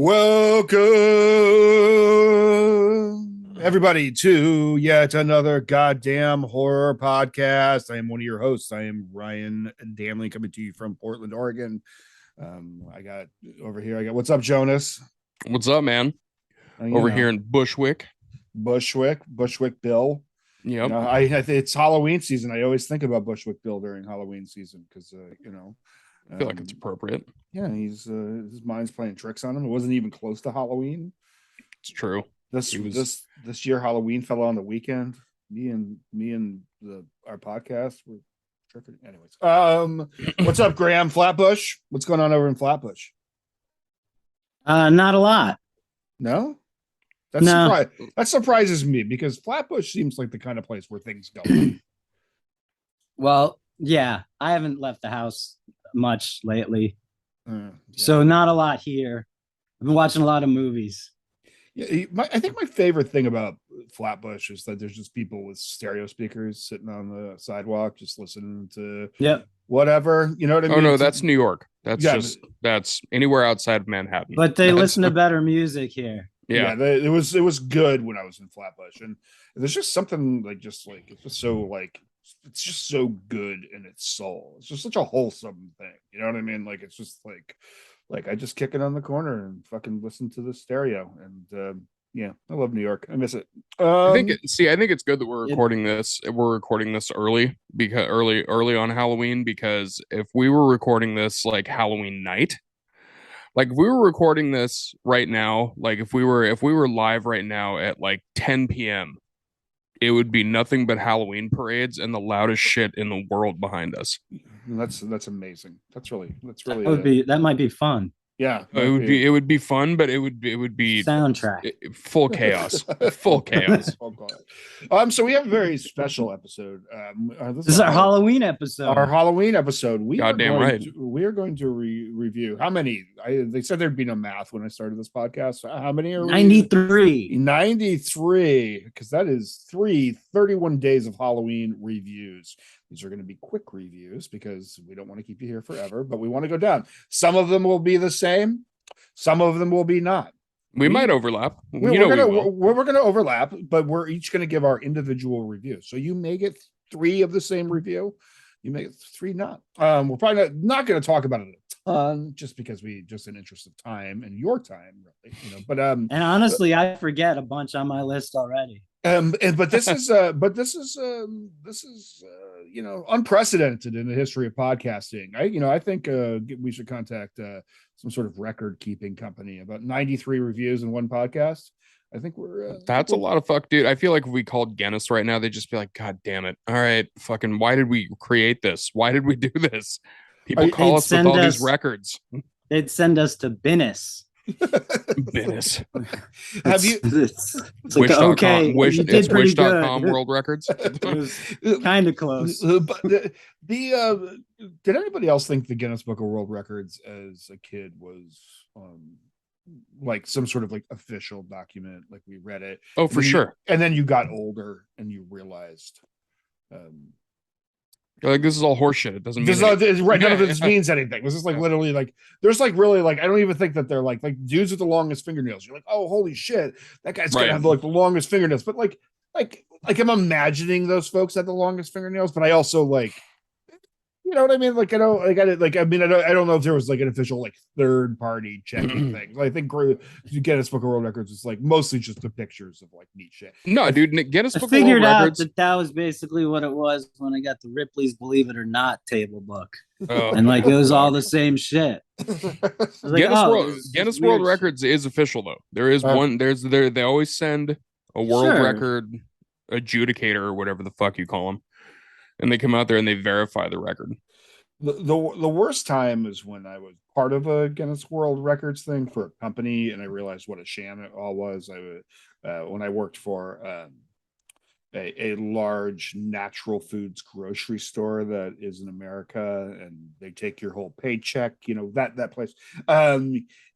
Welcome, everybody, to yet another goddamn horror podcast. I am one of your hosts. I am Ryan Danley, coming to you from Portland, Oregon. I got what's up, Jonas? What's up, man? Over here in Bushwick, Bill. Yep. It's Halloween season. I always think about Bushwick Bill during Halloween season because I feel like it's appropriate. Yeah, he's his mind's playing tricks on him. It wasn't even close to Halloween. It's true. This year Halloween fell on the weekend. Me and our podcast were tripping. Anyways, what's up, Graham? Flatbush? What's going on over in Flatbush? Not a lot. No? No. That surprises me because Flatbush seems like the kind of place where things go. Well, yeah, I haven't left the house much lately. Yeah. So not a lot here. I've been watching a lot of movies. Yeah, I think my favorite thing about Flatbush is that there's just people with stereo speakers sitting on the sidewalk just listening to whatever. You know what I mean? Oh no, that's New York. That's anywhere outside of Manhattan. But they listen to better music here. Yeah, it was good when I was in Flatbush, and there's just something it's just so good in its soul. It's just such a wholesome thing. You know what I mean? Like it's just like I just kick it on the corner and fucking listen to the stereo. And yeah, I love New York. I miss it. I think it's good that we're recording this. We're recording this early because early on Halloween, because if we were recording this like Halloween night, like if we were recording this right now, like if we were live right now at like 10 p.m., it would be nothing but Halloween parades and the loudest shit in the world behind us. That's amazing. That might be fun. Yeah, it would be fun, but it would be soundtrack full chaos. Full chaos. So we have a very special episode. This is our Halloween episode. We are going to review how many. They said there'd be no math when I started this podcast. How many are 93? 93, because that is 31 days of Halloween reviews. These are going to be quick reviews because we don't want to keep you here forever, but we want to go down. Some of them will be the same. Some of them will be not. We might overlap. We're going to overlap, but we're each going to give our individual review. So you may get 3 of the same review. You may get 3 not. We're probably not going to talk about it a ton, just because just in interest of time and your time, really. But and honestly, I forget a bunch on my list already. But this is unprecedented in the history of podcasting. I think we should contact some sort of record keeping company. About 93 reviews in one podcast. I think that's a lot of fuck, dude. I feel like if we called Guinness right now, they'd just be like, God damn it. All right, fucking, why did we create this? Why did we do this? People call us with all these records. They'd send us to Guinness. Business. Have you? It's like, okay, you did pretty good. World Records. It was kind of close. But did anybody else think the Guinness Book of World Records as a kid was like some sort of like official document? Like we read it. Oh, for sure. And then you got older and you realized. Like, this is all horseshit. It doesn't mean right. None of this means anything. This is like literally like there's like really like I don't even think that they're like dudes with the longest fingernails. You're like, oh, holy shit, that guy's gonna have like the longest fingernails. But like I'm imagining those folks had the longest fingernails, but I also like, you know what I mean? Like I don't know if there was like an official like third party checking thing. I think Guinness Book of World Records is like mostly just the pictures of like neat shit. No, dude, Guinness Book of World Records. That was basically what it was when I got the Ripley's Believe It or Not table book. And like it was all the same shit. Guinness World Records is official though. There is one. They always send a world record adjudicator or whatever the fuck you call them. And they come out there and they verify the record. The worst time is when I was part of a Guinness World Records thing for a company, and I realized what a sham it all was. When I worked for a large natural foods grocery store that is in America, and they take your whole paycheck. That place.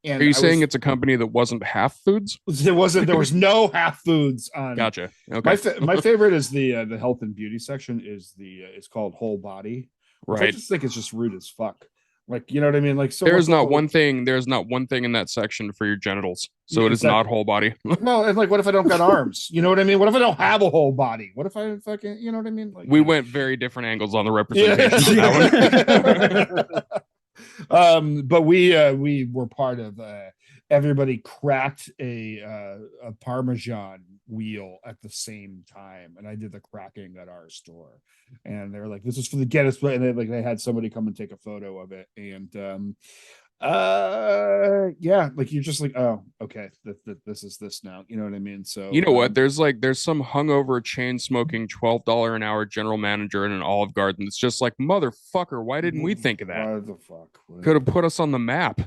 And are you saying it's a company that wasn't Half Foods? There was no Half Foods on. Gotcha. Okay. My favorite is the health and beauty section. It's called Whole Body. Right. I just think it's just rude as fuck. Like, you know what I mean? Like, so there's not one thing in that section for your genitals, so it is not whole body. No, it's like, what if I don't got arms? You know what I mean? What if I don't have a whole body? What if I fucking, you know what I mean? Like, we went very different angles on the representation. But we were part of everybody cracked a Parmesan wheel at the same time, and I did the cracking at our store, and they were like, "This is for the Guinness," and they had somebody come and take a photo of it, and yeah, like you're just like, oh, okay, this is this now, you know what I mean? So you know what, there's some hungover chain smoking $12 an hour general manager in an Olive Garden. It's just like, motherfucker, why didn't we think of that? What the fuck could have put us on the map?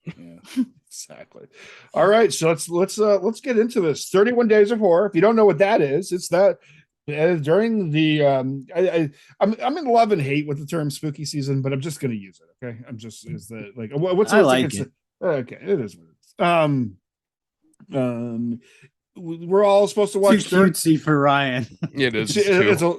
Yeah, exactly. All right, so let's get into this 31 days of horror. If you don't know what that is, it's that during the I'm in love and hate with the term spooky season, but I'm just gonna use it. Okay, I'm just is the like what's I like it. Okay, it is what it is. We're all supposed to watch too cutesy for Ryan. It is. It's a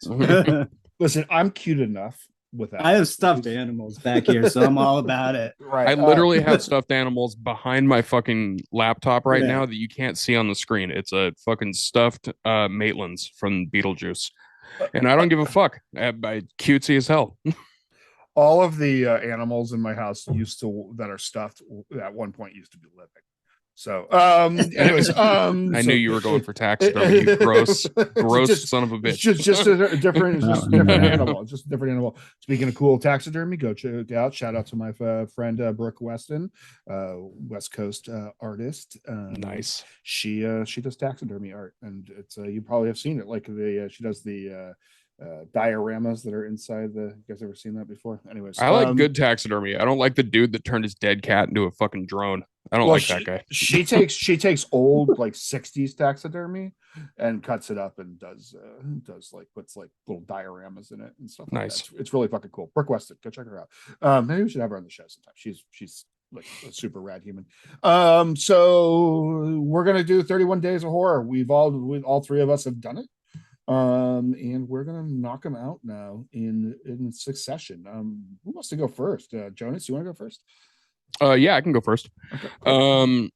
little. Listen, I'm cute enough with that. I have stuffed animals back here, so I'm all about it. Right. I literally have stuffed animals behind my fucking laptop right now that you can't see on the screen. It's a fucking stuffed Maitlands from Beetlejuice, and I don't give a fuck. I cutesy as hell. All of the animals in my house that are stuffed at one point used to be living. So, anyways, I knew you were going for taxidermy, you gross son of a bitch. Just a different, animal. Just a different animal. Speaking of cool taxidermy, go check out. Shout out to my friend Brooke Weston, West Coast artist. Nice. She does taxidermy art, and it's you probably have seen it. Like she does the dioramas that are inside the. You guys ever seen that before? Anyways, I like good taxidermy. I don't like the dude that turned his dead cat into a fucking drone. I don't like that guy. she takes old like 60s taxidermy and cuts it up and does like puts like little dioramas in it and stuff. Nice. Like that. It's really fucking cool. Brooke Weston, go check her out. Maybe we should have her on the show sometime. She's like a super rad human. So we're gonna do 31 days of horror. We all three of us have done it. And we're gonna knock them out now in succession. Who wants to go first? Jonas, you want to go first? Yeah, I can go first. Okay, cool.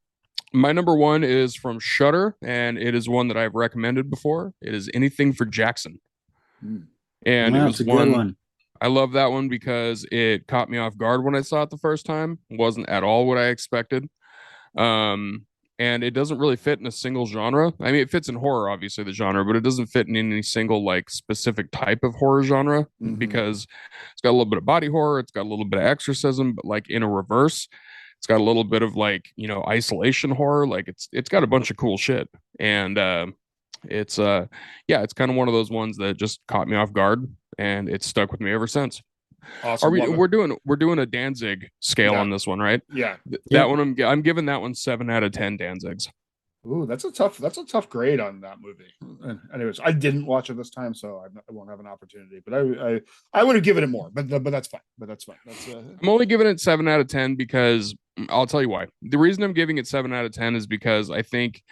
My number one is from Shudder, and it is one that I've recommended before. It is Anything for Jackson. And it was one. I love that one because it caught me off guard when I saw it the first time. It wasn't at all what I expected. And it doesn't really fit in a single genre. I mean, it fits in horror, obviously, the genre, but it doesn't fit in any single like specific type of horror genre because it's got a little bit of body horror, it's got a little bit of exorcism, but like in a reverse. It's got a little bit of like, isolation horror. Like it's got a bunch of cool shit. And it's it's kind of one of those ones that just caught me off guard, and it's stuck with me ever since. Awesome. We're doing a Danzig scale on this one, right? Yeah. That one I'm giving that one 7 out of 10 Danzigs. Ooh, that's a tough grade on that movie. Anyways, I didn't watch it this time, so I won't have an opportunity. But I would have given it more. But that's fine. I'm only giving it 7 out of 10 because I'll tell you why. The reason I'm giving it 7 out of 10 is because I think.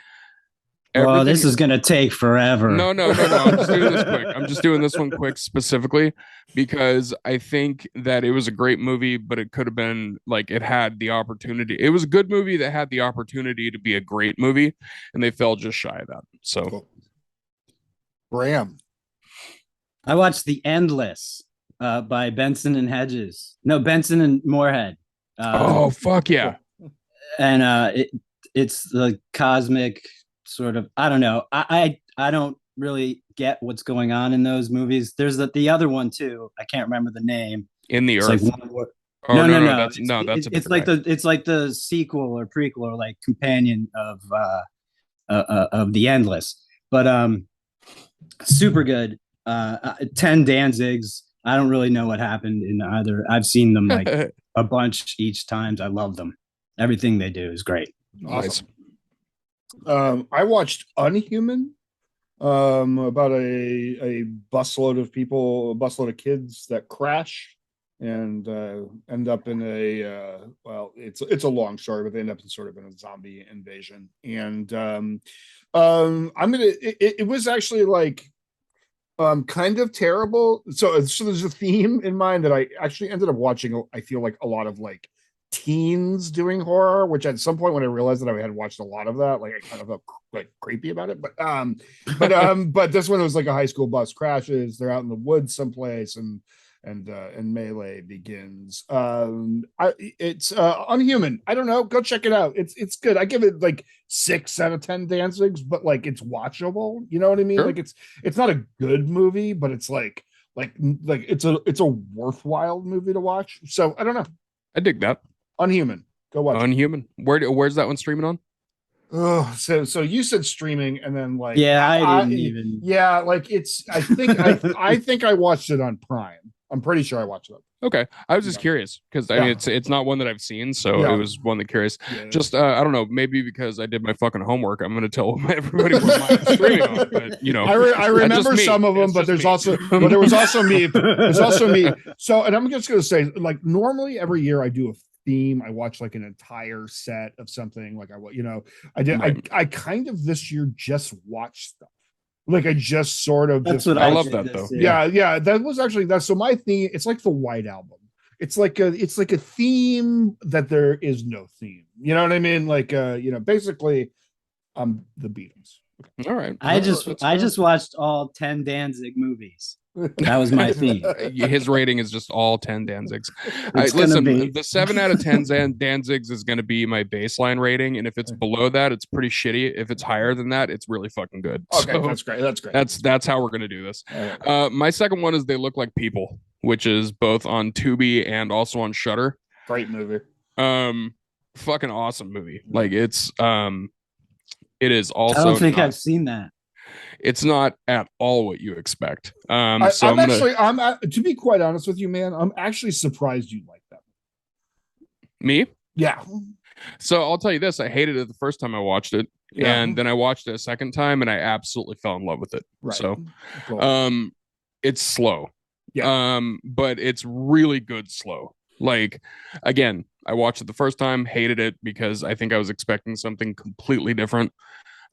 Oh, this is gonna take forever. No. I'm just doing this quick. I'm just doing this one quick specifically because I think that it was a great movie, but it could have been like it had the opportunity. It was a good movie that had the opportunity to be a great movie, and they fell just shy of that. So, cool. Bram, I watched The Endless by Benson and Hedges. No, Benson and Moorhead. Oh fuck yeah! And it's the cosmic. Sort of, I don't know. I don't really get what's going on in those movies. There's the other one too. I can't remember the name. In the it's Earth. Like no. It's like the sequel or prequel or like companion of The Endless. But super good. 10 Danzigs. I don't really know what happened in either. I've seen them like a bunch each time. I love them. Everything they do is great. Awesome. I watched Unhuman, about a busload of people, a busload of kids that crash and end up in a it's a long story, but they end up in sort of in a zombie invasion. And it was actually like Kind of terrible. So there's a theme in mind that I actually ended up watching. I feel like a lot of like teens doing horror, which at some point when I realized that I had watched a lot of that, like I kind of felt like creepy about it. But this one was like a high school bus crashes. They're out in the woods someplace, and melee begins. It's Unhuman. I don't know. Go check it out. It's good. I give it like 6 out of 10 Danzigs, but like it's watchable. You know what I mean? Sure. Like it's not a good movie, but it's like it's a worthwhile movie to watch. So I don't know. I dig that. Unhuman. Go watch Unhuman. Where's that one streaming on? Oh, so you said streaming, and then like I didn't even. Yeah, like it's. I think I think I watched it on Prime. I'm pretty sure I watched it. Okay, I was just curious because I mean it's not one that I've seen, so it was one that curious. Just I don't know, maybe because I did my fucking homework, I'm gonna tell everybody what my streaming on. But you know, I remember some of them, but there was also me. There's also me. So, and I'm just gonna say, like normally every year I do a theme. I watch like an entire set of something. Like I did. Right. I kind of this year just watched stuff. Like I just sort of. That's just, what I love that though. Yeah. That was actually that. So my theme, it's like the White Album. It's like a theme that there is no theme. You know what I mean? Like basically, the Beatles. Okay. All right. I just watched all 10 Danzig movies. That was my theme. His rating is just all 10 Danzigs. Listen, the 7 out of 10 Danzigs is going to be my baseline rating, and if it's below that, it's pretty shitty. If it's higher than that, it's really fucking good. Okay, so that's great. That's how we're going to do this. My second one is They Look Like People, which is both on Tubi and also on Shudder. Great movie. Fucking awesome movie. Like it is also. I don't think I've seen that. It's not at all what you expect. To be quite honest with you, man, I'm actually surprised you like that. Me? Yeah. So I'll tell you this: I hated it the first time I watched it, and then I watched it a second time, and I absolutely fell in love with it. Right. So, cool. It's slow, but it's really good slow. Like, again, I watched it the first time, hated it because I think I was expecting something completely different.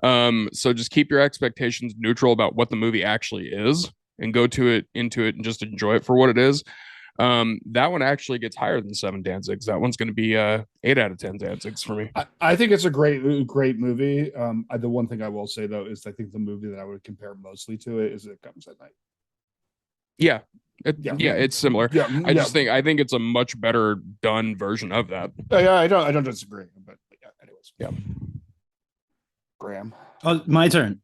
So just keep your expectations neutral about what the movie actually is and go into it and just enjoy it for what it is. That one actually gets higher than 7 Danzigs. That one's going to be 8 out of 10 Danzigs for me. I think it's a great movie. The one thing I will say though is I think the movie that I would compare mostly to it is It Comes at Night. Yeah. It's similar. I think it's a much better done version of that. I don't disagree, but anyways. Yeah. Graham. Oh, my turn.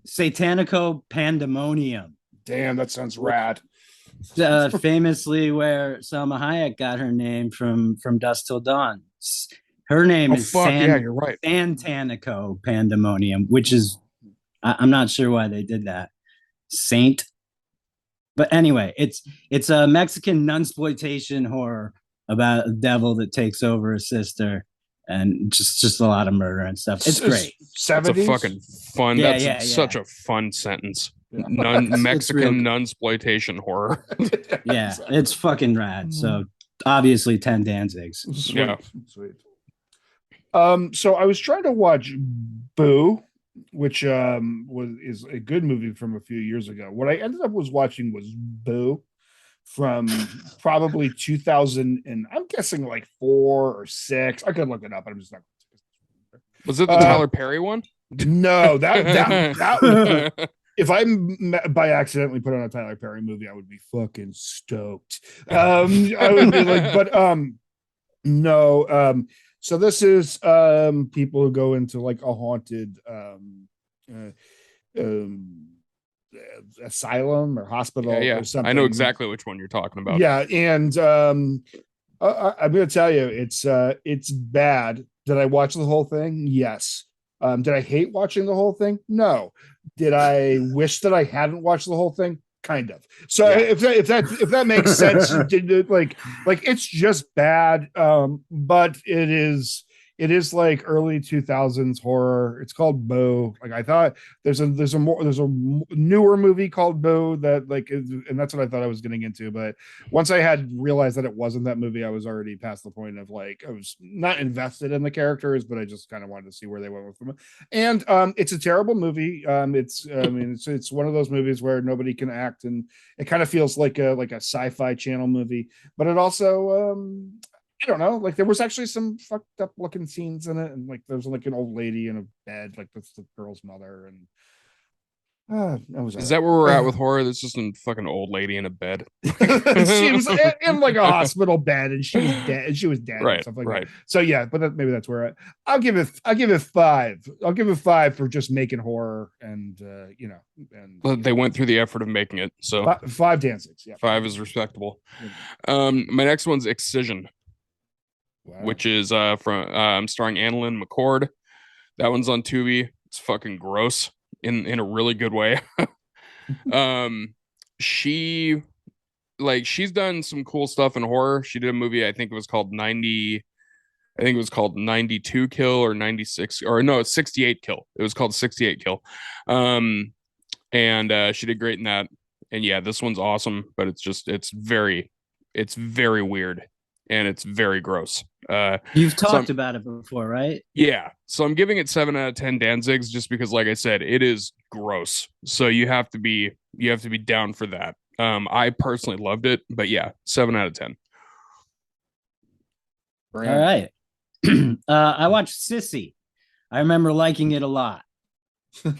Satanico Pandemonium. Damn, that sounds rad. Famously where Salma Hayek got her name from Dusk Till Dawn. Her name is you're right. Santanico Pandemonium, which is I'm not sure why they did that. Saint. But anyway, it's a Mexican nunsploitation horror about a devil that takes over a sister. And just a lot of murder and stuff. It's great. 70s? It's a fucking fun. Such a fun sentence. Mexican nunsploitation horror. Yeah, it's fucking rad. So obviously 10 Danzigs. Sweet. So I was trying to watch Boo, which is a good movie from a few years ago. What I ended up watching was Boo from probably 2000 and I'm guessing like 4 or 6. I could look it up. I'm just not. Was it the Tyler Perry one? No, that if I by accidentally put on a Tyler Perry movie, I would be fucking stoked. I would be like, but no. So this is people who go into like a haunted asylum or hospital or something. I know exactly which one you're talking about. Yeah, and I'm gonna tell you, it's bad. Did I watch the whole thing? Yes. Did I hate watching the whole thing? No. Did I wish that I hadn't watched the whole thing? Kind of. So if that makes sense, like it's just bad. But it it is like early 2000s horror. It's called Bo. Like I thought there's a newer movie called Bo that like and that's what I thought I was getting into. But once I had realized that it wasn't that movie, I was already past the point of like I was not invested in the characters, but I just kind of wanted to see where they went with them. And it's a terrible movie. It's one of those movies where nobody can act, and it kind of feels like a sci-fi channel movie, but it also I don't know, like there was actually some fucked up looking scenes in it, and like there's like an old lady in a bed, like that's the girl's mother, and is that where we're at with horror? There's just a fucking old lady in a bed. She was in like a hospital bed, and she was dead. And she was dead, right? And stuff like right. That. So yeah, but maybe that's where I'll give it 5. I'll give it 5 for just making horror, and and they went through the effort of making it. So 5 Danzigs. Yeah, 5 is respectable. My next one's Excision. Wow. Which is from starring Annalyn McCord. That one's on Tubi. It's fucking gross in a really good way. She's done some cool stuff in horror. She did a movie, I think it was called 92 Kill or 96, or no, it's 68 Kill. It was called 68 Kill. And she did great in that. And yeah, this one's awesome, but it's very weird. And it's very gross. You've talked about it before, right? Yeah. So I'm giving it 7 out of 10 Danzigs just because, like I said, it is gross. So you have to be down for that. I personally loved it, but yeah, 7 out of 10. All right. I watched Sissy. I remember liking it a lot. 10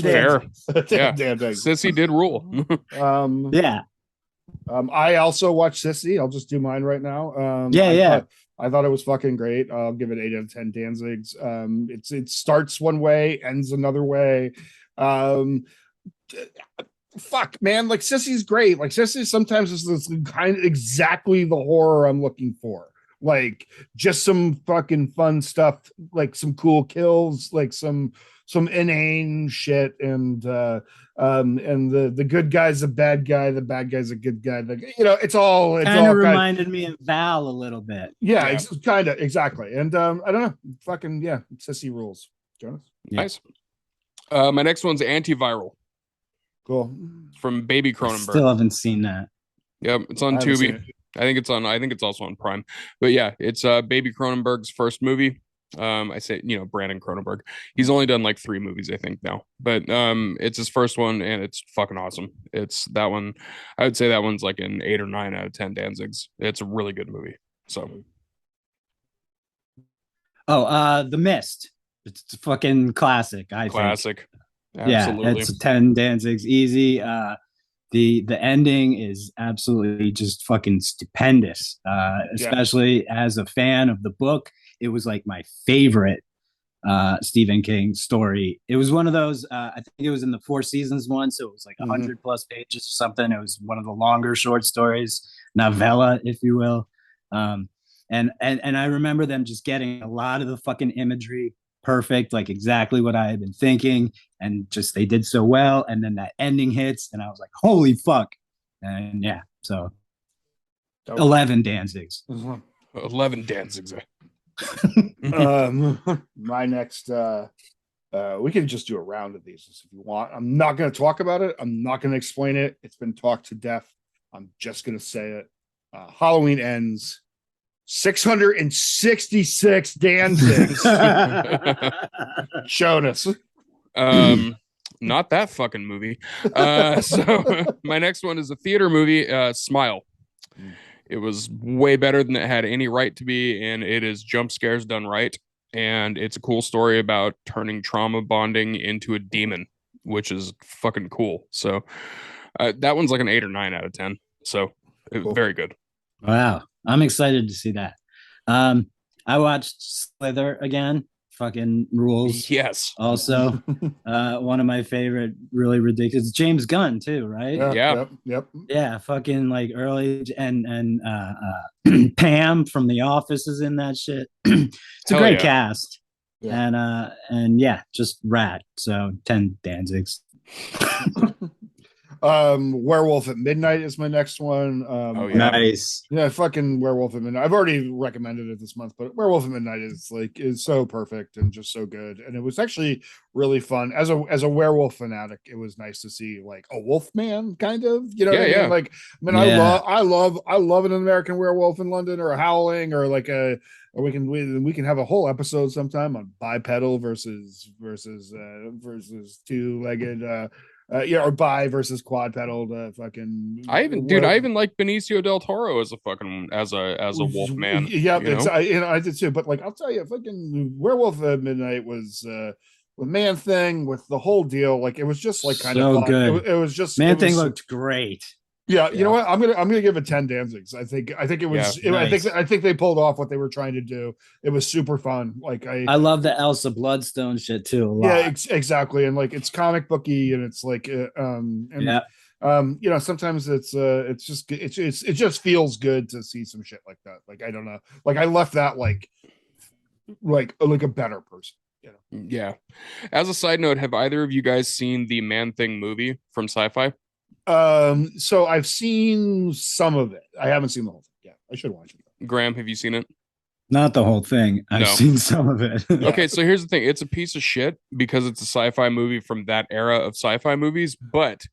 fair. Yeah. Sissy did rule. Yeah. I also watched Sissy. I'll just do mine right now. I thought it was fucking great. I'll give it 8 out of 10 Danzigs. It starts one way, ends another way. Fuck, man, like Sissy's great. Like Sissy sometimes is this kind of exactly the horror I'm looking for. Like just some fucking fun stuff, like some cool kills, like some inane shit, and the good guy's a bad guy, the bad guy's a good guy. It's all reminded me of Val a little bit. Yeah. It's kind of exactly. And I don't know, fucking yeah, Sissy rules. Jonas, nice. My next one's Antiviral. Cool. From Baby Cronenberg. Still haven't seen that. Yep, it's on Tubi. I think it's also on Prime. But yeah, it's Baby Cronenberg's first movie. I say, Brandon Cronenberg. He's only done like 3 movies, I think, now. But it's his first one, and it's fucking awesome. It's that one. I would say that one's like an 8 or 9 out of 10 Danzigs. It's a really good movie. So. The Mist. It's a fucking classic. Classic. Think. Absolutely. Yeah, it's 10 Danzigs easy. The ending is absolutely just fucking stupendous. Especially as a fan of the book. It was like my favorite Stephen King story. It was one of those, I think it was in the 4 Seasons one, so it was like 100 plus pages or something. It was one of the longer short stories, novella, if you will. And I remember them just getting a lot of the fucking imagery perfect, like exactly what I had been thinking, and just they did so well. And then that ending hits, and I was like, holy fuck. And yeah, so 11 Danzigs. 11 Danzigs. My next we can just do a round of these if you want. I'm not going to talk about it. I'm not going to explain it. It's been talked to death. I'm just going to say it. Halloween Ends, 666 Danzigs. Showed us. Not that fucking movie. So my next one is a theater movie, Smile. It was way better than it had any right to be, and it is jump scares done right. And it's a cool story about turning trauma bonding into a demon, which is fucking cool. So that one's like an 8 or 9 out of 10. So cool. Very good. Wow. I'm excited to see that. I watched Slither again. Fucking rules. Yes. Also, one of my favorite, really ridiculous. James Gunn too, right? Yeah. Yep. Yeah. Fucking like early and Pam from The Office is in that shit. It's a great cast. Yeah. And yeah, just rad. So 10 Danzigs. Werewolf at Midnight is my next one. Oh yeah, Nice. Yeah, fucking Werewolf at Midnight. I've already recommended it this month, but Werewolf at Midnight is so perfect and just so good. And it was actually really fun. As a werewolf fanatic, it was nice to see like a wolf man kind of, you know what I mean? Like, I mean, Yeah. I love an American Werewolf in London or a Howling or like a or we can have a whole episode sometime on bipedal versus two-legged or bi versus quad pedaled fucking I even like Benicio del Toro as a fucking as a wolf man. Yeah, you know? I did too. But like, I'll tell you, fucking Werewolf at Midnight was the Man Thing with the whole deal. Like, it was just like kind So of fun. good. It was just Man Thing looked great. Yeah, you know what? I'm gonna give it 10 Danzigs. I think it was. Nice. I think they pulled off what they were trying to do. It was super fun. Like I love the Elsa Bloodstone shit too a lot. Yeah, exactly. And like, it's comic booky, and it's like you know, sometimes it just feels good to see some shit like that. Like, I don't know. Like, I left that like a better person. You know? Yeah. As a side note, have either of you guys seen the Man Thing movie from Sci-Fi? So I've seen some of it. I haven't seen the whole thing. Yeah, I should watch it. Graham, have you seen it? Not the whole thing. I've seen some of it. Okay, so here's the thing. It's a piece of shit because it's a sci-fi movie from that era of sci-fi movies, but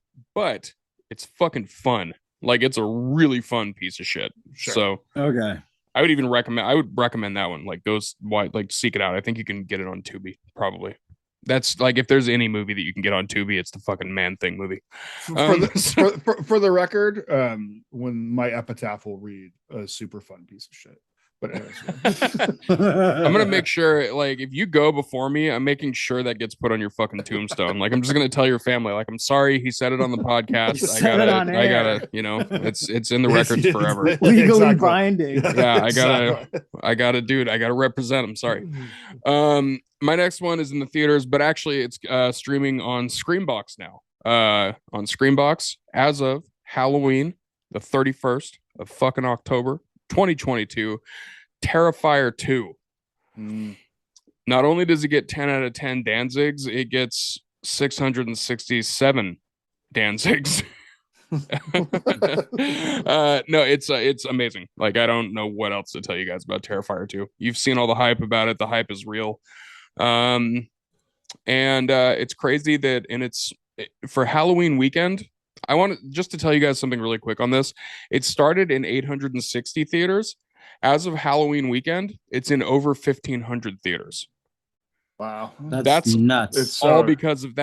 it's fucking fun. Like, it's a really fun piece of shit. Sure. So okay. I would recommend that one. Like, seek it out. I think you can get it on Tubi, probably. That's like, if there's any movie that you can get on Tubi, it's the fucking Man Thing movie. For the record, when my epitaph will read a super fun piece of shit. But anyways, I'm gonna make sure, like, if you go before me, I'm making sure that gets put on your fucking tombstone. Like, I'm just gonna tell your family, like, I'm sorry he said it on the podcast. I gotta, you know, it's in the records forever. Legally binding. Yeah, I gotta represent. I'm sorry. My next one is in the theaters, but actually it's streaming on Screambox now. On Screambox as of Halloween, the 31st of fucking October, 2022, Terrifier 2. Not only does it get 10 out of 10 Danzigs, it gets 667 Danzigs. No, it's amazing. Like, I don't know what else to tell you guys about Terrifier 2. You've seen all the hype about it. The hype is real. And it's crazy that for Halloween weekend, I want just to tell you guys something really quick on this. It started in 860 theaters. As of Halloween weekend, it's in over 1,500 theaters. Wow, that's nuts. It's all because of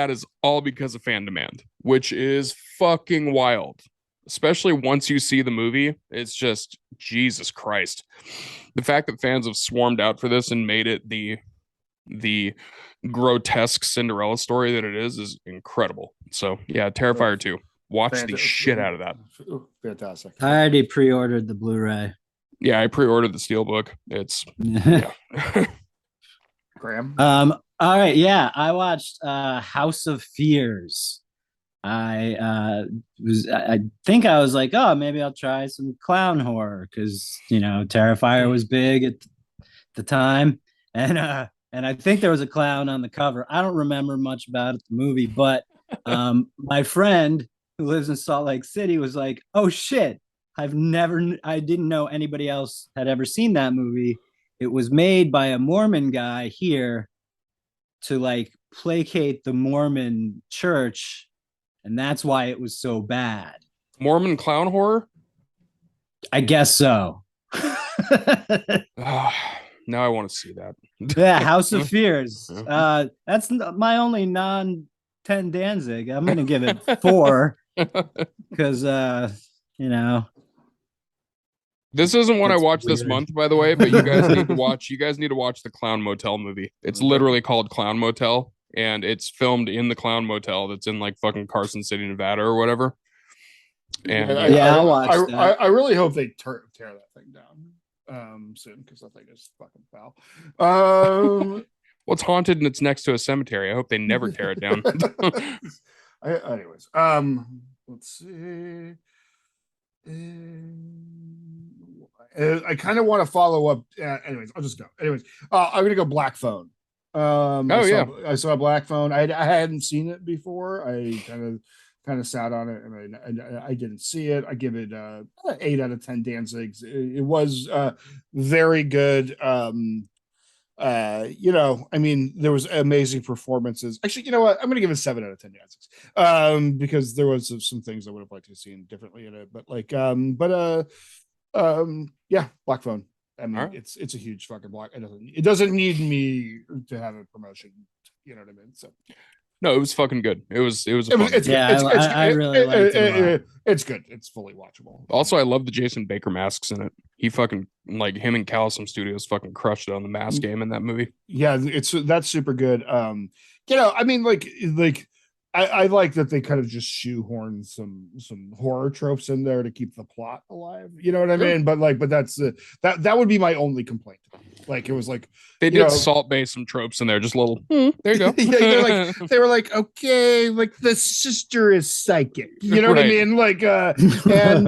fan demand, which is fucking wild. Especially once you see the movie, it's just Jesus Christ. The fact that fans have swarmed out for this and made it the grotesque Cinderella story that it is incredible. So yeah, Terrifier 2. Watch the shit out of that. Fantastic. I already pre-ordered the Blu-ray. Yeah, I pre-ordered the Steelbook. It's Graham. All right, yeah. I watched House of Fears. I think I was like, oh, maybe I'll try some clown horror because Terrifier was big at the time. And I think there was a clown on the cover. I don't remember much about the movie, but my friend who lives in Salt Lake City was like, oh shit, I didn't know anybody else had ever seen that movie. It was made by a Mormon guy here to like placate the Mormon church, and that's why it was so bad. Mormon clown horror? I guess so. Now I want to see that. Yeah, House of Fears. That's my only non-10 Danzig. I'm gonna give it 4 because this isn't what I watched this month, by the way, but you guys need to watch. You guys need to watch the Clown Motel movie. It's literally called Clown Motel, and it's filmed in the Clown Motel that's in like fucking Carson City, Nevada, or whatever. And I'll watch that. I really hope they tear that thing down soon because I think it's fucking foul. Well, it's haunted and it's next to a cemetery. I hope they never tear it down. Anyways, let's see. I kind of want to follow up. Anyways, I'll just go. Anyways, I'm gonna go Black Phone. I saw Black Phone. I hadn't seen it before. I kind kind of sat on it, and I didn't see it. I give it 8 out of 10 Danzigs. It was very good. You know, I mean, there was amazing performances. Actually, you know what? I'm gonna give it 7 out of 10 Danzigs. Because there was some things I would have liked to have seen differently in it, but like yeah, Black Phone. I mean, right. It's a huge fucking block. It doesn't need me to have a promotion. You know what I mean? So no, it was fucking good. It was I really liked it. It's good. It's fully watchable. Also, I love the Jason Baker masks in it. He fucking, like, him and Callum Studios fucking crushed it on the mask game in that movie. Yeah, that's super good. You know, I mean, like I like that they kind of just shoehorn some horror tropes in there to keep the plot alive. You know what I mean? But that's that would be my only complaint. Like, it was like they did salt base some tropes in there, just a little. There you go. Yeah, they were like, okay, like the sister is psychic. You know what I mean? Like, and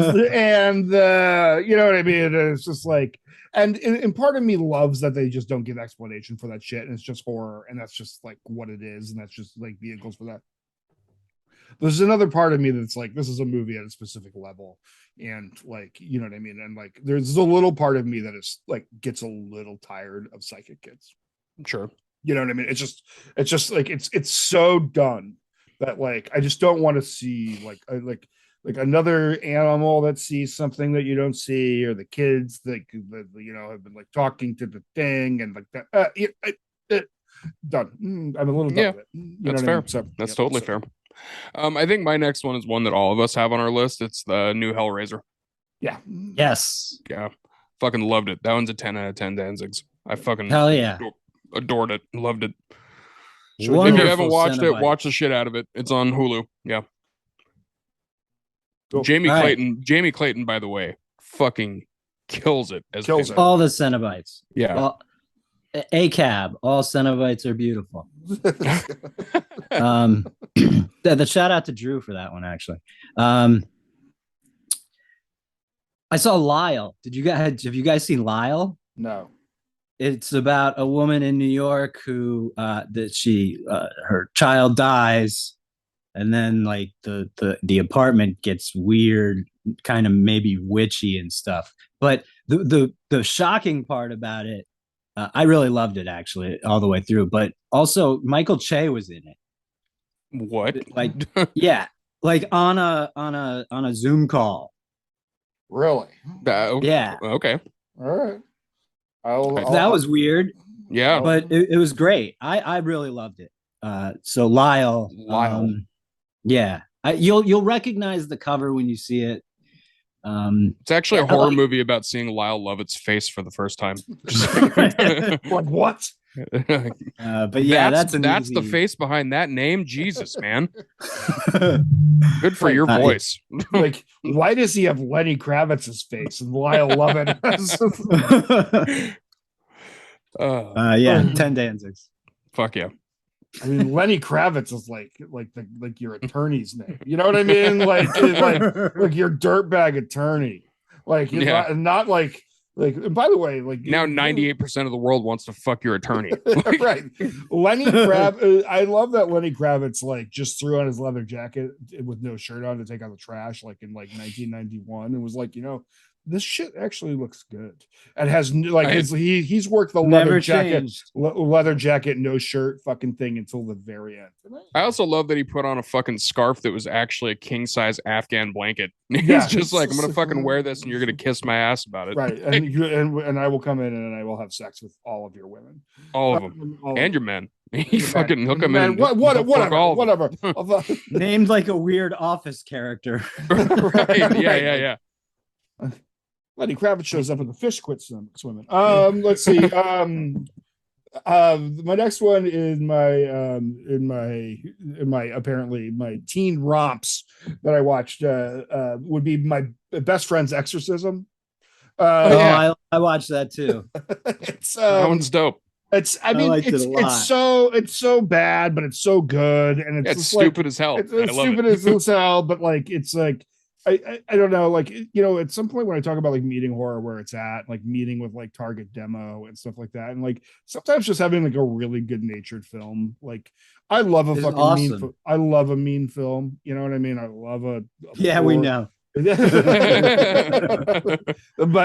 you know what I mean? It's just like, and part of me loves that they just don't give explanation for that shit, and it's just horror, and that's just like what it is, and that's just like vehicles for that. There's another part of me that's like, this is a movie at a specific level, and like, you know what I mean? And like, there's a little part of me that is like, gets a little tired of psychic kids. Sure. You know what I mean? It's just like, it's so done that like, I just don't want to see like another animal that sees something that you don't see, or the kids that you know have been like talking to the thing and like that. Done. I'm a little done with it. That's fair. I mean? So, that's totally fair. I think my next one is one that all of us have on our list. It's the new Hellraiser. Yeah. Yes. Yeah. Fucking loved it. That one's a 10 out of 10 Danzigs. I fucking hell yeah. Adored it. Loved it. Wonderful if you haven't watched it, watch the shit out of it. It's on Hulu. Yeah. Cool. Jamie Clayton, by the way, fucking kills it. All the Cenobites. Yeah. ACAB, all Cenobites are beautiful. The shout out to Drew for that one, actually. I saw Lyle. Have you guys seen Lyle? No. It's about a woman in New York who her child dies, and then like the apartment gets weird, kind of maybe witchy and stuff. But the shocking part about it, I really loved it actually all the way through. But also Michael Che was in it. What? Like, yeah, like on a Zoom call. Really? Yeah. Okay. All right. That was weird. Yeah, but it was great. I really loved it. So Lyle. Yeah, you'll recognize the cover when you see it. It's actually a horror movie about seeing Lyle Lovett's face for the first time. Like what? But yeah, that's the face behind that name. Jesus, man. Good for your voice. Like, why does he have Lenny Kravitz's face and Lyle Lovett? Yeah, 10 Danzigs. Fuck yeah. I mean, Lenny Kravitz is like your attorney's name. You know what I mean? Like your dirtbag attorney. Like, not like. And by the way, like now 98% of the world wants to fuck your attorney. Right. Lenny Kravitz. I love that Lenny Kravitz like just threw on his leather jacket with no shirt on to take out the trash, like in like 1991, and was like, you know, this shit actually looks good. And has like he's worked the leather jacket, no shirt fucking thing until the very end. I also love that he put on a fucking scarf that was actually a king size Afghan blanket. He's just like, I'm gonna fucking wear this, and you're gonna kiss my ass about it. Right. And I will come in and I will have sex with all of your women, all of them, and your men. He'll come in. Whatever. Named like a weird Office character. Right. Yeah. Lenny Kravitz shows up and the fish quit swimming. Let's see. My next one is my apparently my teen romps that I watched would be my best friend's exorcism. I watched that too. That one's dope. It's so bad, but it's so good, and it's stupid as hell. It's stupid as hell, but like it's like I don't know, like, at some point when I talk about like meeting horror where it's at, like meeting with like Target Demo and stuff like that, and like sometimes just having like a really good natured film, like I love a fucking awesome. I love a mean film, you know what I mean? I love a yeah, we know. but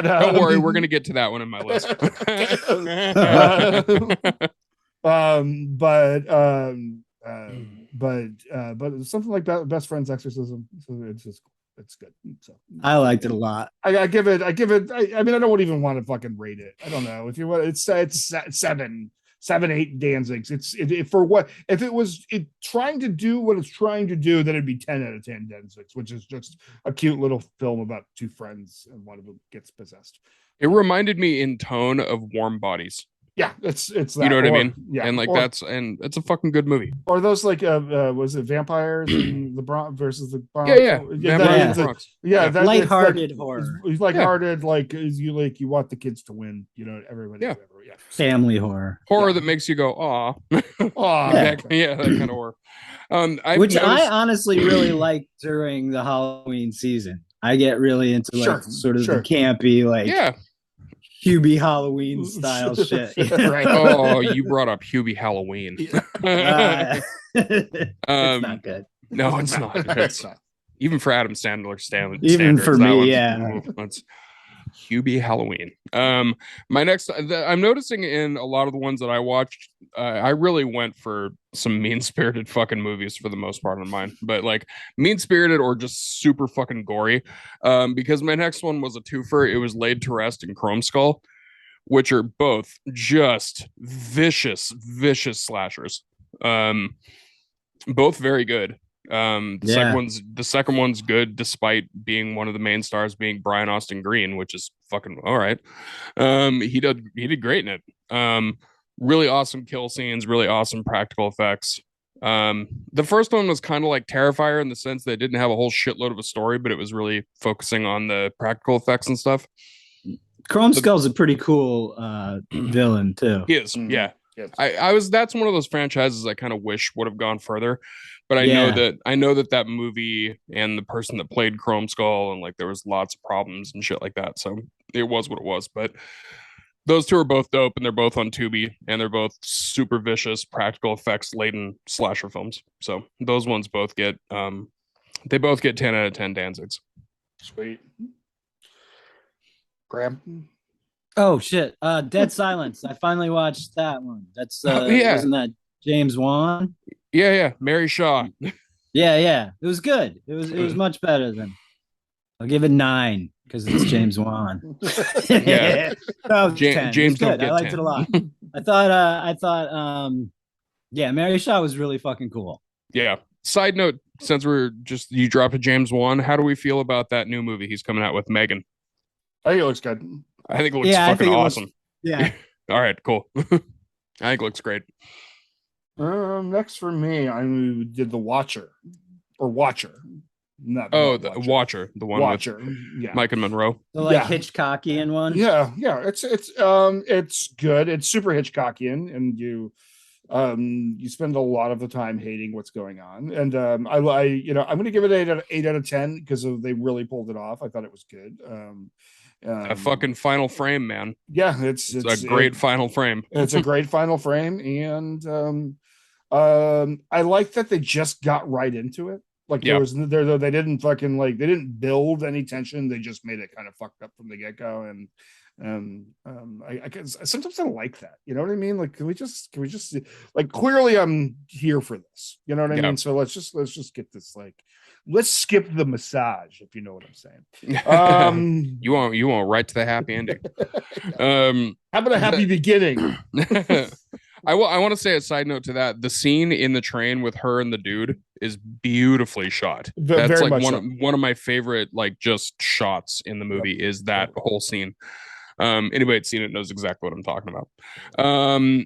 don't worry, we're gonna get to that one in my list. But something like that, Best Friend's Exorcism, so it's good. So I liked it a lot. I give it. I mean, I don't even want to fucking rate it. I don't know if you want. It's 7, 8 Danzigs. For what, if it was trying to do what it's trying to do, then it'd be 10 out of 10 Danzigs, which is just a cute little film about two friends and one of them gets possessed. It reminded me in tone of Warm Bodies. Yeah, it's that, you know what I mean? Yeah, and like it's a fucking good movie. Or those like was it Vampires in the Bronx versus the Bronx? Yeah. Vampires in the Bronx. Yeah, that lighthearted horror. It's lighthearted, like you want the kids to win. Everybody. Yeah. Family horror. That makes you go, aw. Aw. that kind of horror. Which I honestly really like during the Halloween season. I get really into like sort of the campy, like Hubie Halloween style shit. Right. Oh, you brought up Hubie Halloween. It's not good. No, it's not. It's not. Even for Adam Sandler even for me, yeah. That's Hubie Halloween. My next, I'm noticing in a lot of the ones that I watched, I really went for some mean-spirited fucking movies for the most part on mine, but like mean-spirited or just super fucking gory. Because my next one was a twofer. It was Laid to Rest and Chrome Skull, which are both just vicious slashers. Both very good. The second one's good despite being one of the main stars being Brian Austin Green, which is fucking all right. He did great in it. Really awesome kill scenes, really awesome practical effects. The first one was kind of like Terrifier in the sense that it didn't have a whole shitload of a story, but it was really focusing on the practical effects and stuff. Chrome Skull's a pretty cool villain too. He is, yeah. That's one of those franchises I kind of wish would have gone further. But I know that movie and the person that played Chrome Skull and like there was lots of problems and shit like that. So it was what it was. But those two are both dope and they're both on Tubi and they're both super vicious, practical effects laden slasher films. So those ones both get 10 out of 10 Danzigs. Sweet. Graham. Oh shit. Dead Silence. I finally watched that one. That's wasn't that James Wan? Yeah. Mary Shaw. Yeah. It was good. It was much better than. I'll give it 9 because it's James Wan. Yeah. James good. I liked 10. It a lot. I thought Mary Shaw was really fucking cool. Yeah. Side note, since you dropped a James Wan, how do we feel about that new movie he's coming out with, Megan? I think it looks good. I think it looks fucking awesome. Yeah. All right, cool. I think it looks great. Next for me, I did The Watcher. Not the Watcher, the one Watcher, with Mike and Monroe. The Hitchcockian one. Yeah. It's good. It's super Hitchcockian, and you spend a lot of the time hating what's going on. And I'm going to give it 8 out of 10 because they really pulled it off. I thought it was good. A fucking final frame, man. Yeah, it's a great final frame. It's a great final frame, and I like that they just got right into it. Like they didn't fucking they didn't build any tension. They just made it kind of fucked up from the get go, and I sometimes I like that. You know what I mean? Like, can we just like, clearly I'm here for this. You know what I mean? So let's just get this, like, let's skip the massage, if you know what I'm saying. You want right to the happy ending. How about a happy beginning? I want to say a side note to that. The scene in the train with her and the dude is beautifully shot. That's like one of my favorite, like, just shots in the movie is that whole scene. Anybody that's seen it knows exactly what I'm talking about.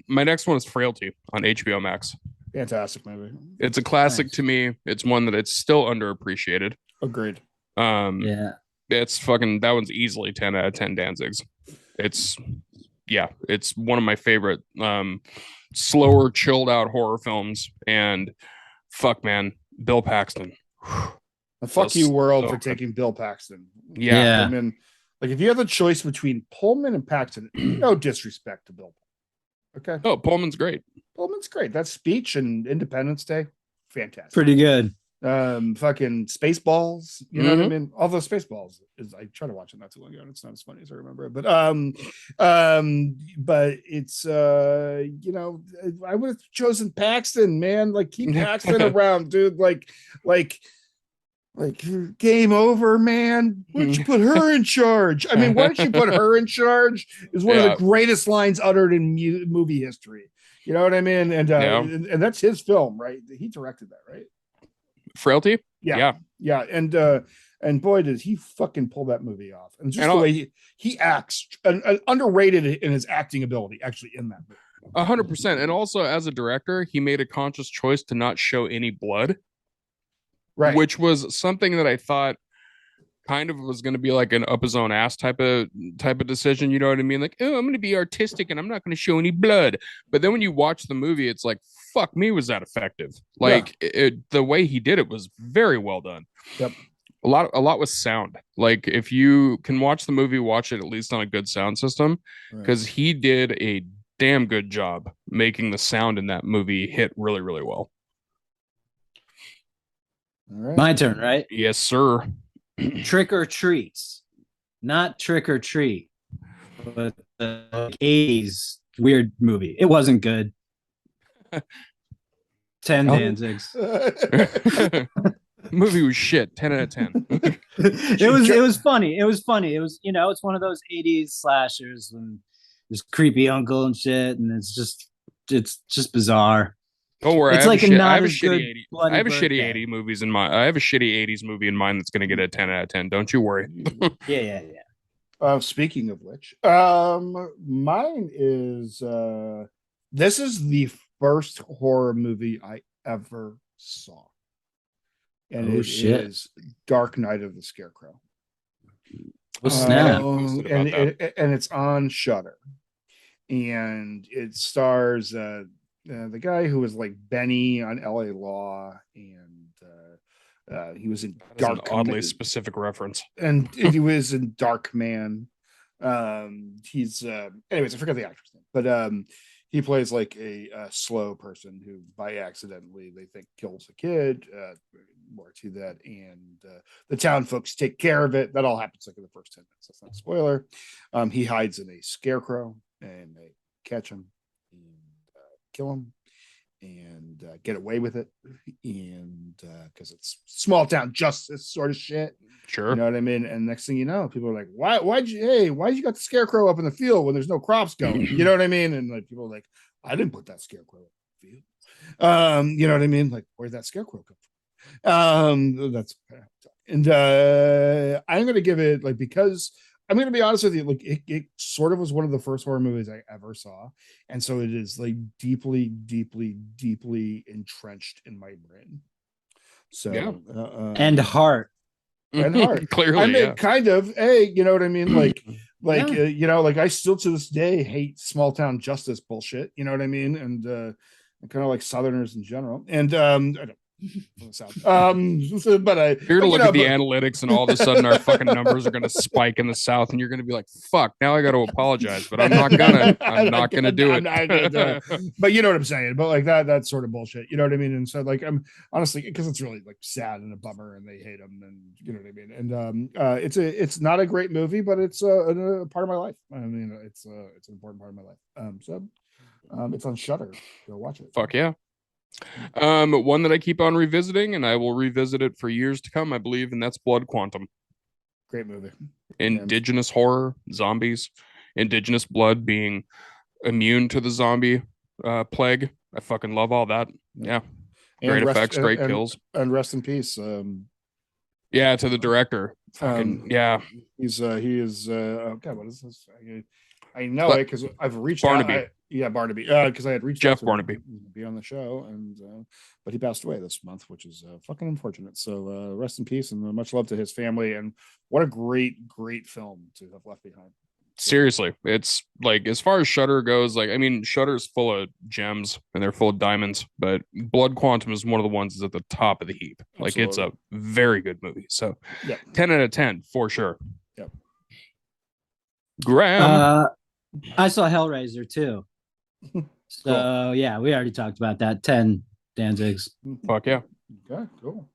My next one is Frailty on HBO Max. Fantastic movie. It's a classic to me. It's one that it's still underappreciated. Agreed. It's fucking, that one's easily 10 out of 10 Danzigs. It's one of my favorite slower, chilled out horror films. And fuck, man, Bill Paxton. Fuck you, world, for taking Bill Paxton. Yeah. I mean, like if you have the choice between Pullman and Paxton, no disrespect to Bill. Okay. Oh, Pullman's great. Pullman's great. That speech and Independence Day, fantastic. Pretty good. Fucking Spaceballs, you know what I mean? Although Spaceballs is, I tried to watch it not too long ago and it's not as funny as I remember it, but it's you know, I would have chosen Paxton, man. Like keep Paxton around, dude. Like game over, man. Why don't you put her in charge? I mean, why don't you put her in charge? Is one of the greatest lines uttered in movie history. You know what I mean? And that's his film, right? He directed that, right? Frailty. Yeah. And boy, did he fucking pull that movie off. And just the way he acts, and underrated in his acting ability, actually, in that movie. 100%. And also, as a director, he made a conscious choice to not show any blood, right? Which was something that I thought kind of was going to be like an up his own ass type of decision. You know what I mean? Like, oh, I'm going to be artistic and I'm not going to show any blood. But then when you watch the movie, it's like, fuck me, was that effective? Like the way he did it was very well done. Yep. A lot was sound. Like if you can watch the movie, watch it at least on a good sound system, because he did a damn good job making the sound in that movie hit really, really well. All right. My turn, right? Yes, sir. Trick or Treats, not Trick or Treat, but the 80s weird movie. It wasn't good. 10 Danzigs. Movie was shit. 10 out of 10. It was funny. It was funny. It was, you know, it's one of those 80s slashers and this creepy uncle and shit, and it's just bizarre. Don't worry, it's like I have a shitty 80 movies in mind. I have a shitty 80s movie in mind that's going to get a 10 out of 10. Don't you worry. Yeah. Speaking of which, mine is this is the first horror movie I ever saw. And it is Dark Knight of the Scarecrow. Snap. And it's on Shudder. And it stars the guy who was like Benny on LA Law, and he was in Dark. An oddly specific reference. And he was in Dark Man. He's anyways, I forgot the actor's name, but he plays like a slow person who by accidentally they think kills a kid. More to that, and the town folks take care of it. That all happens like in the first 10 minutes. That's not a spoiler. He hides in a scarecrow, and they catch him and kill him and get away with it. And because it's small town justice sort of shit. Sure. You know what I mean? And next thing you know, people are like, why'd you got the scarecrow up in the field when there's no crops going? You know what I mean? And like people are like, I didn't put that scarecrow in the field. You know what I mean? Like, where'd that scarecrow come from? That's and I'm gonna give it like, because I'm gonna be honest with you, like it sort of was one of the first horror movies I ever saw, and so it is like deeply entrenched in my brain. So and heart. Clearly, I mean, kind of. Hey, you know what I mean? Like you know, like I still to this day hate small town justice bullshit. You know what I mean? And kind of like Southerners in general. And I don't. But you're gonna look at the analytics, and all of a sudden our fucking numbers are gonna spike in the South, and you're gonna be like, "Fuck!" Now I got to apologize, but I'm not gonna. I'm not gonna do it. But you know what I'm saying. But like that's sort of bullshit. You know what I mean? And so like I'm honestly, because it's really like sad and a bummer, and they hate him, and you know what I mean. And it's not a great movie, but it's a part of my life. I mean, it's an important part of my life. So it's on Shudder. Go watch it. Fuck yeah. One that I keep on revisiting, and I will revisit it for years to come, I believe, and that's Blood Quantum. Great movie. Indigenous horror, zombies, indigenous blood being immune to the zombie plague. I fucking love all that. Yeah. Great effects, great kills. And rest in peace. Yeah, to the director. Fucking yeah. He is oh God, what is this? I know it because I've reached Barnaby. out. Barnaby. Because I had reached Jeff out to Barnaby be on the show, and but he passed away this month, which is fucking unfortunate. So rest in peace, and much love to his family. And what a great film to have left behind. seriously, it's like, as far as Shudder goes, like, I mean, Shudder's full of gems and they're full of diamonds, but Blood Quantum is one of the ones that's at the top of the heap. Like, it's a very good movie. So 10 out of 10 for sure. Yep. Graham. I saw Hellraiser too. So cool. Yeah, we already talked about that. 10 Danzigs. Fuck yeah. Okay, cool.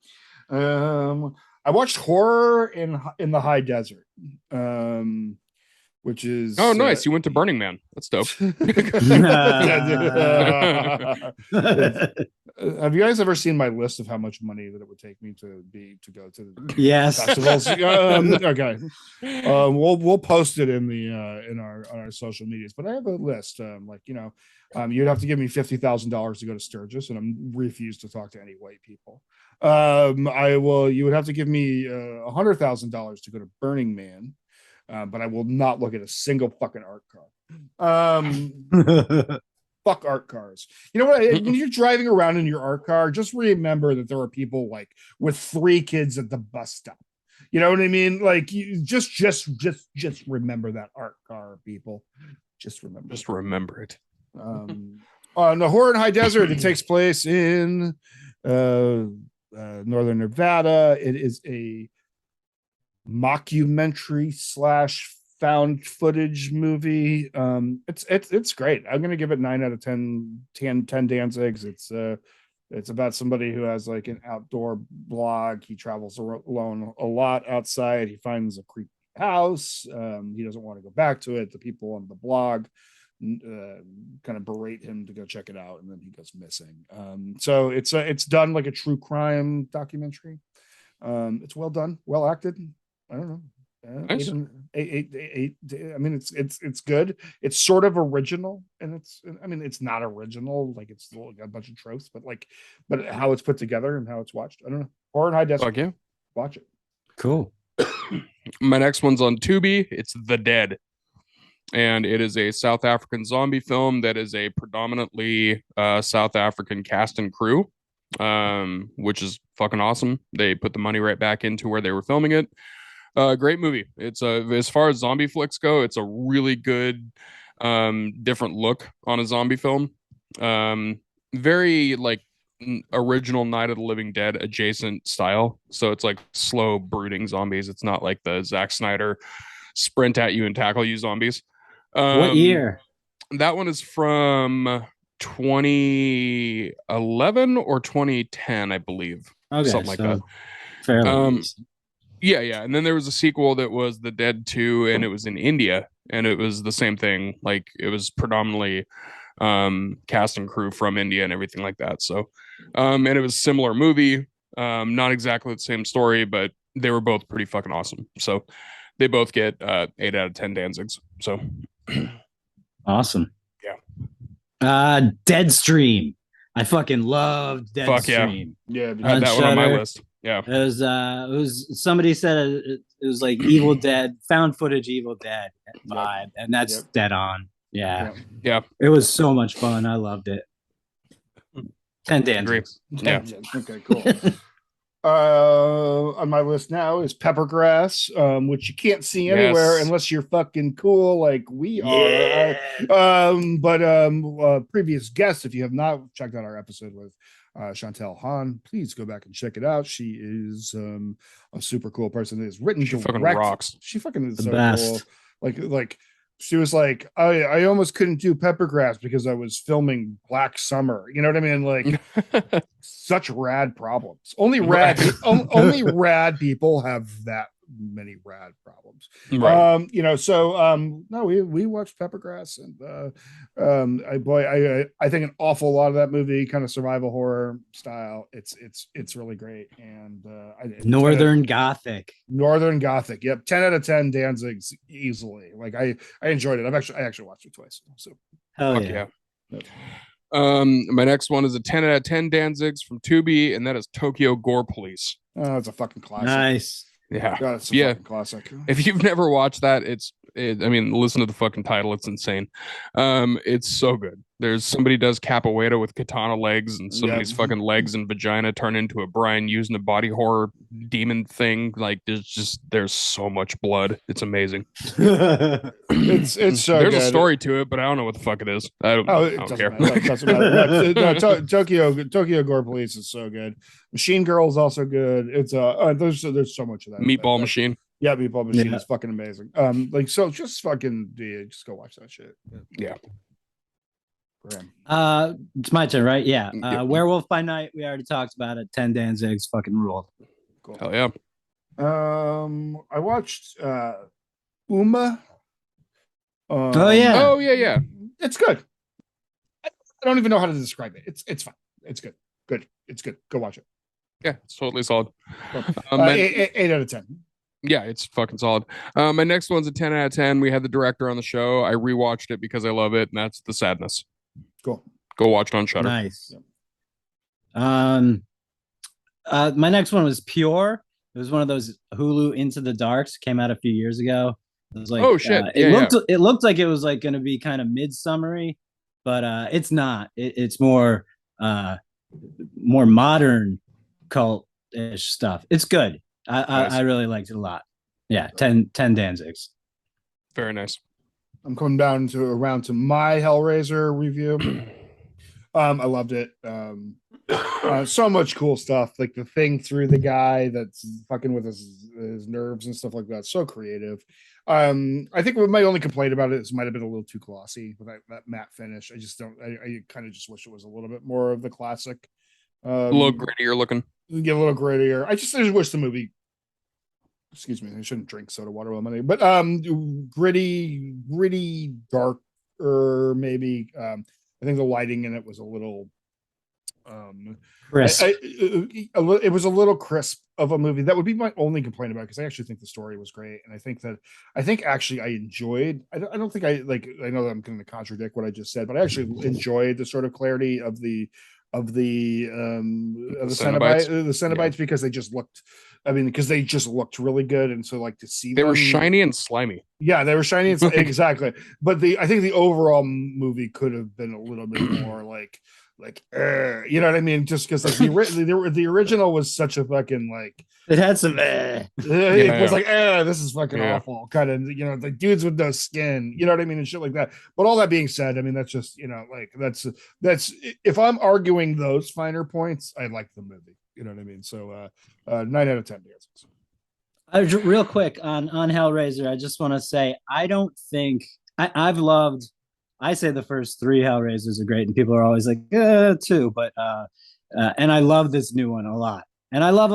I watched Horror in the High Desert. Which is nice. You went to Burning Man. That's dope. Have you guys ever seen my list of how much money that it would take me to go to the festivals? Okay. We'll post it on our social medias, but I have a list. You'd have to give me $50,000 to go to Sturgis, and I refuse to talk to any white people. You would have to give me $100,000 to go to Burning Man. But I will not look at a single fucking art car. Fuck art cars. You know what? When you're driving around in your art car, just remember that there are people like with 3 kids at the bus stop. You know what I mean? Like, you just remember that art car, people. Just remember it. On the Horror in High Desert, it takes place in northern Nevada. It is a mockumentary / found footage movie. It's great. I'm gonna give it 9 out of 10 Danzigs. It's about somebody who has like an outdoor blog. He travels alone a lot outside. He finds a creepy house. He doesn't want to go back to it. The people on the blog kind of berate him to go check it out, and then he goes missing. So it's done like a true crime documentary. It's well done, well acted. I don't know. Nice. Eight. I mean, it's good. It's sort of original, and it's not original. Like, it's a bunch of tropes, but how it's put together and how it's watched. I don't know. Horror in High Desert. Fuck yeah. Watch it. Cool. My next one's on Tubi. It's The Dead, and it is a South African zombie film that is a predominantly South African cast and crew, which is fucking awesome. They put the money right back into where they were filming it. Great movie. It's as far as zombie flicks go, it's a really good different look on a zombie film. Very like original Night of the Living Dead adjacent style. So it's like slow brooding zombies. It's not like the Zack Snyder sprint at you and tackle you zombies. What year? That one is from 2011 or 2010, I believe. Okay, something like that. Fairly yeah. And then there was a sequel that was The Dead 2, and it was in India, and it was the same thing. Like, it was predominantly cast and crew from India and everything like that. So and it was a similar movie, not exactly the same story, but they were both pretty fucking awesome. So they both get 8 out of 10 Danzigs. So awesome. Yeah. Deadstream. I fucking loved Deadstream. Yeah, I had that one on my list. Yeah, it was somebody said it was like Evil Dead, found footage Evil Dead vibe, and that's dead on. Yeah. It was so much fun. I loved it. 10 Danzigs. Yeah. Okay, cool. On my list now is Peppergrass, which you can't see anywhere unless you're fucking cool like we are. Previous guests, if you have not checked out our episode with Chantel Hahn, please go back and check it out. She is a super cool person. That is written. She fucking rocks. She fucking is the so best. Cool. Like she was like, I almost couldn't do Peppergrass because I was filming Black Summer. You know what I mean? Like, such rad problems. Only rad people have that many rad problems. Right. No, we watched Peppergrass, and I think an awful lot of that movie, kind of survival horror style. It's really great. And Northern Gothic. Yep, 10 out of 10 Danzigs easily. Like, I enjoyed it. I actually watched it twice. So hell yeah. My next one is a 10 out of 10 Danzigs from Tubi, and that is Tokyo Gore Police. Oh, it's a fucking classic. Nice. Yeah. God, it's a fucking classic. If you've never watched that, I mean, listen to the fucking title. It's insane. It's so good. Somebody does capoeira with katana legs, and somebody's fucking legs and vagina turn into a Brian using a body horror demon thing. Like there's so much blood. It's amazing. It's so there's good. a story to it, but I don't know what the fuck it is. I don't care. Doesn't matter. No, Tokyo Gore Police is so good. Machine Girl is also good. It's there's so much of that. Meatball Machine. Yeah, Meatball Machine is fucking amazing. Like so, just fucking just go watch that shit. Yeah. It's my turn, right? Yeah. Werewolf by Night. We already talked about it. 10 Danzigs fucking ruled. Cool. Hell yeah. I watched Uma. Oh yeah. It's good. I don't even know how to describe it. It's fine. It's good. It's good. Go watch it. Yeah, it's totally solid. 8 out of 10. Yeah, it's fucking solid. My next one's a 10 out of 10. We had the director on the show. I rewatched it because I love it, and that's The Sadness. Cool. Go watch it on Shudder. Nice. My next one was Pure. It was one of those Hulu Into the Darks. Came out a few years ago. It was like, oh shit! It looked like it was like going to be kind of midsummery, but it's not. It's more modern cult-ish stuff. It's good. I really liked it a lot. Yeah, 10 Danzigs. Very nice. I'm coming down around to my Hellraiser review. I loved it. So much cool stuff, like the thing through the guy that's fucking with his nerves and stuff like that. So creative. I think my only complaint about it is it might have been a little too glossy with that matte finish. I just don't. I kind of just wish it was a little bit more of the classic. A little grittier looking. Get a little grittier. I just wish the movie. Excuse me, I shouldn't drink soda water while I'm on it, but gritty, dark, or maybe I think the lighting in it was a little crisp. It was a little crisp of a movie. That would be my only complaint about it, because I actually think the story was great, and I think actually I enjoyed. I don't think I know that I'm going to contradict what I just said, but I actually enjoyed the sort of clarity of the Cenobites because they just looked. I mean, because they just looked really good, and so like to see they were shiny and slimy. Yeah, they were shiny and exactly. But I think the overall movie could have been a little bit more like you know what I mean? Just because like the original was such a fucking like it had some it was like this is fucking awful kind of, you know, like dudes with no skin, you know what I mean, and shit like that. But all that being said, I mean, that's just, you know, like that's if I'm arguing those finer points, I like the movie. You know what I mean? So 9 out of 10 dances. Real quick on Hellraiser, I just want to say I don't think I've loved. I say the first 3 Hellraisers are great, and people are always like 2, but and I love this new one a lot, and I love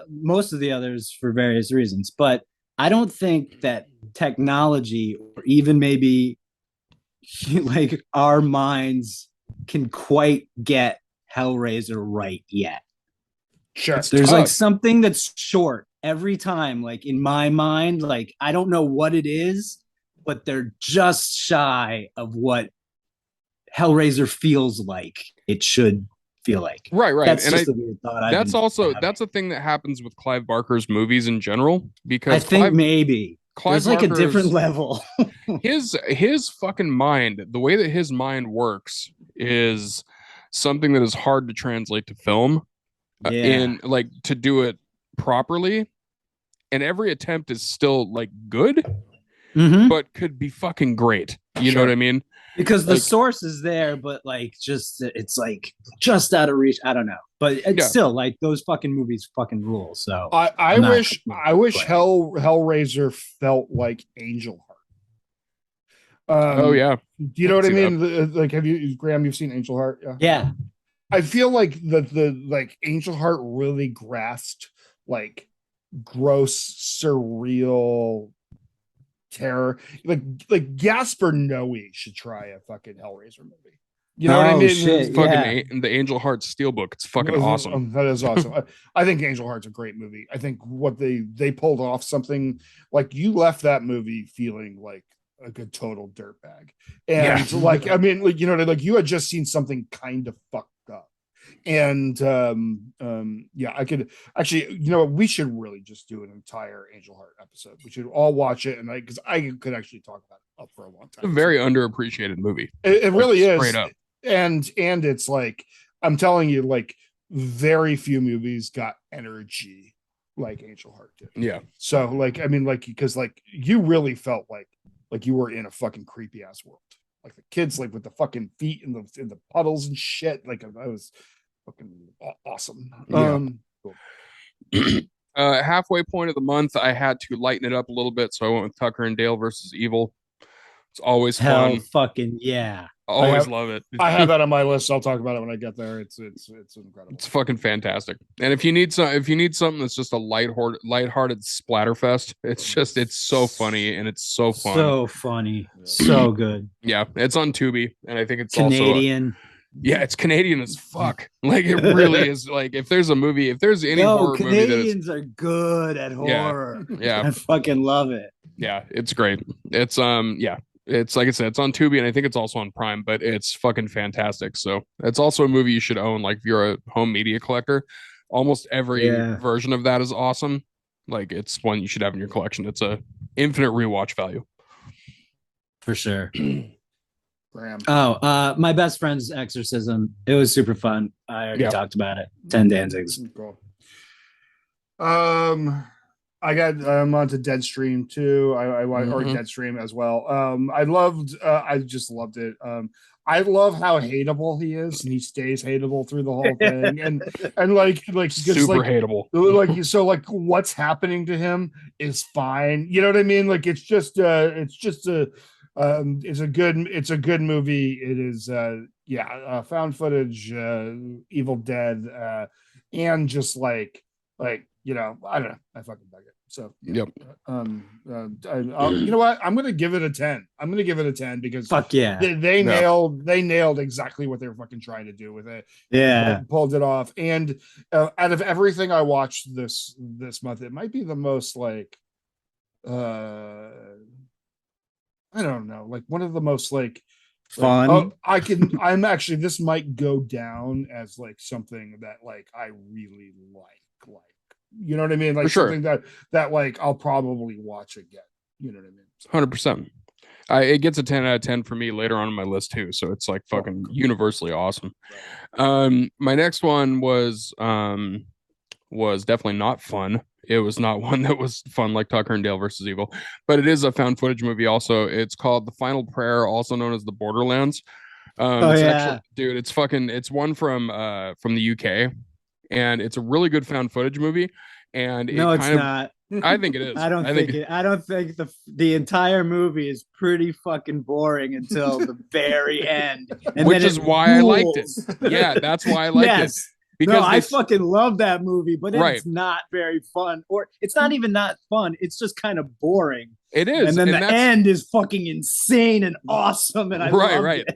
most of the others for various reasons. But I don't think that technology, or even maybe like our minds, can quite get Hellraiser right yet. Sure. There's like something that's short every time, like in my mind, like I don't know what it is, but they're just shy of what Hellraiser feels like it should feel like. Right. That's and just a weird thought. That's a thing that happens with Clive Barker's movies in general, because I think maybe there's like a different level. his fucking mind, the way that his mind works is something that is hard to translate to film. In like to do it properly, and every attempt is still like good, but could be fucking great. You know what I mean? Because the source is there, but like just it's like just out of reach. I don't know, but it's still like those fucking movies fucking rule. So I wish Hellraiser felt like Angel Heart. Oh yeah, do you know what I mean? Like, have you, Graham? You've seen Angel Heart? Yeah. I feel like the like Angel Heart really grasped like gross, surreal terror. Like Gaspar Noé should try a fucking Hellraiser movie. You know what I mean? Shit, fucking the Angel Heart Steelbook. It's fucking awesome. That is awesome. I think Angel Heart's a great movie. I think what they pulled off something like, you left that movie feeling like a total dirtbag. And like, I mean, like, you know, like you had just seen something kind of fucked up. And I could actually, you know, we should really just do an entire Angel Heart episode. We should all watch it, and I could actually talk about it up for a long time. It's a very underappreciated movie. It really is. Straight up. and it's like, I'm telling you, like, very few movies got energy like Angel Heart did. Yeah. So like, I mean, like, because like you really felt like you were in a fucking creepy ass world. Like the kids, like with the fucking feet in the puddles and shit. Like I was fucking awesome. Yeah. Cool. Halfway point of the month, I had to lighten it up a little bit, so I went with Tucker and Dale versus Evil. It's always fun. Fucking yeah. Always love it. I have that on my list. I'll talk about it when I get there. It's incredible. It's fucking fantastic. And if you need something that's just a lighthearted splatterfest, it's so funny and it's so fun. So funny. So good. Yeah, it's on Tubi, and I think it's Canadian. Yeah, it's Canadian as fuck. Like it really is. Like if there's any horror Canadians movie are good at horror. Yeah. I fucking love it. Yeah, it's great. It's it's like I said, it's on Tubi, and I think it's also on Prime, but it's fucking fantastic. So it's also a movie you should own. Like if you're a home media collector, almost every version of that is awesome. Like it's one you should have in your collection. It's a infinite rewatch value. For sure. Graham. My best friend's exorcism. It was super fun. I already talked about it. 10 Danzigs. Cool. I'm onto Deadstream too. or Deadstream as well. I just loved it. I love how hateable he is, and he stays hateable through the whole thing, and like super hateable. Like so, like what's happening to him is fine. You know what I mean? Like it's a good movie. It is found footage, Evil Dead, and just like you know, I don't know, I fucking dug it. So yep. You know what? I'm gonna give it a 10. I'm gonna give it a 10 because fuck yeah, they nailed exactly what they were fucking trying to do with it. Yeah, pulled it off. And out of everything I watched this month, it might be the most like I don't know, like one of the most like fun. I'm actually, this might go down as like something that like I really like, you know what I mean? Like something that like I'll probably watch again. You know what I mean? 100%. It gets a 10 out of 10 for me later on in my list too. So it's like fucking universally awesome. Right. My next one was definitely not fun. It was not one that was fun like Tucker and Dale versus Evil, but it is a found footage movie also. It's called The Final Prayer, also known as The Borderlands. Actually, dude, it's one from the UK, and it's a really good found footage movie. And it's not. I think it is. I don't think the entire movie is pretty fucking boring until the very end. And which is why I liked it. Yeah, that's why I liked it. Because I fucking love that movie, but it's not very fun, or it's not even not fun. It's just kind of boring. It is, and then the end is fucking insane and awesome, and I love it.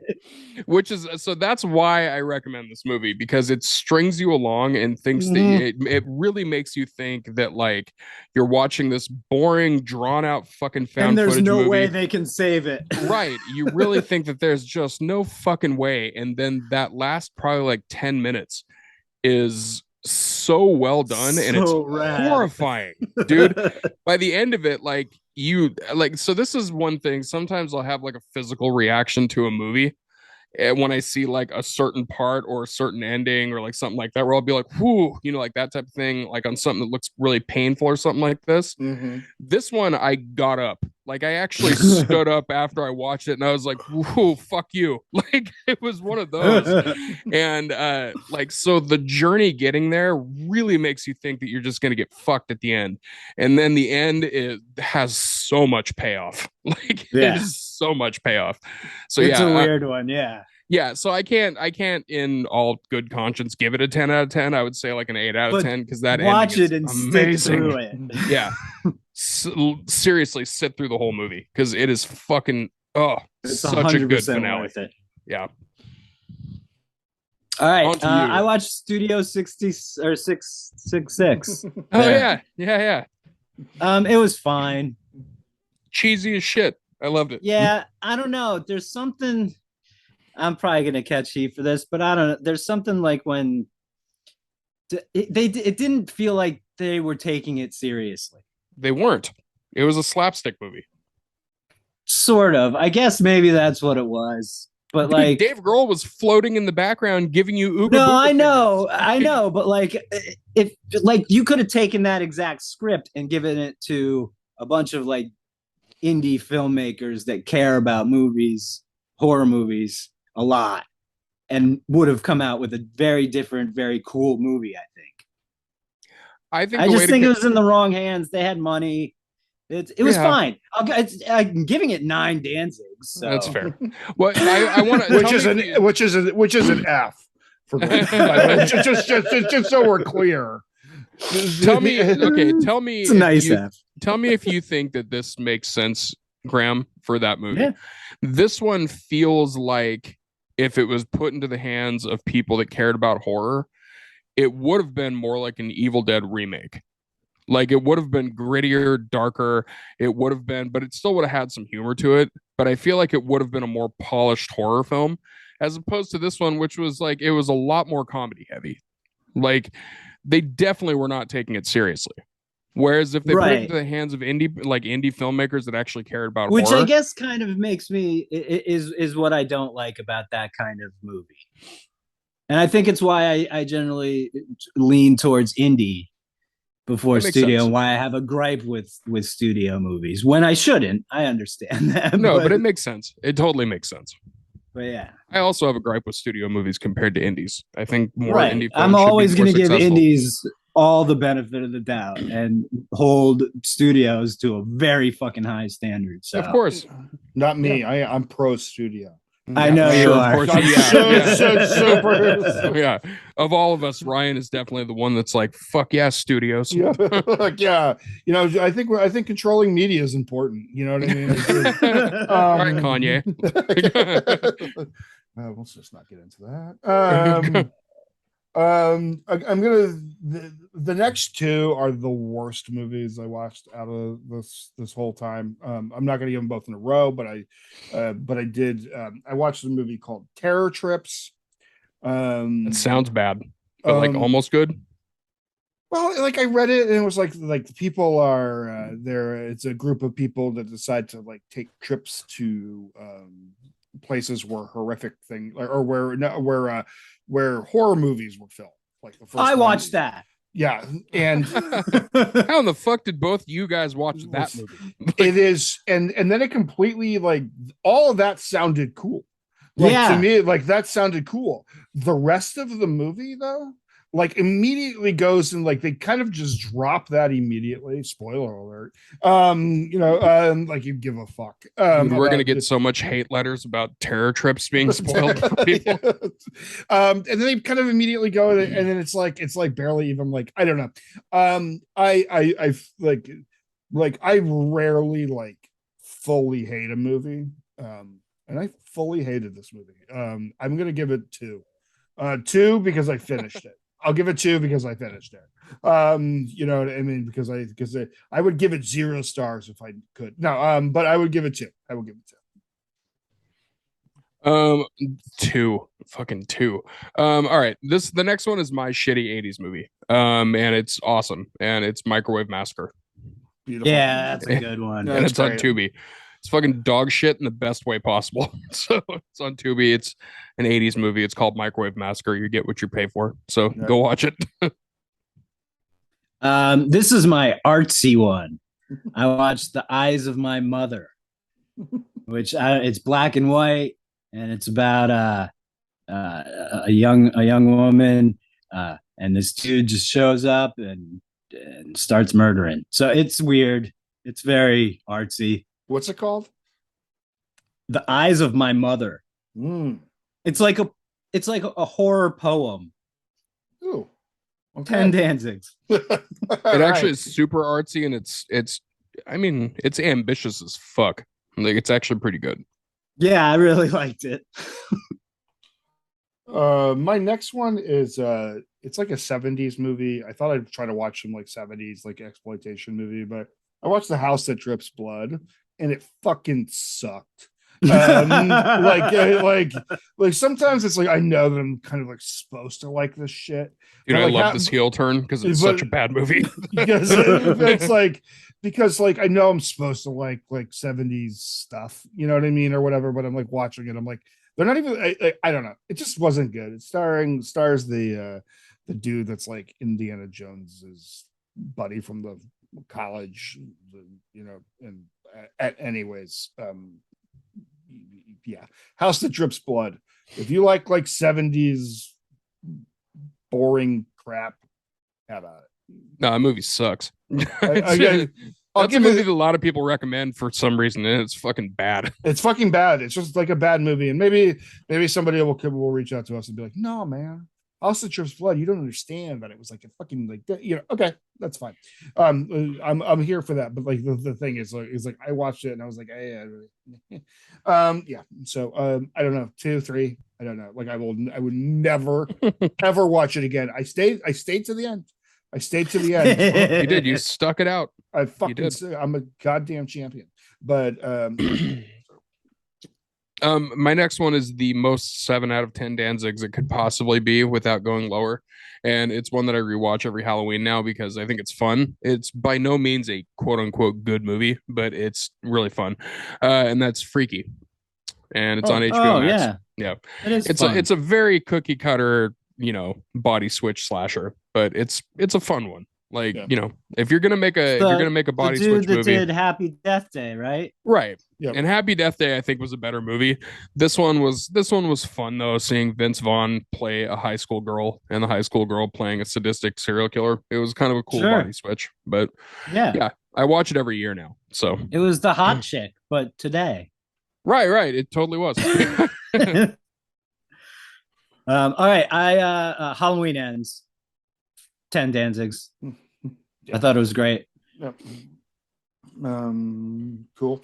Which is so that's why I recommend this movie, because it strings you along and thinks that it really makes you think that like you're watching this boring, drawn out fucking found footage movie. And there's no way they can save it. Right. You really think that there's just no fucking way, and then that last probably like 10 minutes is so well done, and it's horrifying, dude. By the end of it, like so this is one thing. Sometimes I'll have like a physical reaction to a movie when I see like a certain part or a certain ending or like something like that, where I'll be like, whoo, you know, like that type of thing, like on something that looks really painful or something like this. This one, I got up. Like I actually stood up after I watched it, and I was like, whoo, fuck you. Like it was one of those. And like, so the journey getting there really makes you think that you're just going to get fucked at the end. And then the end, it has so much payoff. Like it is so much payoff. So it's a weird one. Yeah, so I can't in all good conscience give it a 10 out of 10. I would say like an 8 out of 10, because that watch it and amazing. Stick through it. Yeah. Seriously, sit through the whole movie, because it is fucking it's such a good finale. Worth it. Yeah. All right. I watched Studio 60 or 666. Oh yeah. It was fine. Cheesy as shit. I loved it. Yeah, I don't know. There's something. I'm probably gonna catch heat for this, but I don't know. There's something like when it didn't feel like they were taking it seriously. They weren't. It was a slapstick movie. Sort of. I guess maybe that's what it was. but Dude, like Dave Grohl was floating in the background giving you Ooga no, Booga I know, but like if like you could have taken that exact script and given it to a bunch of like indie filmmakers that care about movies, horror movies a lot, and would have come out with a very different, very cool movie, I think. I just think it was in the wrong hands. They had money. It was fine. I'm giving it 9 Danzigs. So. That's fair. Well, I want to, which is an F for me. just so we're clear. Tell me, it's a nice F. Tell me if you think that this makes sense, Graham, for that movie. Yeah. This one feels like if it was put into the hands of people that cared about horror, it would have been more like an Evil Dead remake. Like it would have been grittier, darker. It would have been, but it still would have had some humor to it. But I feel like it would have been a more polished horror film as opposed to this one, which was like, it was a lot more comedy heavy. Like they definitely were not taking it seriously. Whereas if they put it into the hands of indie filmmakers that actually cared about which horror, I guess kind of makes me is what I don't like about that kind of movie. And I think it's why I generally lean towards indie before studio, and why I have a gripe with studio movies when I shouldn't. I understand that. No, but it makes sense. It totally makes sense. But yeah, I also have a gripe with studio movies compared to indies. I think more indie films I'm always going to give indies all the benefit of the doubt and hold studios to a very fucking high standard. So. Of course, not me. Yeah. I'm pro studio. I know you are. Yeah. Of all of us, Ryan is definitely the one that's like, "Fuck yeah, studios." Yeah, like yeah. You know, I think controlling media is important. You know what I mean? All right, Kanye. Let's just not get into that. I'm gonna. The next two are the worst movies I watched out of this whole time. I'm not gonna give them both in a row, but I did. I watched a movie called Terror Trips. It sounds bad, but like almost good. Well, like I read it and it was like the people are there. It's a group of people that decide to like take trips to places where horrific thing or where horror movies were filmed. Like the first I watched that. Yeah, and how in the fuck did both you guys watch that movie? It is, and then it completely like all of that sounded cool. Like, to me, like that sounded cool. The rest of the movie, though, like immediately goes and like they kind of just drop that immediately. Spoiler alert. Like you give a fuck. Dude, we're gonna get so much hate letters about Terror Trips being spoiled for people. And then they kind of immediately go, and then it's like barely even like I don't know. I like I rarely like fully hate a movie. And I fully hated this movie. I'm gonna give it 2. 2 because I finished it. I'll give it 2 because I finished it. You know what I mean? Because I would give it 0 stars if I could. No, but I would give it 2. I will give it 2. 2. Fucking 2. All right. The next one is my shitty 80s movie. And it's awesome. And it's Microwave Massacre. Beautiful. Yeah, that's a good one. And it's on Tubi. It's fucking dog shit in the best way possible. So it's on Tubi. It's an 80s movie. It's called Microwave Massacre. You get what you pay for. So go watch it. This is my artsy one. I watched The Eyes of My Mother, which it's black and white, and it's about a young woman, and this dude just shows up and starts murdering. So it's weird. It's very artsy. What's it called? The Eyes of My Mother. It's like a horror poem. Ooh. Okay. 10 Danzigs. It actually is super artsy, and it's ambitious as fuck. Like it's actually pretty good. Yeah, I really liked it. My next one is it's like a 70s movie. I thought I'd try to watch some like 70s like exploitation movie, but I watched The House That Drips Blood, and it fucking sucked. Like sometimes it's like I know that I'm kind of like supposed to like this shit. Dude, I love this heel turn because it's such a bad movie. because it's like I know I'm supposed to like 70s stuff, you know what I mean, or whatever. But I'm like watching it, I'm like, They're not even. I don't know. It just wasn't good. It stars the dude that's like Indiana Jones's buddy from the college, you know. And anyways, yeah, House That Drips Blood. If you like 70s boring crap, how about it? No, that movie sucks. I'll That's a movie that a lot of people recommend for some reason, and it's fucking bad. It's fucking bad. It's just like a bad movie, and maybe somebody will reach out to us and be like, "No, man, House That Drips Blood. You don't understand that it was like a fucking like, you know." Okay, that's fine. I'm here for that. But like the thing is like I watched it and I was like, hey, yeah. So I don't know, 2, 3. I don't know. Like I would never ever watch it again. I stayed to the end. I stayed to the end. You did. You stuck it out. I'm a goddamn champion. But my next one is the most 7 out of 10 Danzigs it could possibly be without going lower. And it's one that I rewatch every Halloween now because I think it's fun. It's by no means a quote unquote good movie, but it's really fun. And that's Freaky. And it's on HBO Max. Yeah. It's a very cookie cutter, you know, body switch slasher, but it's a fun one. Like, you know, if you're gonna make a body switch movie, did Happy Death Day, right? Yep. And Happy Death Day I think was a better movie. This one was fun though, seeing Vince Vaughn play a high school girl and the high school girl playing a sadistic serial killer. It was kind of a cool body switch. But yeah, I watch it every year now. So it was the hot chick, but today. Right. It totally was. All right, Halloween Ends. 10 Danzigs. I thought it was great. Yep. Cool.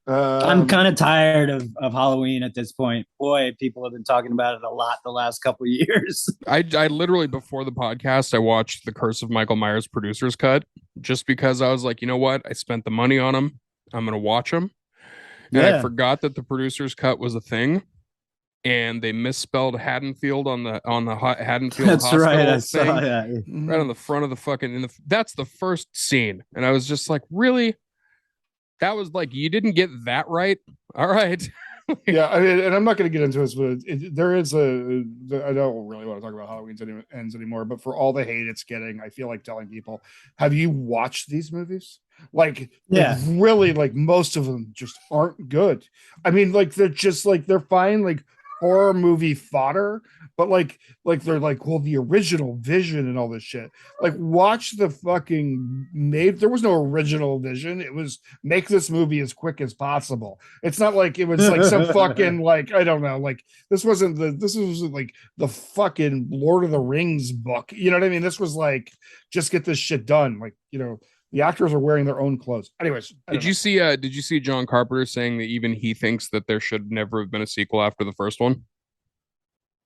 I'm kind of tired of Halloween at this point. Boy, people have been talking about it a lot the last couple of years. I literally, before the podcast, I watched the Curse of Michael Myers producer's cut just because I was like, you know what? I spent the money on them. I'm going to watch them. And I forgot that the producer's cut was a thing. And they misspelled Haddonfield on the Haddonfield That's hospital right. I thing, saw that. right on the front of the fucking. That's the first scene, and I was just like, really? That was like, you didn't get that right. All right. Yeah, I mean, and I'm not going to get into this, but there is I don't really want to talk about Halloween Ends anymore. But for all the hate it's getting, I feel like telling people, have you watched these movies? Like really, like most of them just aren't good. I mean, like they're just like they're fine, like horror movie fodder, but like they're like, well, the original vision and all this shit. Like watch the fucking there was no original vision. It was make this movie as quick as possible. It's not like it was like some fucking like, I don't know, like this was like the fucking Lord of the Rings book. You know what I mean? This was like, just get this shit done. Like, you know, the actors are wearing their own clothes. Anyways, did you see John Carpenter saying that even he thinks that there should never have been a sequel after the first one?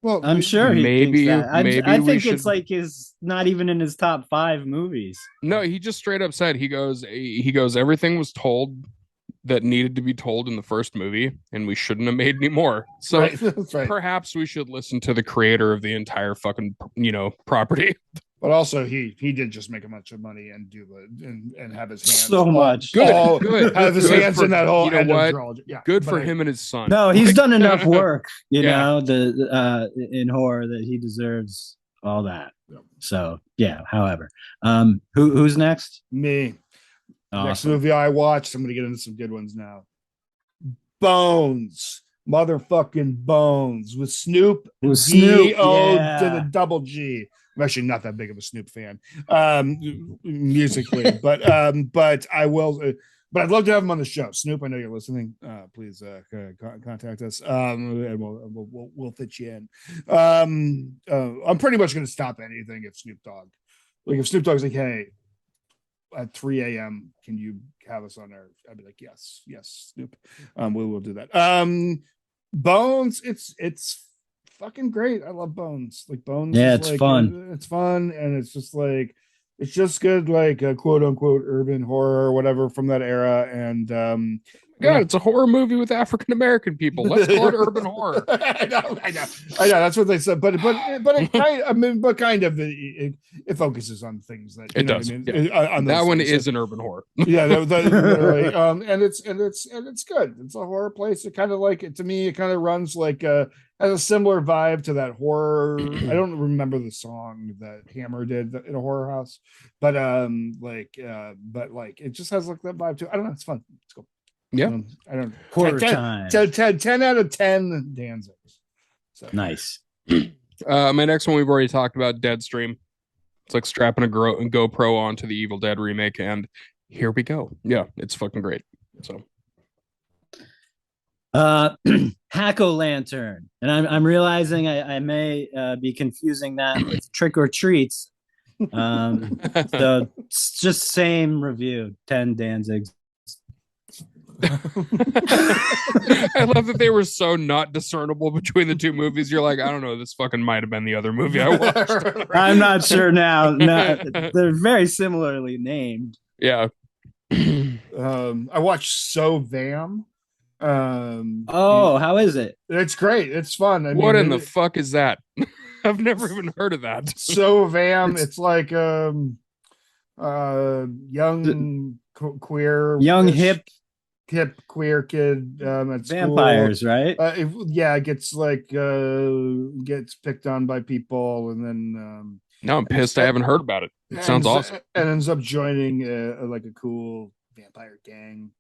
Well, I'm sure he maybe thinks that. I think it's like his not even in his top 5 movies. No, he just straight up said he goes everything was told that needed to be told in the first movie, and we shouldn't have made any more. So perhaps we should listen to the creator of the entire fucking, you know, property. But also, he did just make a bunch of money and do and have his hands so much good. Have his hands in that whole. You know what? Yeah, good for him and his son. No, he's done enough work. You know, in horror that he deserves all that. So yeah. However, who's next? Me. Awesome. Next movie I watched. I'm gonna get into some good ones now. Bones. Motherfucking Bones with Snoop. D-O to the double G. I'm actually not that big of a Snoop fan, musically, but I will. But I'd love to have him on the show. Snoop, I know you're listening. Please contact us, and we'll fit you in. I'm pretty much going to stop anything if Snoop Dogg's like, hey, at 3 a.m. can you have us on there? I'd be like, yes, Snoop. We will do that. Bones, it's fucking great. I love Bones. Like Bones. Yeah, it's like, fun. It's fun, and it's just like it's just good, like a quote unquote urban horror or whatever from that era. And God, it's a horror movie with African American people. Let's call it urban horror. I know. That's what they said, but kind of it focuses on things that it does. On that one things. is an urban horror. Yeah, literally. And it's good. It's a horror place. It kind of like it to me. It kind of runs like has a similar vibe to that horror. I don't remember the song that Hammer did in a horror house, but it just has like that vibe too. I don't know. It's fun. It's cool. Yeah, I don't. Horror 10 out of 10 Danzigs. So. Nice. My next one we've already talked about, Deadstream. It's like strapping a GoPro onto the Evil Dead remake, and here we go. Yeah, it's fucking great. So, Hack-O-Lantern, and I'm realizing I may be confusing that with Trick or Treats. So it's just same review, 10 Danzigs. I love that they were so not discernible between the two movies. You're like, I don't know, this fucking might have been the other movie I watched. I'm not sure now. No, they're very similarly named. Yeah. I watched So Vam. How is it? It's great. It's fun. I mean, what in the fuck is that? I've never even heard of that. So Vam. It's like young queer, hip queer kid at vampires, school. Right? Gets picked on by people, and then no, I'm pissed. I haven't heard about it. It sounds awesome. And ends up joining a cool vampire gang.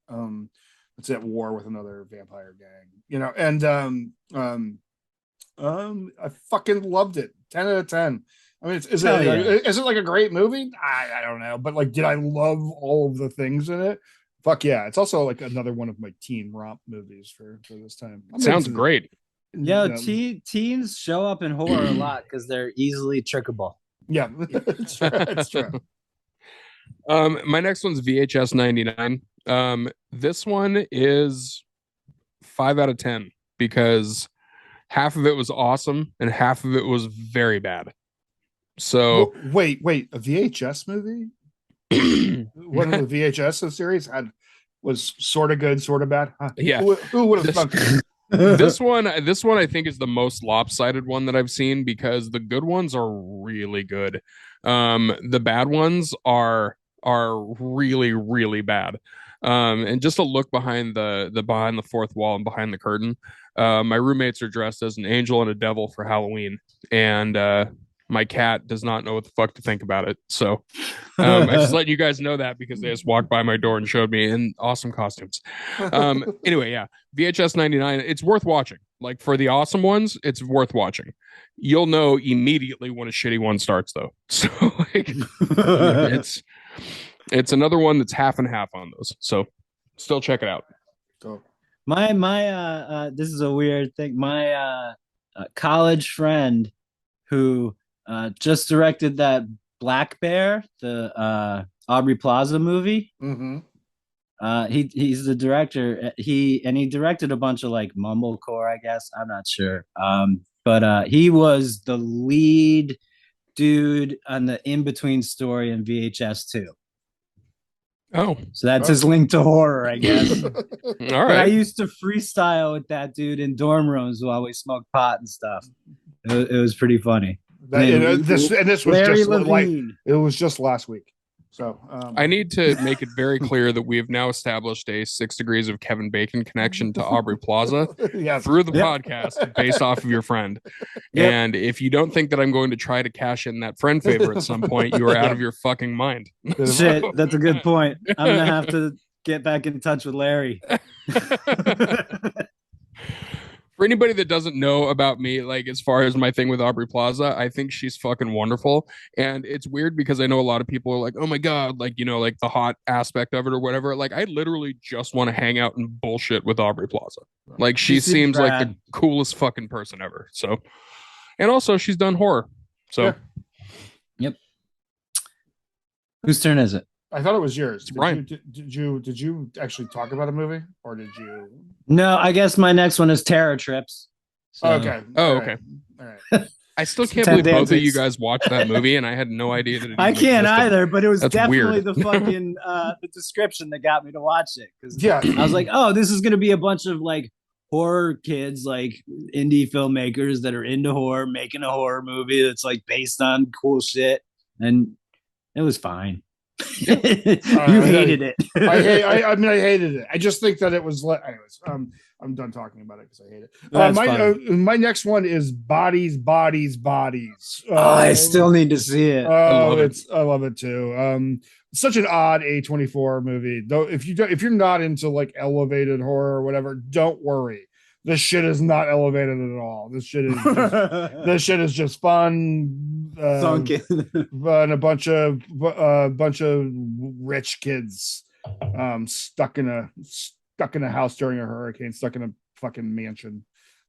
It's at war with another vampire gang, and I fucking loved it. 10 out of 10. I mean, is it like a great movie? I don't know, but like, did I love all of the things in it? Fuck yeah. It's also like another one of my teen romp movies for this time. Sounds great. Yeah, teens show up in horror a lot because they're easily trickable. Yeah, it's true. It's true. My next one's VHS 99. This one is 5 out of 10 because half of it was awesome and half of it was very bad. So wait, a VHS movie? One of the VHS series was sort of good, sort of bad. Huh? Yeah, who would have thunk? This one I think is the most lopsided one that I've seen because the good ones are really good. The bad ones are really, really bad. And just a look behind the fourth wall and behind the curtain. My roommates are dressed as an angel and a devil for Halloween, and my cat does not know what the fuck to think about it. So I just let you guys know that because they just walked by my door and showed me in awesome costumes. Anyway, yeah, VHS 99. It's worth watching. Like for the awesome ones, it's worth watching. You'll know immediately when a shitty one starts, though. So like, it's another one that's half and half on those. So still check it out. Go. My this is a weird thing. My college friend who just directed that Black Bear, the Aubrey Plaza movie. Mm-hmm. He's the director. He directed a bunch of like mumblecore, I guess. I'm not sure. But he was the lead dude on the In Between story in VHS 2. Oh, so that's his link to horror, I guess. All right. I used to freestyle with that dude in dorm rooms while we smoked pot and stuff. It was pretty funny. This was Larry just Levine. It was just last week. So I need to make it very clear that we have now established a 6 degrees of Kevin Bacon connection to Aubrey Plaza through the podcast based off of your friend. Yep. And if you don't think that I'm going to try to cash in that friend favor at some point, you are out of your fucking mind. Shit, that's a good point. I'm going to have to get back in touch with Larry. For anybody that doesn't know about me, like as far as my thing with Aubrey Plaza, I think she's fucking wonderful. And it's weird because I know a lot of people are like, oh my God, like, like the hot aspect of it or whatever. Like I literally just want to hang out and bullshit with Aubrey Plaza. Like she seems like the coolest fucking person ever. So, and also she's done horror. So, yeah. Yep. Whose turn is it? I thought it was yours. Did you actually talk about a movie, or did you? No, I guess my next one is Terror Trips. So. Okay. Oh, okay. All right. I still can't 10 believe both of Danzigs. you guys watched that movie, and I had no idea that it I even can't existed. either, but it was That's definitely weird. the fucking the description that got me to watch it. Because Yeah. I was like, oh, this is gonna be a bunch of like horror kids, like indie filmmakers that are into horror, making a horror movie that's like based on cool shit, and it was fine. You hated it. I mean, I hated it. I just think that it was. Anyways, I'm done talking about it because I hate it. That's My next one is Bodies, Bodies, Bodies. I still need to see it. I love it too. Such an odd A24 movie. Though, if you're not into like elevated horror or whatever, don't worry. This shit is not elevated at all. This shit is just fun. Sunken. And a bunch of rich kids stuck in a house during a hurricane, stuck in a fucking mansion.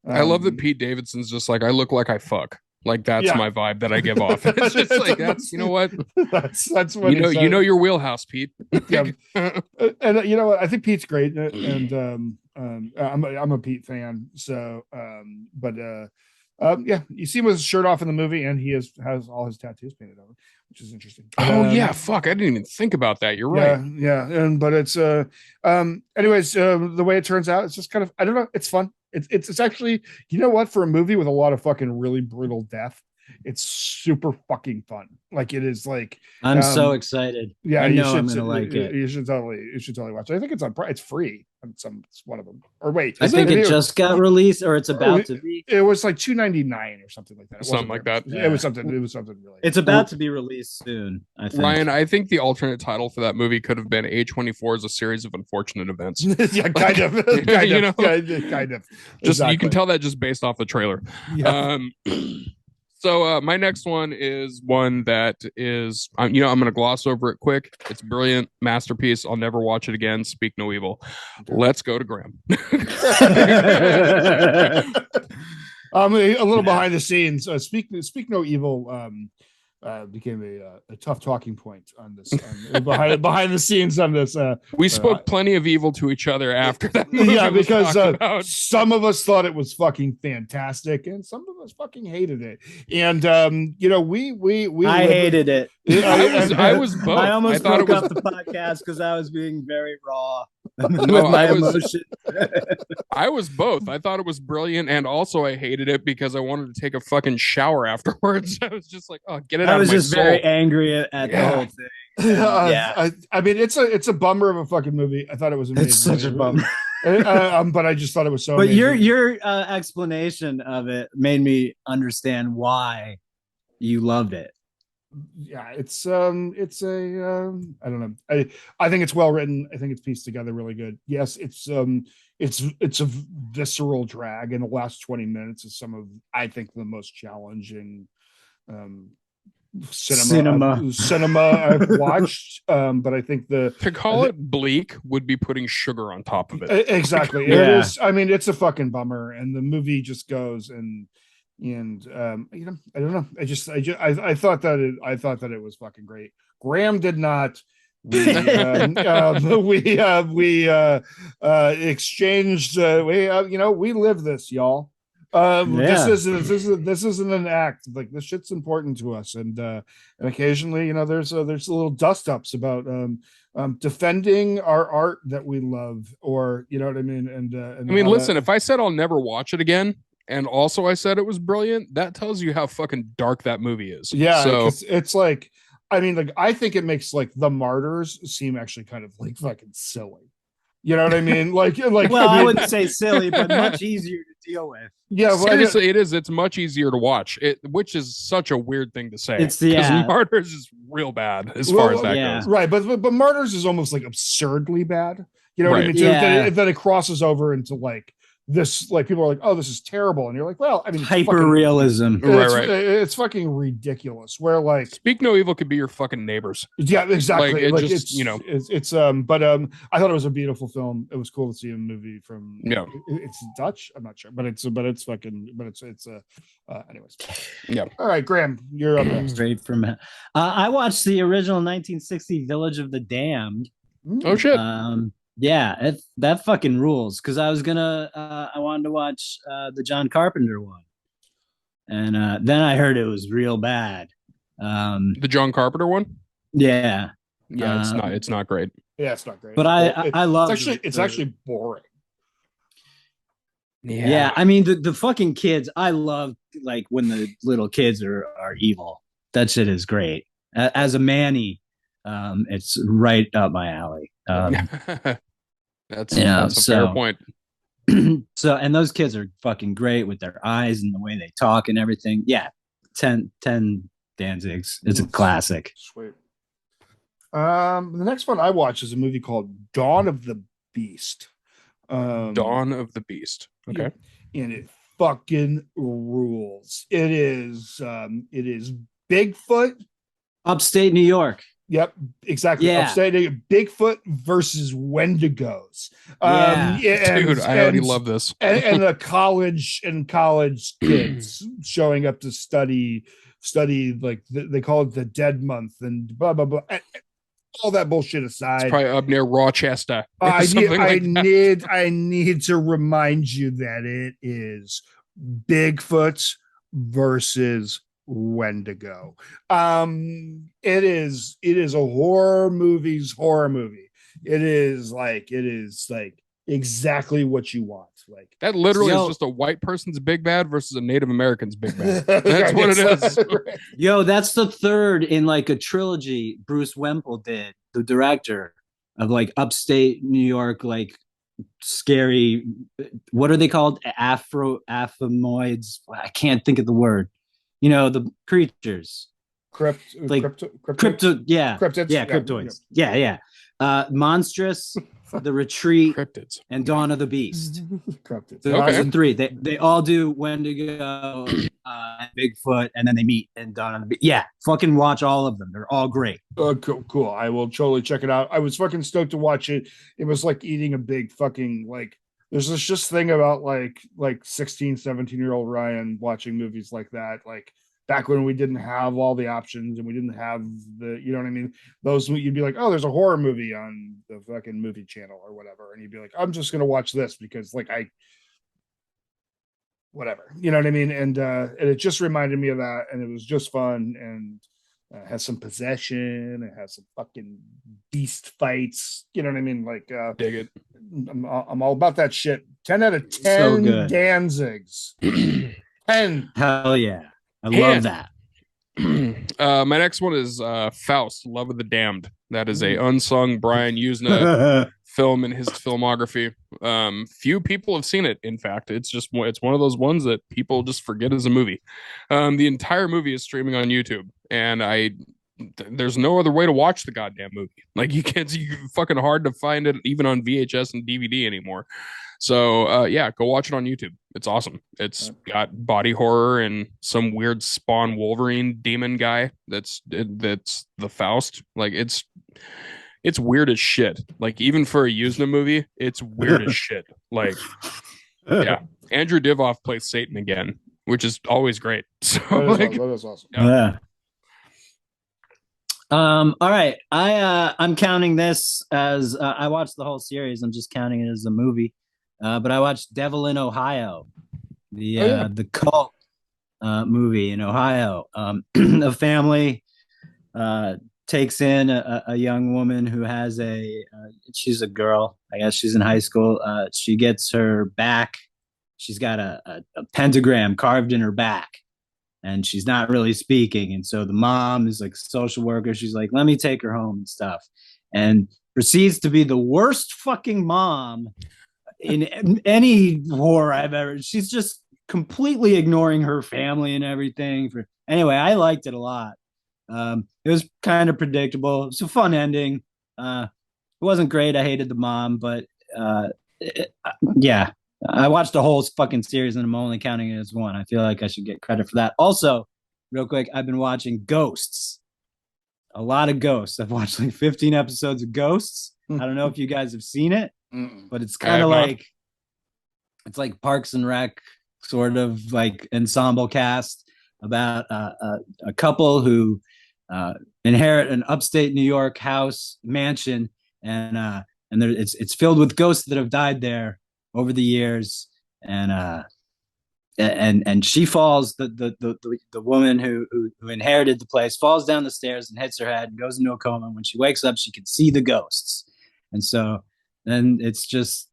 I love that Pete Davidson's just like, I look like I fuck. Like that's my vibe that I give off. It's just like that's, you know what? That's what you know your wheelhouse, Pete. Yeah. And you know what? I think Pete's great, and I'm a Pete fan. So, yeah, you see him with his shirt off in the movie, and he has all his tattoos painted over, which is interesting. Oh yeah, fuck! I didn't even think about that. You're right. Yeah, but it's anyways, the way it turns out, it's just kind of, I don't know, it's fun. It's actually, you know what, for a movie with a lot of fucking really brutal death, it's super fucking fun. Like it is like I'm so excited. Yeah, I know I'm gonna like it. You should totally watch it. I think it's it's free on it's one of them. Or wait, I think it just got released, or it's about to be. It was like $2.99 or something like that. Something like that. Yeah. It was something really. It's about to be released soon, I think. Ryan, I think the alternate title for that movie could have been A24 is a series of unfortunate events. Yeah, kind of. You know? Kind of. Just exactly. You can tell that just based off the trailer. Yeah. So my next one is one that is, I'm going to gloss over it quick. It's brilliant, masterpiece. I'll never watch it again. Speak no evil. Let's go to Graham. I'm a little behind the scenes. Speak no evil became a tough talking point on this behind the scenes on this. We spoke plenty of evil to each other after that movie. Yeah, because some of us thought it was fucking fantastic, and some of us fucking hated it. And we I hated it. I was both. I almost broke up the podcast because I was being very raw with my emotion. I was both. I thought it was brilliant, and also I hated it because I wanted to take a fucking shower afterwards. I was just like, oh, get it out. I was just very angry at the whole thing. Yeah, I mean, it's a bummer of a fucking movie. I thought it was amazing. It's such a bummer. But I just thought it was so. But amazing. your explanation of it made me understand why you loved it. Yeah, it's I don't know. I think it's well written. I think it's pieced together really good. Yes, it's a visceral drag, and the last 20 minutes is some of, I think, the most challenging cinema I've watched. But I think to call it bleak would be putting sugar on top of it. Exactly. Yeah. It is. I mean, it's a fucking bummer, and the movie just goes and I don't know. I thought that it was fucking great. Graham did not. We exchanged. We live this, y'all. This isn't an act. Like, this shit's important to us, and occasionally, there's little dust ups about defending our art that we love, or you know what I mean. And I mean, listen, if I said I'll never watch it again, and also I said it was brilliant, that tells you how fucking dark that movie is. Yeah, so it's like, I mean, like, I think it makes like The Martyrs seem actually kind of like fucking silly. You know what I mean? Like, well, I wouldn't say silly, but much easier to deal with. Yeah, seriously, it is. It's much easier to watch it, which is such a weird thing to say. It's Martyrs is real bad as far as that goes. Right, but Martyrs is almost like absurdly bad. You know what I mean? Then it crosses over into like this, like, people are like, oh, this is terrible, and you're like, well, I mean, hyper realism. Right. It's fucking ridiculous. Where like, Speak No Evil could be your fucking neighbors. Yeah, exactly. Like, it's but I thought it was a beautiful film. It was cool to see a movie from, it's Dutch, I'm not sure, but it's anyways. Yeah. All right, Graham, you're up next. Straight from I watched the original 1960 Village of the Damned. Oh shit. Yeah, that fucking rules. Because I wanted to watch the John Carpenter one, and then I heard it was real bad. The John Carpenter one. Yeah, Yeah, it's not great. Yeah, it's not great. But I love it's actually boring. Yeah, I mean the fucking kids. I love like when the little kids are evil. That shit is great. As a Manny, it's right up my alley. That's a fair point. So, and those kids are fucking great with their eyes and the way they talk and everything. Yeah, 10 Danzigs. It's a classic. Sweet. The next one I watched is a movie called Dawn of the Beast. Dawn of the Beast. Okay. And it fucking rules. It is Bigfoot. Upstate New York. Yep, exactly. Yeah. Upstate New York. Bigfoot versus Wendigos. Dude, I already love this. and the college kids showing up to study like they call it the dead month and blah blah blah. And all that bullshit aside, it's probably up near Rochester. I need to remind you that it is Bigfoot versus Wendigo. It is a horror movie. It is like exactly what you want. Like that literally is just a white person's big bad versus a Native American's big bad. That's what it is. Yo, that's the third in like a trilogy Bruce Wemple did, the director of like upstate New York, like scary, what are they called? Aphamoids. I can't think of the word. You know, the creatures. Cryptids. Yeah. Cryptids. Yeah, cryptoids. Yeah. Monstrous, The Retreat, Cryptids, and Dawn of the Beast. Cryptids. Those are three. They all do Wendigo, Bigfoot, and then they meet in Dawn of the Beast. Yeah, fucking watch all of them. They're all great. Cool. I will totally check it out. I was fucking stoked to watch it. It was like eating a big fucking like. There's this just thing about like 16, 17-year-old Ryan watching movies like that. Like back when we didn't have all the options and we didn't have the, you know what I mean? Those, you'd be like, oh, there's a horror movie on the fucking movie channel or whatever. And you'd be like, I'm just going to watch this because like whatever, you know what I mean? And it just reminded me of that. And it was just fun. And has some possession. It has some fucking beast fights. You know what I mean? Like, dig it. I'm all about that shit. 10 out of 10 Danzigs. 10. Hell yeah. I love that. My next one is Faust, Love of the Damned. That is a unsung Brian Usna film in his filmography. Few people have seen it. In fact, it's one of those ones that people just forget as a movie. The entire movie is streaming on YouTube, and there's no other way to watch the goddamn movie. Like it's fucking hard to find it even on VHS and DVD anymore. So yeah, go watch it on YouTube. It's awesome. It's got body horror and some weird Spawn Wolverine demon guy that's the Faust. Like it's weird as shit. Like even for a Usna movie, it's weird as shit. Like yeah, Andrew Divoff plays Satan again, which is always great. So that is awesome. Yeah. All right. I'm counting this as I watched the whole series. I'm just counting it as a movie. But I watched Devil in Ohio, the cult movie in Ohio. A family takes in a young woman who has she's a girl. I guess she's in high school. She gets her back. She's got a pentagram carved in her back. And she's not really speaking. And so the mom is like a social worker. She's like, let me take her home and stuff. And proceeds to be the worst fucking mom in any horror I've ever. She's just completely ignoring her family and everything. Anyway, I liked it a lot. It was kind of predictable. It's a fun ending. It wasn't great. I hated the mom, but yeah. I watched the whole fucking series and I'm only counting it as one. I feel like I should get credit for that. Also, real quick, I've been watching Ghosts. A lot of Ghosts. I've watched like 15 episodes of Ghosts. I don't know if you guys have seen it, but it's kind of like, it's like Parks and Rec sort of like ensemble cast about a couple who inherit an upstate New York mansion, and it's filled with ghosts that have died there over the years, and and she falls. The woman who inherited the place falls down the stairs and hits her head and goes into a coma. When she wakes up, she can see the ghosts, and so then it's just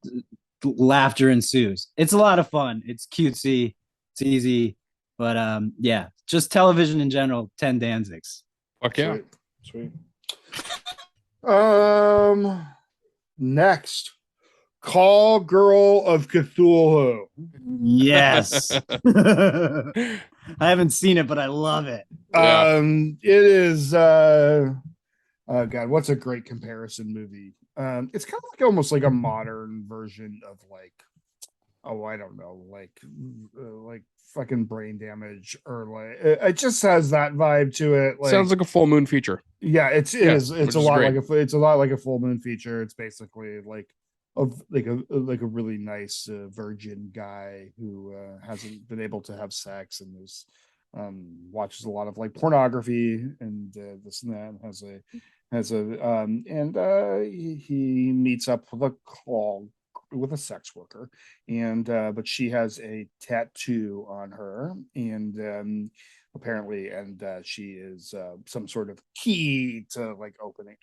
laughter ensues. It's a lot of fun. It's cutesy. It's easy, but yeah, just television in general. 10 Danzigs. Fuck yeah. Sweet. Next, Call Girl of Cthulhu. Yes. I haven't seen it, but I love it. Yeah. It is oh God, what's a great comparison movie? It's kind of like almost like a modern version of like, oh, I don't know, like fucking Brain Damage, or like it just has that vibe to it. Like, sounds like a Full Moon feature. Yeah, it's a lot like a Full Moon feature. It's basically like a really nice virgin guy who hasn't been able to have sex and is watches a lot of like pornography and this and that, and he meets up with a sex worker, and but she has a tattoo on her, and apparently, and she is some sort of key to like opening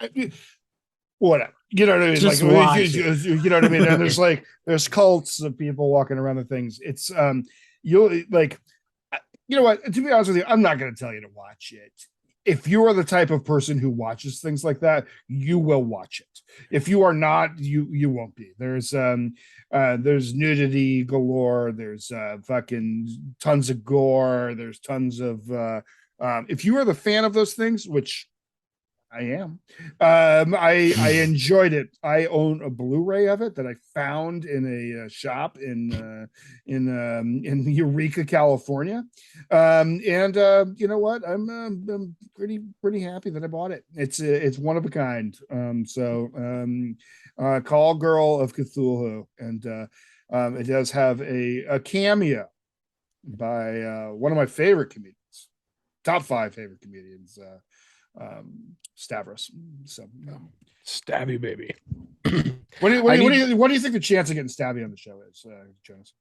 whatever, you know what I mean? Just like you know what I mean? And there's cults of people walking around the things. It's you'll like, you know what, to be honest with you, I'm not going to tell you to watch it. If you are the type of person who watches things like that, you will watch it. If you are not, you won't be. There's nudity galore. There's fucking tons of gore. There's tons of if you are the fan of those things, which I am. I enjoyed it. I own a Blu-ray of it that I found in a shop in Eureka, California. And you know what? I'm pretty happy that I bought it. It's one of a kind. Call Girl of Cthulhu, and it does have a cameo by one of my favorite comedians, top 5 favorite comedians. Stavros. So Stabby baby. What do you think the chance of getting Stabby on the show is, Jonas?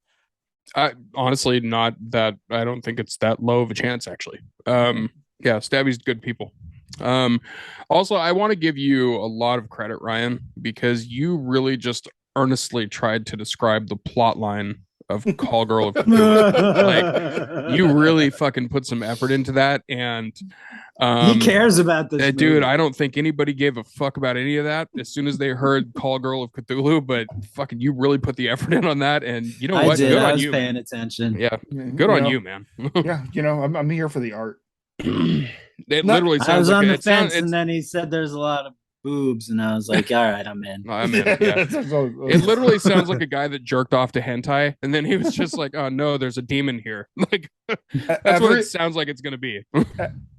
Honestly, not that. I don't think it's that low of a chance, actually. Yeah, Stabby's good people. Also, I want to give you a lot of credit, Ryan, because you really just earnestly tried to describe the plot line of Call Girl of Cthulhu. Like, you really fucking put some effort into that, and he cares about this dude movie. I don't think anybody gave a fuck about any of that as soon as they heard Call Girl of Cthulhu, but fucking you really put the effort in on that, and you know what? Good I was paying attention. Yeah, good on you, man. Yeah, I'm here for the art. It literally sounds I was like on the fence, and then he said there's a lot of boobs, and I was like, all right, I'm in. I'm in. Yeah. It literally sounds like a guy that jerked off to hentai, and then he was just like, oh no, there's a demon here. Like, that's what it sounds like it's gonna be.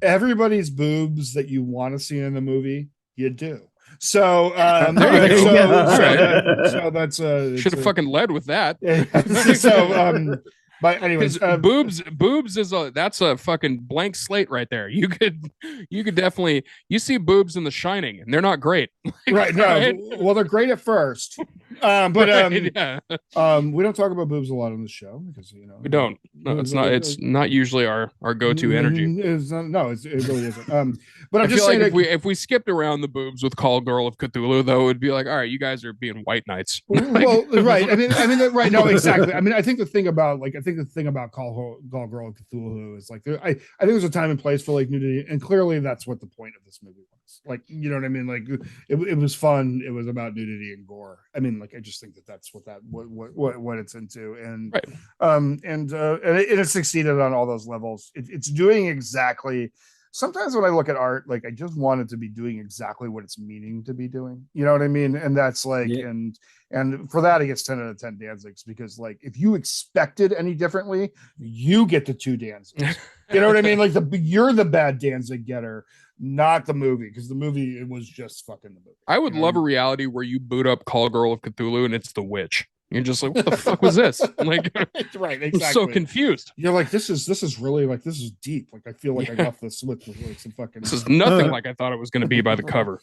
Everybody's boobs that you want to see in the movie, you do. So so that's should have fucking led with that. But anyways, boobs is that's a fucking blank slate right there. You could definitely, you see boobs in The Shining, and they're not great. Right? No, right? Well, they're great at first, but right, yeah. We don't talk about boobs a lot on the show because we don't. No, it's not. It's not usually our go-to energy. It really isn't. But I'm just saying, like, if we skipped around the boobs with Call Girl of Cthulhu, though, it would be like, all right, you guys are being white knights. Well, right. I mean, right. No, exactly. I mean, I think the thing about Call Girl of Cthulhu is like, I think there's a time and place for like nudity, and clearly that's what the point of this movie was. Like, you know what I mean? Like, it was fun. It was about nudity and gore. I mean, like, I just think that's what it's into, and right. And it succeeded on all those levels. It's doing exactly. Sometimes when I look at art, like, I just want it to be doing exactly what it's meaning to be doing. You know what I mean? And that's like, yeah. And for that, it gets 10 out of 10 Danzigs, because like, if you expected any differently, you get the 2 Danzigs. You know what I mean? Like, you're the bad Danzig getter, not the movie, because the movie, it was just fucking the movie. I would love a reality where you boot up Call Girl of Cthulhu and it's the witch. You're just like, what the fuck was this? Like, right, exactly. I'm so confused. You're like, this is really like, this is deep. Like, I feel like I got this with like some fucking. This is nothing like I thought it was going to be by the cover.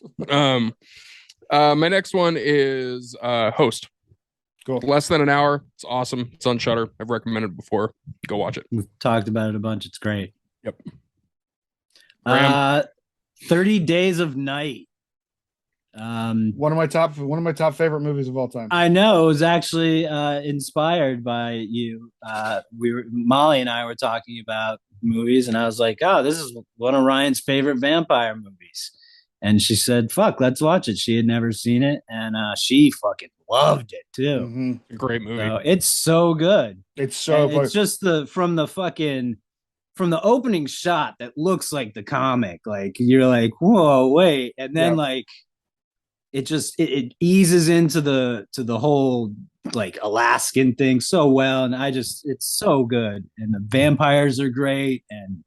My next one is Host. Cool. Less than an hour. It's awesome. It's on Shudder. I've recommended it before. Go watch it. We've talked about it a bunch. It's great. Yep. 30 Days of Night. One of my top favorite movies of all time. I know, it was actually inspired by you. Molly and I were talking about movies, and I was like, "Oh, this is one of Ryan's favorite vampire movies." And she said, "Fuck, let's watch it." She had never seen it, and she fucking loved it too. Mm-hmm. Great movie. So it's so good. It's so. It's just from the opening shot that looks like the comic. Like you're like, whoa, wait, and then like it just it eases into the whole like Alaskan thing so well, and it's so good, and the vampires are great, and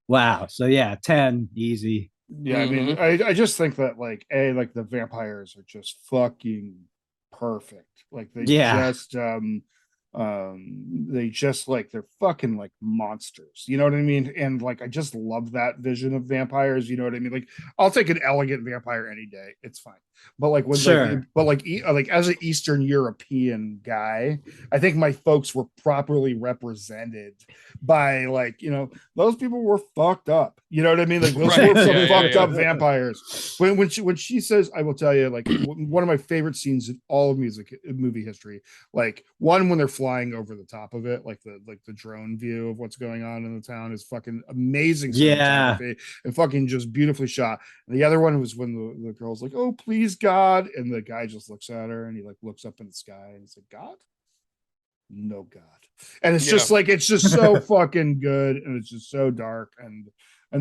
wow. So yeah, 10 easy. Yeah, I mean, I just think that like the vampires are just fucking perfect. Like they just like they're fucking like monsters. You know what I mean? And like I just love that vision of vampires. You know what I mean? Like I'll take an elegant vampire any day. It's fine. But like when like as an Eastern European guy, I think my folks were properly represented by like, you know, those people were fucked up. You know what I mean? Like those were some fucked up vampires. When she says, I will tell you, like one of my favorite scenes in all of movie history, like one when they're flying over the top of it, like the drone view of what's going on in the town is fucking amazing cinematography and fucking just beautifully shot. And the other one was when the girl's like, "Oh, please, God," and the guy just looks at her and he like looks up in the sky and he's like, "God? No God." And it's just like it's just so fucking good, and it's just so dark, and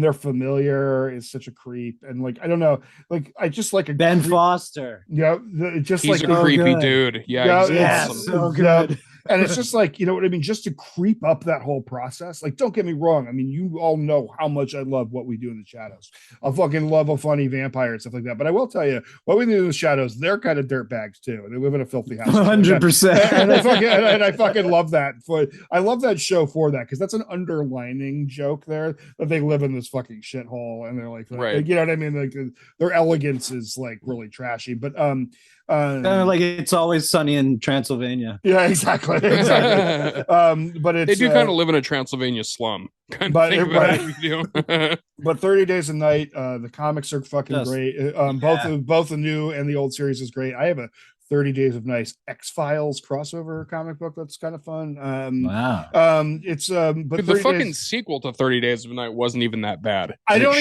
their familiar is such a creep, and like I don't know, like I just like Ben Foster. Yeah, just he's like a creepy dude. Yeah, he's awesome. So good. And it's just like, you know what I mean, just to creep up that whole process. Like, don't get me wrong. I mean, you all know how much I love What We Do in the Shadows. I fucking love a funny vampire and stuff like that. But I will tell you, What We Do in the Shadows, they're kind of dirtbags too. They live in a filthy house. 100%. And I fucking love that. I love that show for that, because that's an underlining joke there, that they live in this fucking shithole and they're like, you know what I mean? Like their elegance is like really trashy. But kind of like It's Always Sunny in Transylvania. Yeah, exactly. But they do kind of live in a Transylvania slum. Kind of think about it. But 30 Days a Night, the comics are fucking great. Both the new and the old series is great. I have a 30 Days of Nice X-Files crossover comic book that's kind of fun. Wow. It's but the fucking sequel to 30 Days of Night wasn't even that bad. It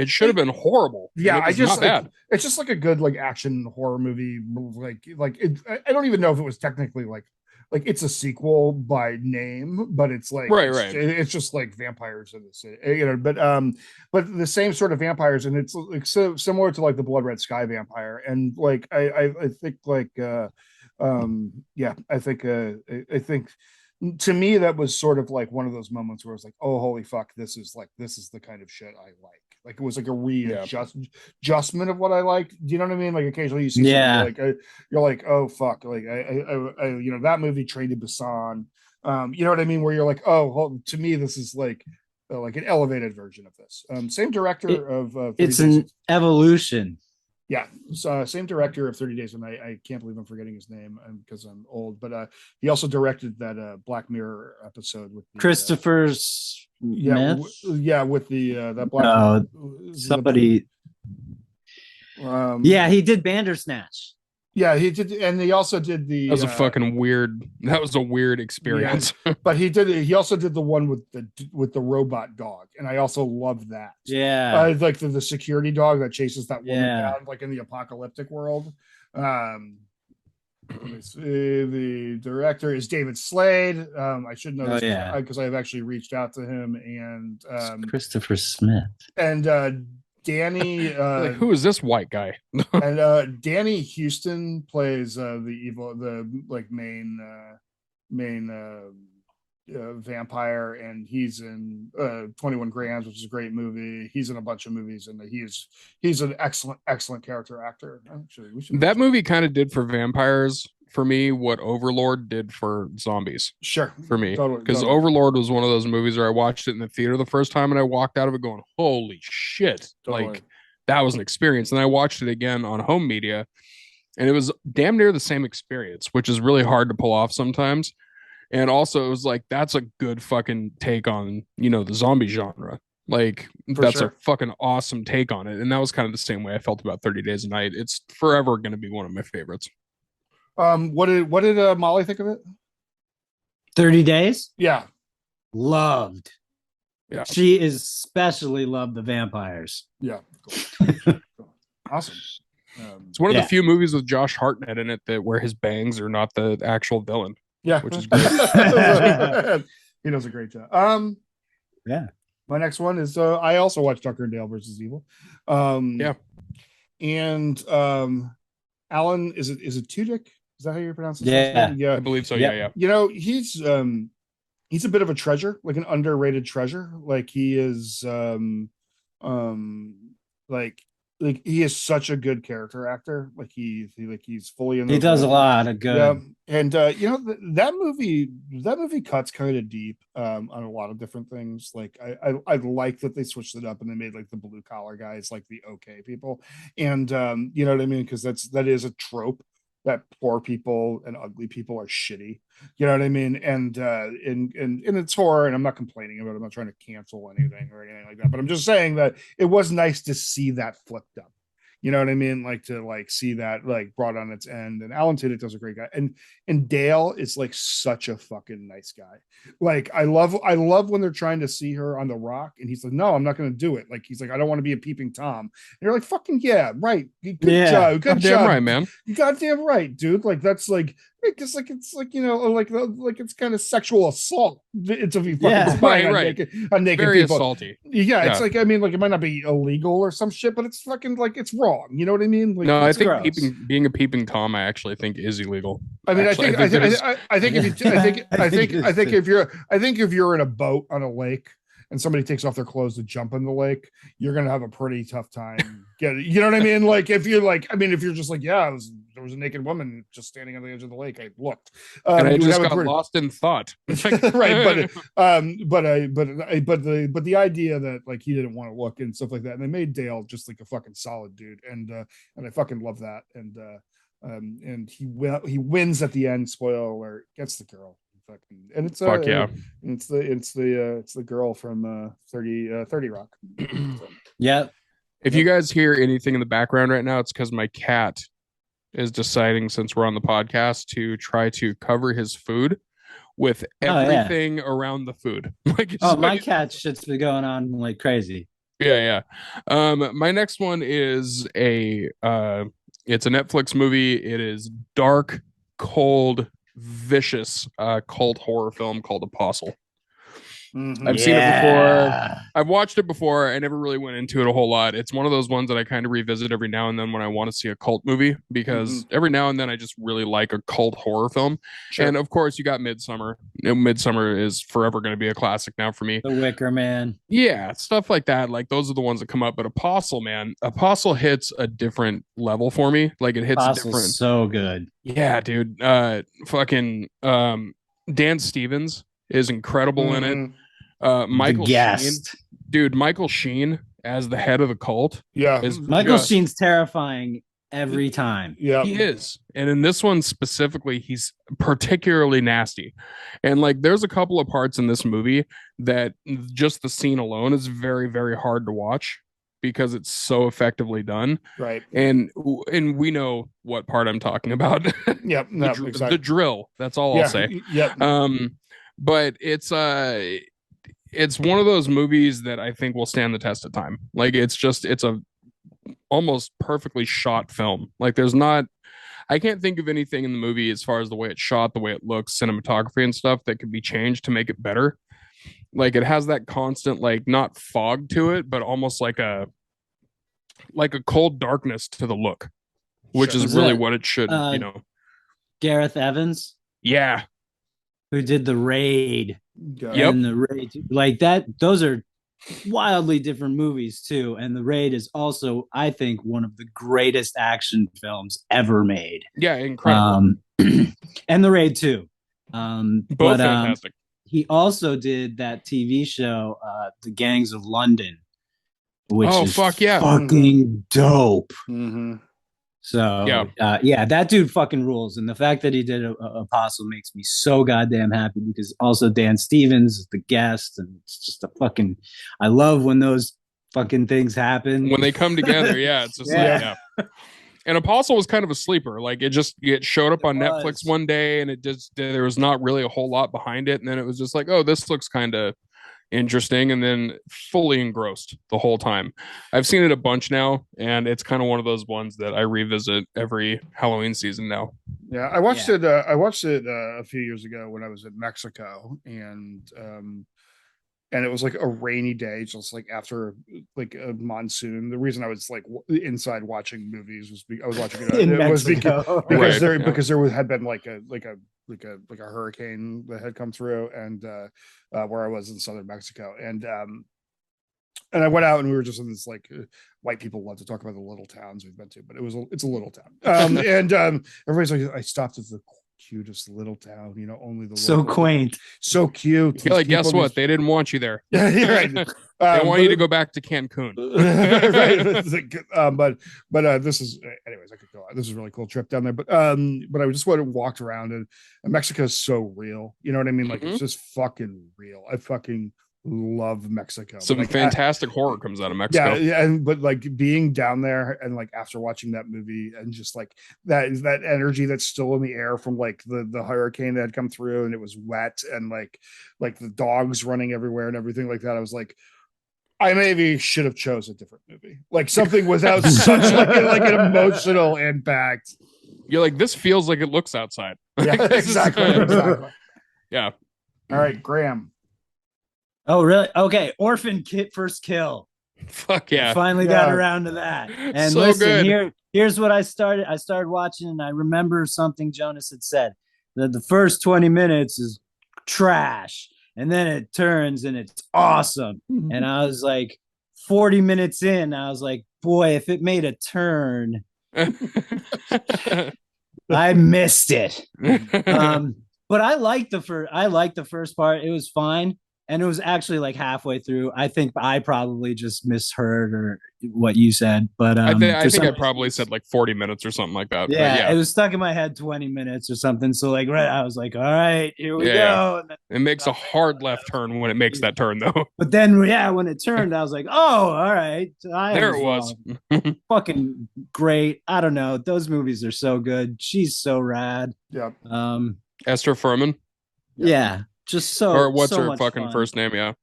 should have been horrible. Yeah, I just not bad. It's just like a good like action horror movie. I don't even know if it was technically like it's a sequel by name, but it's like it's just like vampires in the city, you know. But the same sort of vampires, and it's like so similar to like the Blood Red Sky vampire, and like I think like I think to me that was sort of like one of those moments where it's like, oh holy fuck, this is the kind of shit I like. Like it was like a readjustment of what I like. Do you know what I mean? Like occasionally you see something like you're like, oh fuck, like I you know, that movie Train to Busan. You know what I mean? Where you're like, oh, to me this is like an elevated version of this. Same director of it's an evolution. Yeah, same director of 30 Days a Night. I can't believe I'm forgetting his name because I'm old, but he also directed that Black Mirror episode with Christopher Smith. With the that Black somebody. He did Bandersnatch. Yeah, he did, and he also did the. That was a weird experience. Yeah, but he also did the one with the robot dog, and I also love that. Yeah, like the security dog that chases that woman down, like in the apocalyptic world. The director is David Slade. I should know this because I've actually reached out to him, and Christopher Smith and Danny. Who is this white guy? And Danny Houston plays the main vampire, and he's in 21 Grams, which is a great movie. He's in a bunch of movies, and he's an excellent character actor. Actually, that movie kind of did for vampires for me what Overlord did for zombies. Sure, for me, because Overlord was one of those movies where I watched it in the theater the first time and I walked out of it going, "Holy shit!" Like that was an experience. And I watched it again on home media, and it was damn near the same experience, which is really hard to pull off sometimes. And also, it was like, that's a good fucking take on, the zombie genre. Like, that's a fucking awesome take on it. And that was kind of the same way I felt about 30 Days a Night. It's forever going to be one of my favorites. What did Molly think of it? 30 Days? Yeah. Loved. Yeah. She especially loved the vampires. Yeah. Cool. Awesome. It's one of the few movies with Josh Hartnett in it where his bangs are not the actual villain. Yeah. Which is great. He does a great job. Yeah. My next one is I also watched Tucker and Dale versus Evil. Yeah. And Alan, is it Tudyk? Is that how you pronounce it? Yeah. I believe so. Yep. Yeah. He's a bit of a treasure, like an underrated treasure. Like he is like he is such a good character actor. Like he's fully in. He does a lot of good. Yeah, and that movie cuts kind of deep on a lot of different things. Like I like that they switched it up and they made like the blue collar guys like the okay people, and you know what I mean, because that is a trope that poor people and ugly people are shitty. You know what I mean? And it's horror, and I'm not complaining about it. I'm not trying to cancel anything or anything like that. But I'm just saying that it was nice to see that flipped up. You know what I mean? Like to see that like brought on its end. And Alan Tudyk does a great guy. And Dale is like such a fucking nice guy. Like I love when they're trying to see her on the rock, and he's like, no, I'm not gonna do it. Like he's like, I don't want to be a peeping Tom. And you're like, fucking yeah, right. Good job. Good job. Damn right, man. You goddamn right, dude. Like that's like because like it's like like it's kind of sexual assault. It's a fucking right. On naked very people. assaulty. Yeah, it's like I mean, like it might not be illegal or some shit, but it's fucking like it's wrong. You know what I mean? Like, no, I think being a peeping Tom, I actually think is illegal. I mean, actually, I think if you're in a boat on a lake and somebody takes off their clothes to jump in the lake, you're gonna have a pretty tough time getting. You know what I mean? Like if you're like, I mean, if you're just like, yeah, there was a naked woman just standing on the edge of the lake. I looked, and I just got lost in thought. Right, but the idea that like he didn't want to look and stuff like that, and they made Dale just like a fucking solid dude, and I fucking love that, and he wins at the end. Spoiler alert, gets the girl. And it's it's the girl from 30 Rock. Yeah. If you guys hear anything in the background right now, it's because my cat is deciding, since we're on the podcast, to try to cover his food with everything around the food. My cat shit's been going on like crazy. Yeah. My next one is it's a Netflix movie. It is dark, cold, vicious cult horror film called Apostle. I've seen it before. I've watched it before. I never really went into it a whole lot. It's one of those ones that I kind of revisit every now and then when I want to see a cult movie, because every now and then I just really like a cult horror film. Sure. And of course, you got Midsommar. Midsommar is forever going to be a classic now for me. The Wicker Man. Yeah, stuff like that. Like those are the ones that come up. But Apostle hits a different level for me. Like it hits different. So good. Yeah, dude. Fucking Dan Stevens is incredible in it. Michael Sheen, dude. Michael Sheen as the head of the cult. Yeah, Michael Sheen's terrifying every time. Yeah, he is. And in this one specifically, he's particularly nasty. And like, there's a couple of parts in this movie that just the scene alone is very, very hard to watch because it's so effectively done. Right. And we know what part I'm talking about. Yep. Exactly. The drill. That's all I'll say. Yep. But it's one of those movies that I think will stand the test of time. Like it's a almost perfectly shot film. Like I can't think of anything in the movie as far as the way it's shot, the way it looks, cinematography and stuff that could be changed to make it better. Like it has that constant, like not fog to it, but almost like a cold darkness to the look, which is really what it should, Gareth Evans. Yeah. Who did The Raid. Yep. And The Raid, like that, those are wildly different movies too. And The Raid is also, I think, one of the greatest action films ever made. Yeah, incredible. And The Raid too. Both fantastic. He also did that TV show, The Gangs of London, which is fucking dope. Mm-hmm. So yeah, that dude fucking rules. And the fact that he did Apostle makes me so goddamn happy because also Dan Stevens is the guest, and it's just a fucking. I love when those fucking things happen when they come together. Yeah, it's just And Apostle was kind of a sleeper. Like it showed up on Netflix one day, and there was not really a whole lot behind it, and then it was just like, oh, this looks kind of interesting, and then fully engrossed the whole time. I've seen it a bunch now, and it's kind of one of those ones that I revisit every Halloween season now. Yeah, I watched it. I watched it a few years ago when I was in Mexico, and it was like a rainy day, just like after like a monsoon. The reason I was like inside watching movies was I was watching it. It was because there had been like a hurricane that had come through, and where I was in southern Mexico, and I went out and we were just in this like white people love to talk about the little towns we've been to, but it's a little town, and everybody's like, I stopped at the cutest little town, only the so quaint, so cute. You're like, guess what? They didn't want you there. Yeah, right. They want you to go back to Cancun. Right. But this is, anyways, I could go on. This is a really cool trip down there. But I just went and walked around, and Mexico is so real. You know what I mean? Like it's just fucking real. I fucking love Mexico. Some fantastic horror comes out of Mexico. Yeah, but like being down there and like after watching that movie and just like that energy that's still in the air from like the hurricane that had come through, and it was wet, and like the dogs running everywhere and everything like that, I was like, I maybe should have chose a different movie, like something without such like an emotional impact. You're like, this feels like it looks outside. Yeah, exactly. Yeah. All right, Graham. Oh, really? Okay. Orphan Kit First Kill. Fuck yeah. I finally got around to that. And so listen, here's what I started. I started watching, and I remember something Jonas had said, that the first 20 minutes is trash, and then it turns and it's awesome. And I was like, 40 minutes in, I was like, boy, if it made a turn, I missed it. But I liked the first part. It was fine. And it was actually like halfway through. I think I probably just misheard or what you said, but I think I probably said like 40 minutes or something like that. Yeah, it was stuck in my head 20 minutes or something. So like, I was like, all right, here we go. And it makes a hard left turn when it makes that turn, though. But then, when it turned, I was like, oh, all right. There it was. Fucking great. I don't know. Those movies are so good. She's so rad. Yeah. Esther Furman. Yeah. Just so. Or what's so her fucking fun. first name? Yeah.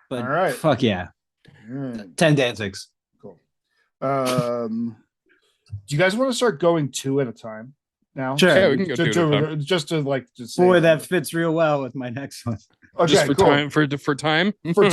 But all right. Fuck yeah. 10 Danzigs. Cool. Do you guys want to start going two at a time now? Sure. Yeah, we can go two at a time. Just to like to say boy, that fits real well with my next one. Okay, just for cool. time for time. For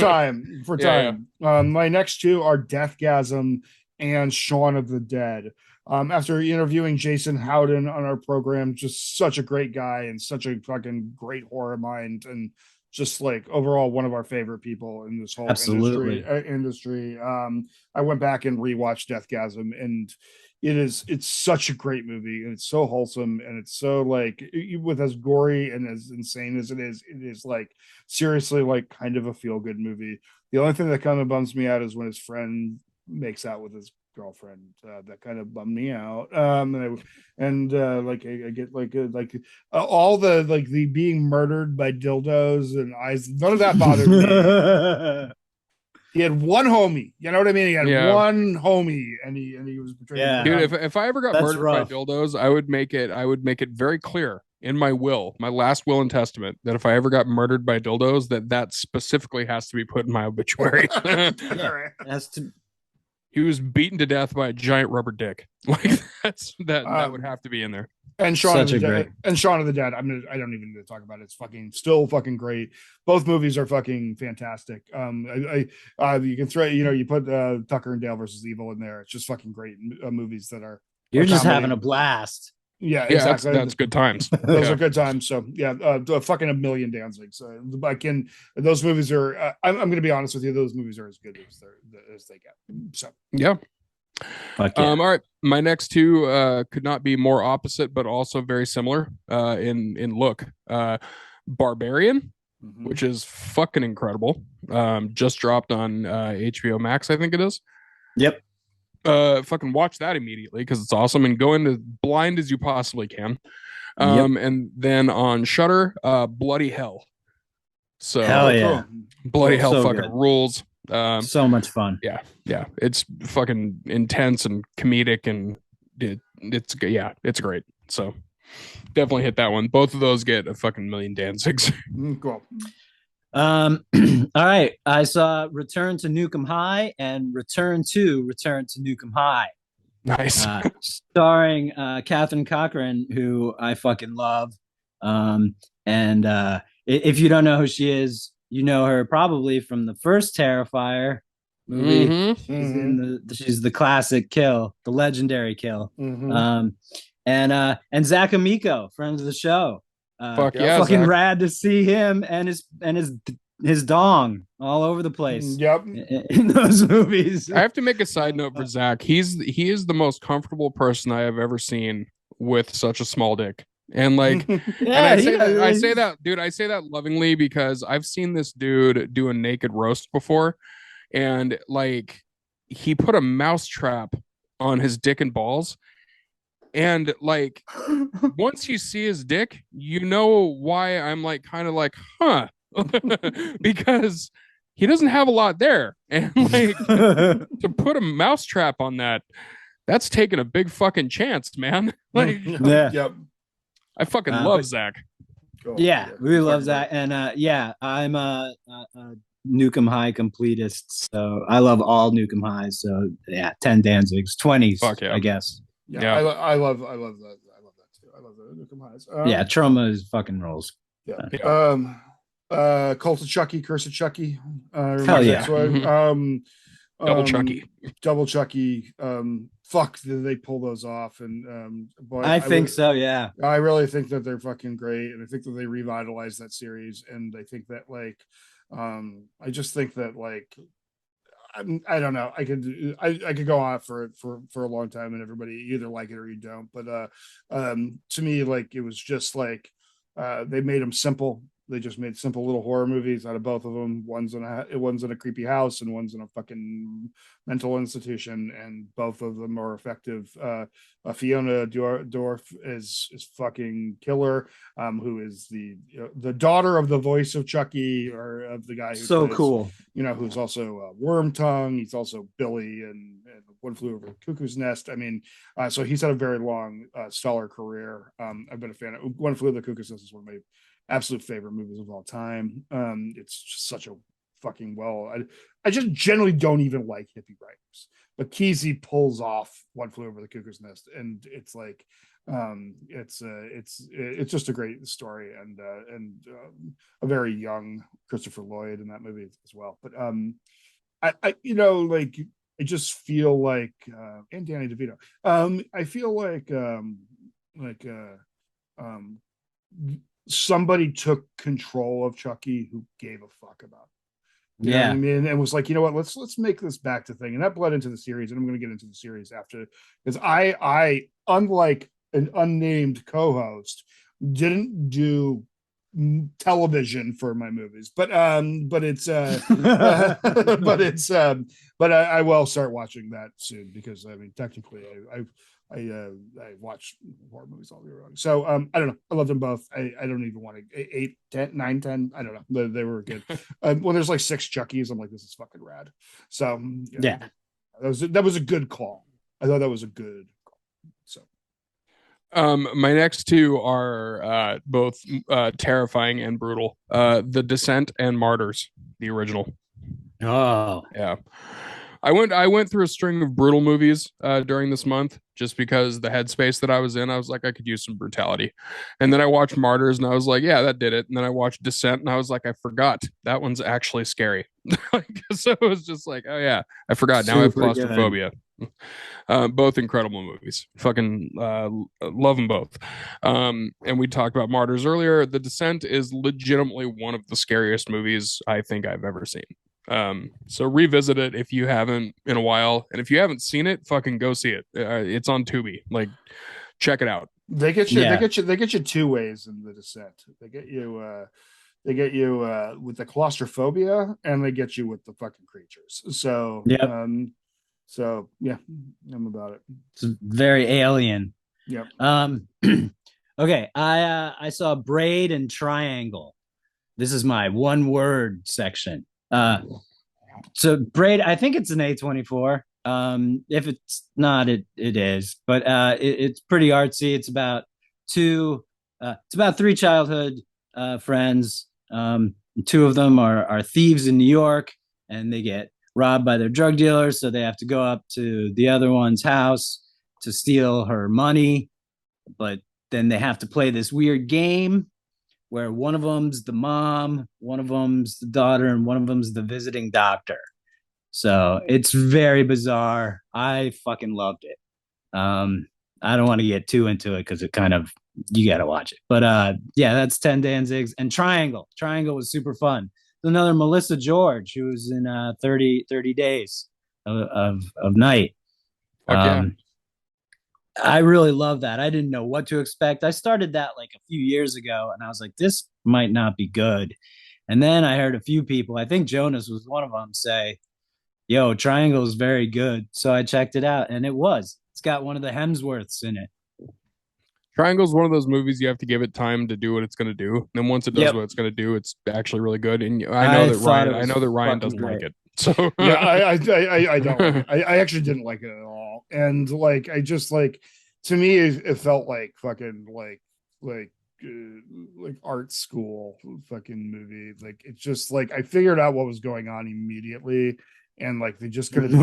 time. Yeah. My next two are Deathgasm and Shaun of the Dead. After interviewing Jason Howden on our program, just such a great guy and such a fucking great horror mind, and just like overall one of our favorite people in this whole industry. I went back and rewatched Deathgasm, and it's such a great movie, and it's so wholesome, and it's so like, with as gory and as insane as it is like seriously like kind of a feel good movie. The only thing that kind of bums me out is when his friend makes out with his girlfriend. That kind of bummed me out. I get all the like the being murdered by dildos and eyes. None of that bothered me. He had one homie. You know what I mean? He had one homie, and he was betrayed. Yeah. Dude, if I ever got murdered by dildos, I would make it very clear in my last will and testament, that if I ever got murdered by dildos, that specifically has to be put in my obituary. Has to. He was beaten to death by a giant rubber dick. Like that would have to be in there. And Shaun of the Dead. And Shaun of the Dead. I don't even need to talk about it. It's still fucking great. Both movies are fucking fantastic. You can throw, you put Tucker and Dale versus Evil in there. It's just fucking great movies that are. You're just having a blast. Yeah, exactly. That's good times. Those are good times. So fucking a million Danzigs. Those movies are. I'm going to be honest with you. Those movies are as good as they get. So yeah. All right. My next two could not be more opposite, but also very similar in look. Barbarian, which is fucking incredible. Just dropped on HBO Max, I think it is. Yep. fucking watch that immediately because it's awesome, and go into blind as you possibly can. Yep. And then on Shudder, Bloody Hell. So Hell yeah. Bloody Hell So fucking good. rules. So much fun. Yeah, it's fucking intense and comedic, and it's great. So definitely hit that one. Both of those get a fucking million Danzigs. Cool. All right. I saw Return to Nukem High and Return to Nukem High. Nice. Starring Catherine Cochran, who I fucking love. And if you don't know who she is, you know her probably from the first Terrifier movie. Mm-hmm. She's the classic kill, the legendary kill. Mm-hmm. And Zach Amico, friends of the show. Fuck yeah, fucking Zach. rad to see him and his dong all over the place. Yep. In those movies. I have to make a side note for Zach. He is the most comfortable person I have ever seen with such a small dick. And like, yeah, and I say that, dude, I say that lovingly because I've seen this dude do a naked roast before, and like, he put a mouse trap on his dick and balls, and like, once you see his dick, you know why I'm like, kind of like, huh, because he doesn't have a lot there, and like, to put a mouse trap on that's taking a big fucking chance, man. Like, yeah. Yep. I fucking love Zach. Cool. Yeah, we love Zach. And yeah, I'm a Nukem High completist, so I love all Nukem Highs. So yeah, 10 Danzigs, 20s, Fuck yeah. I guess. Yeah. I love that. I love that too. I love the Nukem Highs. Yeah, Trauma is fucking rolls. Cult of Chucky, Curse of Chucky. Hell yeah. Double Chucky. Double Chucky. Fuck, did they pull those off? And boy, I think so. Yeah, I really think that they're fucking great, and I think that they revitalized that series. And I think that like, I just think that like, I don't know. I could go on for a long time, and everybody either like it or you don't. But to me, like, it was just like, they made them simple. They just made simple little horror movies out of both of them. One's in a creepy house, and one's in a fucking mental institution, and both of them are effective. Fiona Dorff is fucking killer. Who is the daughter of the voice of Chucky, or of the guy who so plays, cool. Who's also Worm Tongue. He's also Billy and One Flew Over the Cuckoo's Nest. I mean, so he's had a very long, stellar career. I've been a fan of One Flew Over the Cuckoo's Nest. Is one of my absolute favorite movies of all time. It's just such a fucking I just generally don't even like hippie writers, but Kesey pulls off One Flew Over the Cuckoo's Nest, and it's like, it's just a great story, and a very young Christopher Lloyd in that movie as well. But I like, I just feel like, and Danny DeVito, I feel like somebody took control of Chucky who gave a fuck about it. You know what I mean? And was like, you know what, let's make this back to thing. And that bled into the series, and I'm going to get into the series after, because I unlike an unnamed co-host, didn't do television for my movies, but it's but I will start watching that soon, because I mean, technically I watch horror movies all year round. So I don't know. I love them both. I don't even want to 8, 10, 9, 10. I don't know. They were good. When there's like 6 Chuckies, I'm like, this is fucking rad. So yeah. That was a good call. I thought that was a good call. So my next two are both terrifying and brutal. The Descent and Martyrs, the original. Oh yeah. I went through a string of brutal movies during this month, just because the headspace that I was in, I was like, I could use some brutality. And then I watched Martyrs, and I was like, yeah, that did it. And then I watched Descent, and I was like, I forgot that one's actually scary. So it was just like, oh yeah, I forgot. Now I have claustrophobia. Both incredible movies. Fucking love them both. And we talked about Martyrs earlier. The Descent is legitimately one of the scariest movies I think I've ever seen. So revisit it if you haven't in a while, and if you haven't seen it, fucking go see it. It's on Tubi. Like, check it out. They get you 2 ways in The Descent. They get you with the claustrophobia, and they get you with the fucking creatures. So So yeah, I'm about it. It's very alien. Yep. Okay, I saw Braid and Triangle. This is my one word section. So Braid, I think it's an A24. If it's not, it is, but it's pretty artsy. It's about three childhood friends. Two of them are thieves in New York, and they get robbed by their drug dealers, so they have to go up to the other one's house to steal her money. But then they have to play this weird game where one of them's the mom, one of them's the daughter, and one of them's the visiting doctor. So it's very bizarre. I fucking loved it. I don't want to get too into it because it kind of you got to watch it. But yeah, that's 10 Danzigs and Triangle. Triangle was super fun. Another Melissa George who was in 30 Days of Night. Yeah. I really love that. I didn't know what to expect. I started that like a few years ago and I was like, this might not be good. And then I heard a few people, I think Jonas was one of them, say, yo, Triangle is very good. So I checked it out and it was. It's got one of the Hemsworths in it. Triangle's one of those movies you have to give it time to do what it's going to do. And then once it does what it's going to do, it's actually really good. And I know that Ryan doesn't like it. So yeah, I don't like it. I actually didn't like it at all. And like I just like to me it felt like fucking like art school fucking movie. Like it's just like I figured out what was going on immediately, and like they just couldn't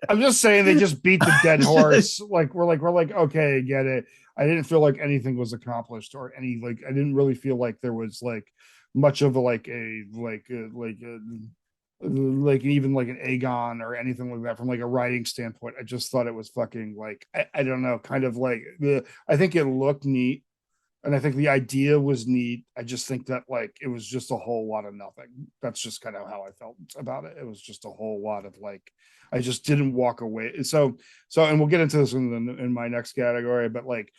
I'm just saying they just beat the dead horse. Like we're like okay, get it. I didn't feel like anything was accomplished or any like I didn't really feel like there was like much of a like even like an Aegon or anything like that from like a writing standpoint. I just thought it was fucking like I don't know, kind of like I think it looked neat and I think the idea was neat. I just think that like it was just a whole lot of nothing. That's just kind of how I felt about it. It was just a whole lot of like I just didn't walk away. So and we'll get into this in my next category, but like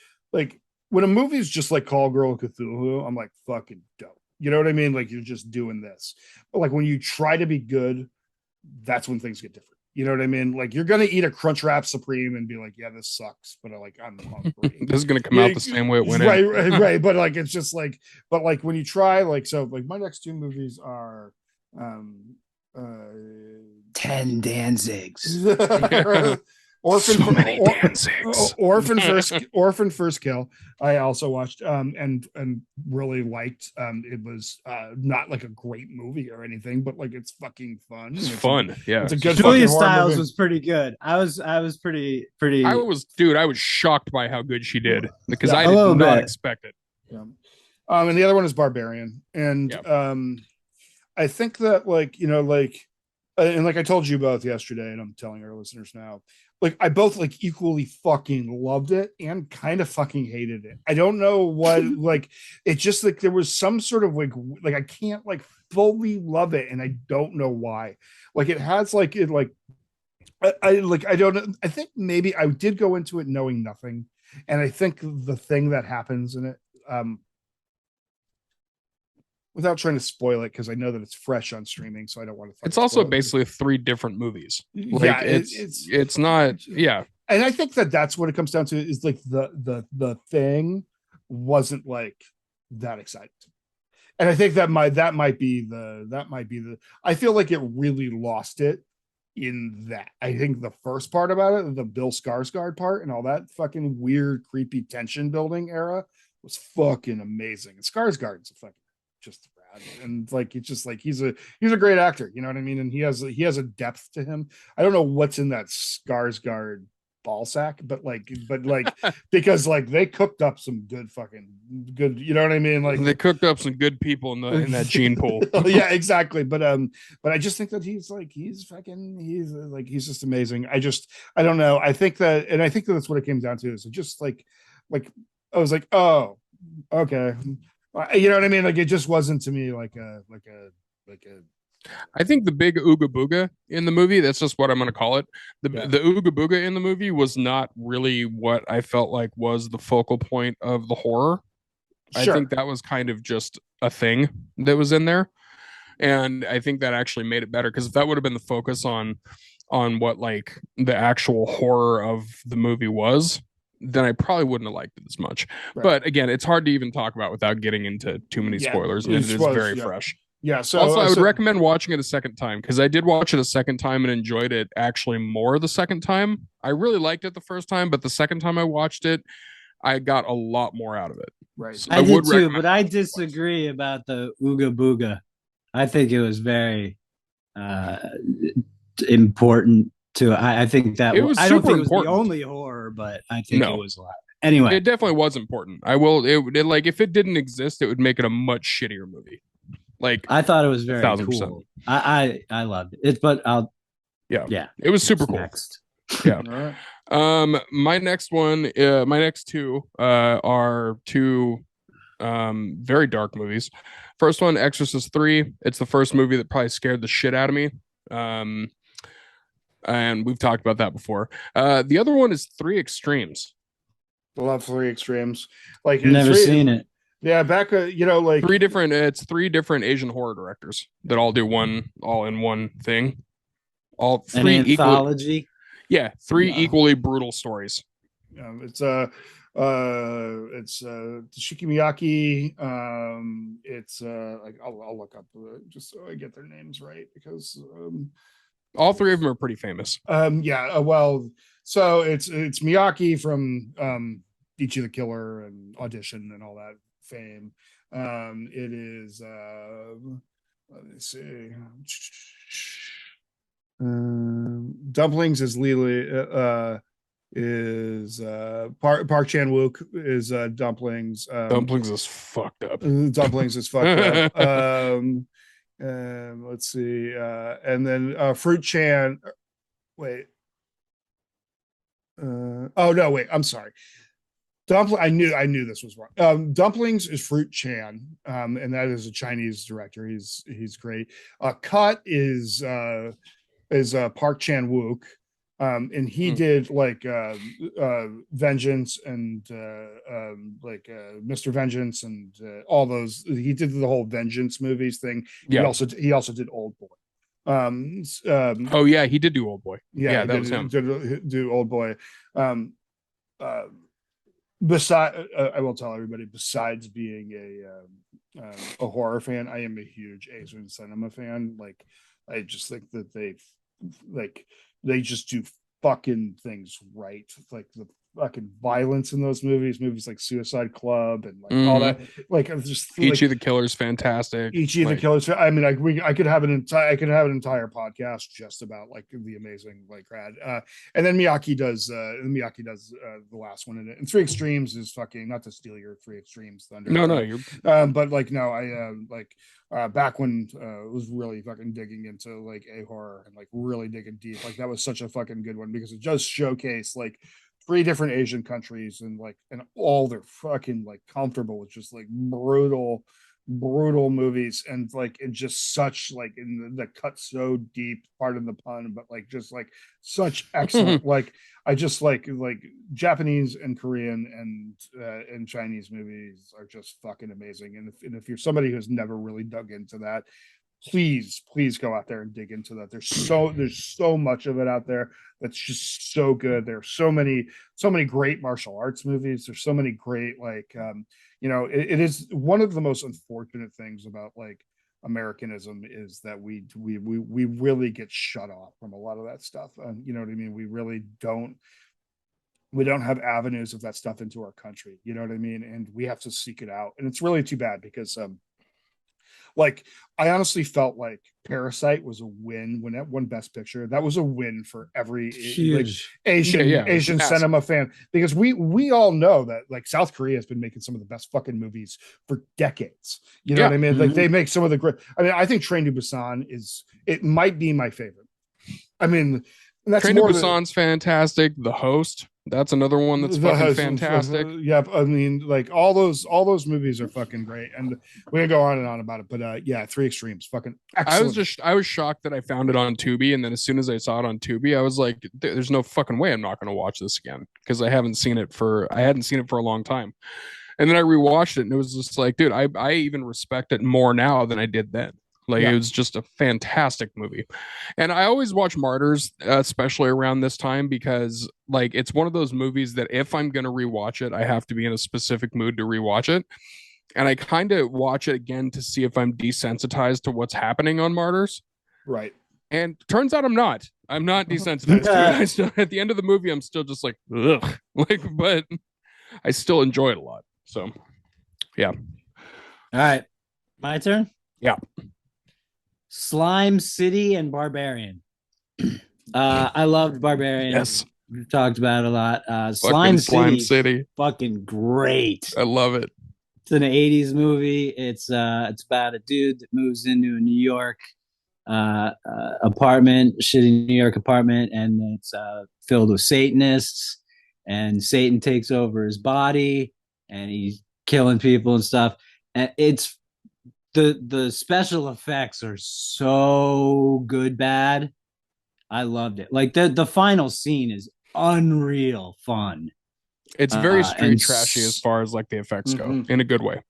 when a movie's just like Call Girl Cthulhu, I'm like fucking dope. You know what I mean? Like you're just doing this. But like when you try to be good, that's when things get different. You know what I mean? Like you're gonna eat a Crunchwrap Supreme and be like, "Yeah, this sucks," but like I'm hungry. This is gonna come out the same way it went in. Right. But like it's just like, but like when you try, like so, like my next two movies are 10 Danzigs. Orphan First Kill. I also watched and really liked. It was not like a great movie or anything, but like it's fucking fun. It's fun. It's a good. Julia Stiles was pretty good. I was pretty. I was shocked by how good she did because I did not expect it. Yeah. And the other one is Barbarian, and I think that like and like I told you both yesterday, and I'm telling our listeners now, like I both like equally fucking loved it and kind of fucking hated it. I don't know what like it's just like there was some sort of like I can't like fully love it, and I don't know why. Like it has like it like I don't know. I think maybe I did go into it knowing nothing, and I think the thing that happens in it without trying to spoil it because I know that it's fresh on streaming, so I don't want to. It's also basically 3 different movies. Like, yeah, it's not. Yeah, and I think that that's what it comes down to is like the thing wasn't like that exciting, and I think that might be the. I feel like it really lost it in that. I think the first part about it, the Bill Skarsgård part, and all that fucking weird, creepy tension building era was fucking amazing. And Skarsgård's a fucking just rad, and like it's just like he's a great actor, you know what I mean, and he has a depth to him. I don't know what's in that Skarsgård ball sack, but like because like they cooked up some good, you know what I mean, like they cooked up some good people in that gene pool. Yeah, exactly. But I just think that he's just amazing. I don't know, I think that that's what it came down to, is just like I was like, oh, okay. You know what I mean? Like it just wasn't to me like a. I think the big ooga booga in the movie, that's just what I'm going to call it. The ooga booga in the movie was not really what I felt like was the focal point of the horror. Sure. I think that was kind of just a thing that was in there. And I think that actually made it better, because if that would have been the focus on what like the actual horror of the movie was, then I probably wouldn't have liked it as much. Right. But again, it's hard to even talk about without getting into too many spoilers, and it is very fresh. Yeah. So also, I would recommend watching it a second time, because I did watch it a second time and enjoyed it actually more the second time. I really liked it the first time, but the second time I watched it, I got a lot more out of it. Right. So I did too, but I disagree about the Ooga Booga. I think it was very important to. I think that it was. I don't think it was important. the only horror, but I think it was a lot. Anyway, it definitely was important. I will. It like if it didn't exist, it would make it a much shittier movie. Like I thought it was very 1,000%. cool. I loved it, but I'll. Yeah. It was super cool. Next. Yeah. My next two are two very dark movies. First one, Exorcist 3. It's the first movie that probably scared the shit out of me. And we've talked about that before. The other one is 3 Extremes. I love 3 Extremes. Like, never seen it. Yeah, back like it's 3 different Asian horror directors that all do all in one thing. All 3 an anthology. Three equally brutal stories. It's Shiki Miyake. It's like I'll look up just so I get their names right, because all 3 of them are pretty famous. Well, so it's Miyake from Ichi the Killer and Audition and all that fame. It is let me see. Dumplings is Lily is Park Chan-wook is Dumplings. Dumplings is fucked up. Dumplings is fucked up. Let's see. And then Fruit Chan. Wait. I'm sorry. I knew this was wrong. Dumplings is Fruit Chan, and that is a Chinese director. He's great. Cut is Park Chan-wook, and he did like Vengeance and Mr. Vengeance and all those. He did the whole Vengeance movies thing. Yeah. He also did Old Boy. He did do Old Boy. Yeah, that was him. Do Old Boy. I will tell everybody, besides being a horror fan, I am a huge Asian cinema fan. Like, I just think that they just do fucking things right. Like the fucking violence in those movies like Suicide Club and like all that. Like, I'm just Ichi the Killer's fantastic. Ichi the Killer's. I mean, I could have an entire podcast just about like the amazing like rad. And then Miyake does the last one in it. And 3 Extremes is fucking, not to steal your 3 Extremes thunder. No, you're. But like no, I back when it was really fucking digging into like a horror and like really digging deep. Like, that was such a fucking good one, because it just showcased like 3 different Asian countries and all they're fucking like comfortable with just like brutal movies, and like it just such like in the cut so deep, part of the pun, but like just like such excellent like I just like Japanese and Korean and Chinese movies are just fucking amazing. And if you're somebody who's never really dug into that, please go out there and dig into that. There's so much of it out there that's just so good. There's so many great martial arts movies. There's so many great it is one of the most unfortunate things about like Americanism is that we really get shut off from a lot of that stuff. You know what I mean? We really don't have avenues of that stuff into our country. You know what I mean? And we have to seek it out. And it's really too bad, because like, I honestly felt like Parasite was a win when it won Best Picture. That was a win for every Asian cinema fan, because we all know that like South Korea has been making some of the best fucking movies for decades. You know what I mean? Like, they make some of the great. I mean, I think Train to Busan might be my favorite. I mean, that's Train to Busan's fantastic. The Host, that's another one that's fucking fantastic. Yep. I mean, like all those movies are fucking great, and we can go on and on about it. But 3 Extremes, fucking excellent. I was shocked that I found it on Tubi, and then as soon as I saw it on Tubi, I was like, "There's no fucking way I'm not going to watch this again," because I hadn't seen it for a long time. And then I rewatched it, and it was just like, dude, I even respect it more now than I did then. Like it was just a fantastic movie. And I always watch Martyrs, especially around this time, because like it's one of those movies that if I'm going to rewatch it, I have to be in a specific mood to rewatch it. And I kind of watch it again to see if I'm desensitized to what's happening on Martyrs. Right. And turns out I'm not. I'm not desensitized to it. I still, at the end of the movie, I'm still just like, ugh. Like, but I still enjoy it a lot. So, yeah. All right. My turn? Yeah. Slime City and Barbarian. I loved Barbarian. Yes. We've talked about it a lot. Slime City. Fucking great. I love it. It's an 80s movie. It's about a dude that moves into a New York apartment, shitty New York apartment, and it's filled with Satanists, and Satan takes over his body, and he's killing people and stuff. And it's the special effects are so good, bad. I loved it. Like the final scene is unreal fun. It's very street trashy as far as like the effects go, in a good way.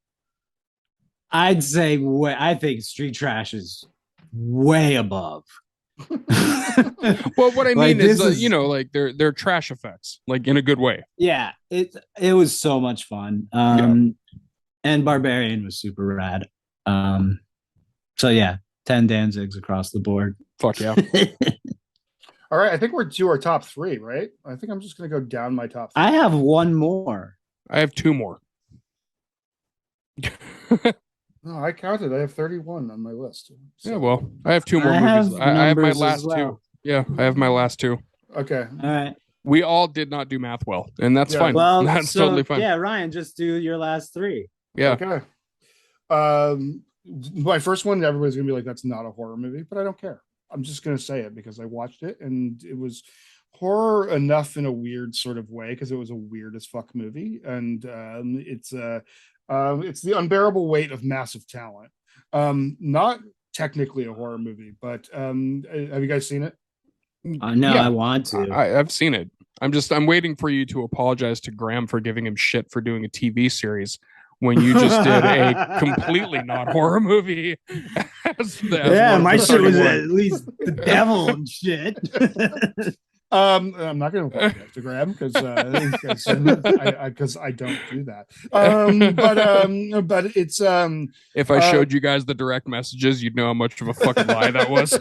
I'd say I think street trash is way above. Well, what I mean is, you know, like they're trash effects, like in a good way. Yeah, it was so much fun. And Barbarian was super rad. So yeah, 10 Danzigs across the board. Fuck yeah. All right, I think we're to our top three, right? I think I'm just gonna go down my top three. I have one more. I have two more. No, I counted. I have 31 on my list. So. Yeah, well, I have two more movies. I have my last two. Yeah, I have my last two. Okay. All right. We all did not do math well, and that's fine. Well, that's totally fine. Yeah, Ryan, just do your last three. Yeah. Okay. My first one, everybody's gonna be like, "That's not a horror movie," but I don't care. I'm just gonna say it because I watched it and it was horror enough in a weird sort of way because it was a weird as fuck movie, and it's the unbearable weight of massive talent. Not technically a horror movie, but have you guys seen it? No, yeah, I want to. I've seen it. I'm waiting for you to apologize to Graham for giving him shit for doing a TV series when you just did a completely not horror movie. My shit was at least the devil and shit. I'm not going to apologize to Graham because I don't do that. But it's if I showed you guys the direct messages, you'd know how much of a fucking lie that was.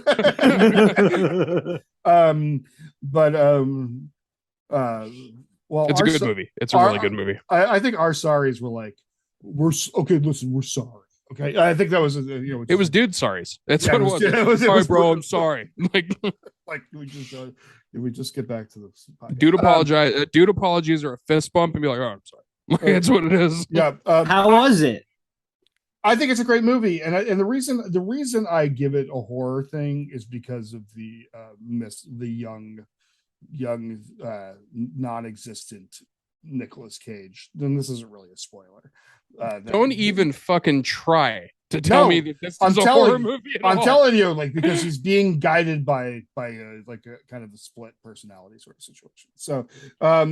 Well, it's a good movie. It's a really good movie. I think our sorries were like, we're sorry. Okay, I think that was it was dude sorries. That's what it was. Sorry, bro. I'm sorry. Like we just get back to this. Dude apologize. Dude apologies are a fist bump and be like, oh, I'm sorry. Like, that's what it is. Yeah. How was it? I think it's a great movie, and the reason I give it a horror thing is because of the young non-existent Nicolas Cage. Then this isn't really a spoiler. Don't even fucking try to tell me that this is a horror movie. I'm telling you, like, because he's being guided by like a kind of a split personality sort of situation. So I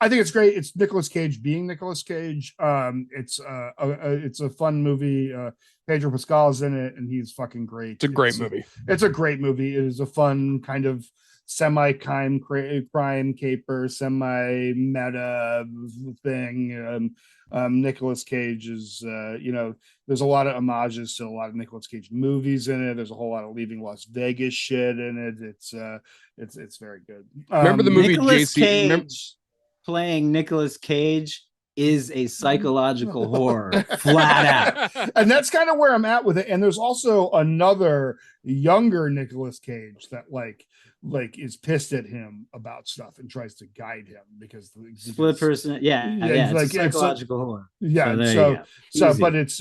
think it's great. It's Nicolas Cage being Nicolas Cage. It's a fun movie. Pedro Pascal's in it, and he's fucking great. It's a great movie. It's a great movie. It is a fun kind of semi-crime caper, semi-meta thing. Nicolas Cage is there's a lot of homages to a lot of Nicolas Cage movies in it. There's a whole lot of Leaving Las Vegas shit in it. It's very good. Remember the movie Nicolas Cage playing Nicolas Cage is a psychological horror, flat out. And that's kind of where I'm at with it. And there's also another younger Nicolas Cage that like is pissed at him about stuff and tries to guide him because split person. Yeah. It's like psychological horror. Yeah.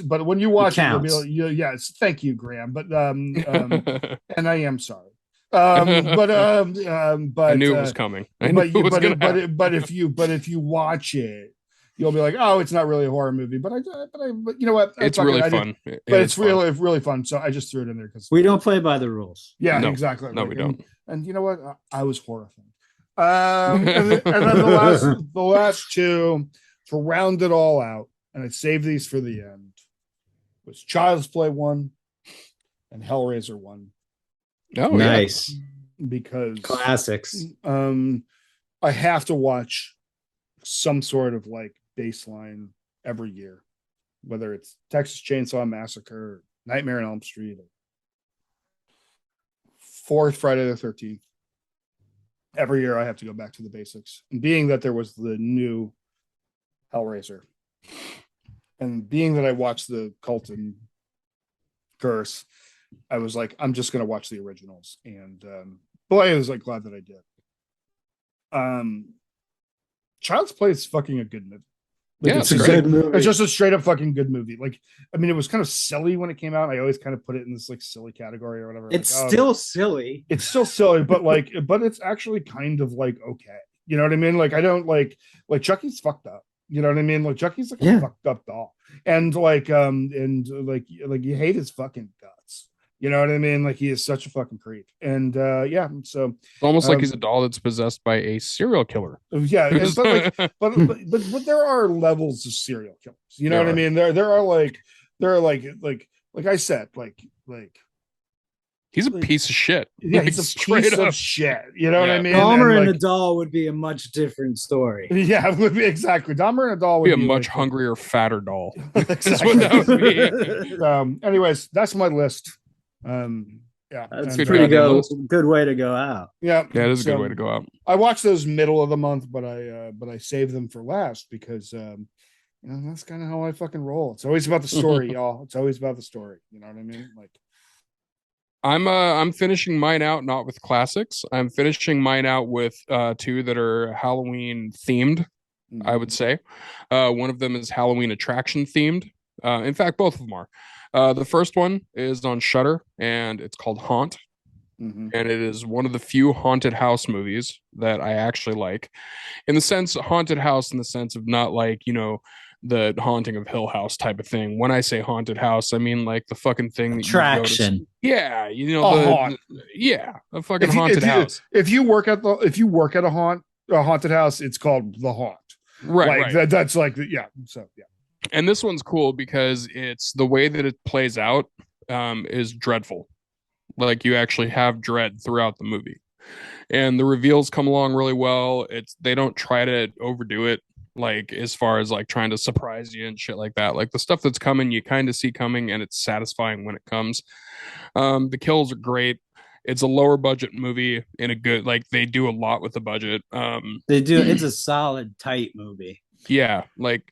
But when you watch it, you'll be like, yes, thank you, Graham. But and I am sorry. But I knew it was coming. But if you watch it, you'll be like, oh, it's not really a horror movie, but you know what? It's really fun. It's really fun. So I just threw it in there because we don't play by the rules. Yeah, no, exactly. No, we don't. And you know what? I was horrified. And then the last two to round it all out, and I saved these for the end, was Child's Play 1 and Hellraiser 1. Oh, nice. Yeah. Because classics. I have to watch some sort of like baseline every year, whether it's Texas Chainsaw Massacre, Nightmare on Elm Street, or fourth Friday the 13th. Every year I have to go back to the basics. And being that there was the new Hellraiser, and being that I watched the Colton Curse, I was like, I'm just gonna watch the originals. And boy, I was like glad that I did. Child's Play is fucking a good movie. Like, yeah, it's a good movie. It's just a straight up fucking good movie. Like, I mean, it was kind of silly when it came out. I always kind of put it in this like silly category or whatever. It's like, still silly. It's still silly, but like, but it's actually kind of like okay. You know what I mean? Like, I don't like Chucky's fucked up. You know what I mean? Like Chucky's like a fucked up doll, and like you hate his fucking guts. You know what I mean? Like he is such a fucking creep. And yeah, so it's almost like he's a doll that's possessed by a serial killer. Yeah, and, but there are levels of serial killers. You know what I mean? There are like I said, like he's a piece of shit. Yeah, he's a piece of shit. You know what I mean? Dahmer and a doll would be a much different story. Yeah, it would be exactly. Dahmer and a doll would be a much like, hungrier, fatter doll. Exactly. That's what that would be. Anyways, that's my list. Yeah, that's pretty good way to go out. Yeah, it is a good way to go out. I watch those middle of the month, but I save them for last because you know that's kind of how I fucking roll. It's always about the story, y'all. It's always about the story. You know what I mean? Like, I'm finishing mine out not with classics. I'm finishing mine out with two that are Halloween themed. Mm-hmm. I would say one of them is Halloween attraction themed. In fact, both of them are. The first one is on Shudder, and it's called Haunt. Mm-hmm. And it is one of the few haunted house movies that I actually like. In the sense, haunted house in the sense of not like, you know, the Haunting of Hill House type of thing. When I say haunted house, I mean like the fucking thing attraction. Yeah, you know, a fucking haunted house. If you work at a haunted house, it's called the Haunt. Right. Like, that's like So yeah. And this one's cool because it's the way that it plays out is dreadful. Like you actually have dread throughout the movie, and the reveals come along really well. They don't try to overdo it, like as far as like trying to surprise you and shit like that. Like the stuff that's coming, you kind of see coming, and it's satisfying when it comes. The kills are great. It's a lower budget movie in a good, like they do a lot with the budget. They do. It's a solid, tight movie. Yeah, like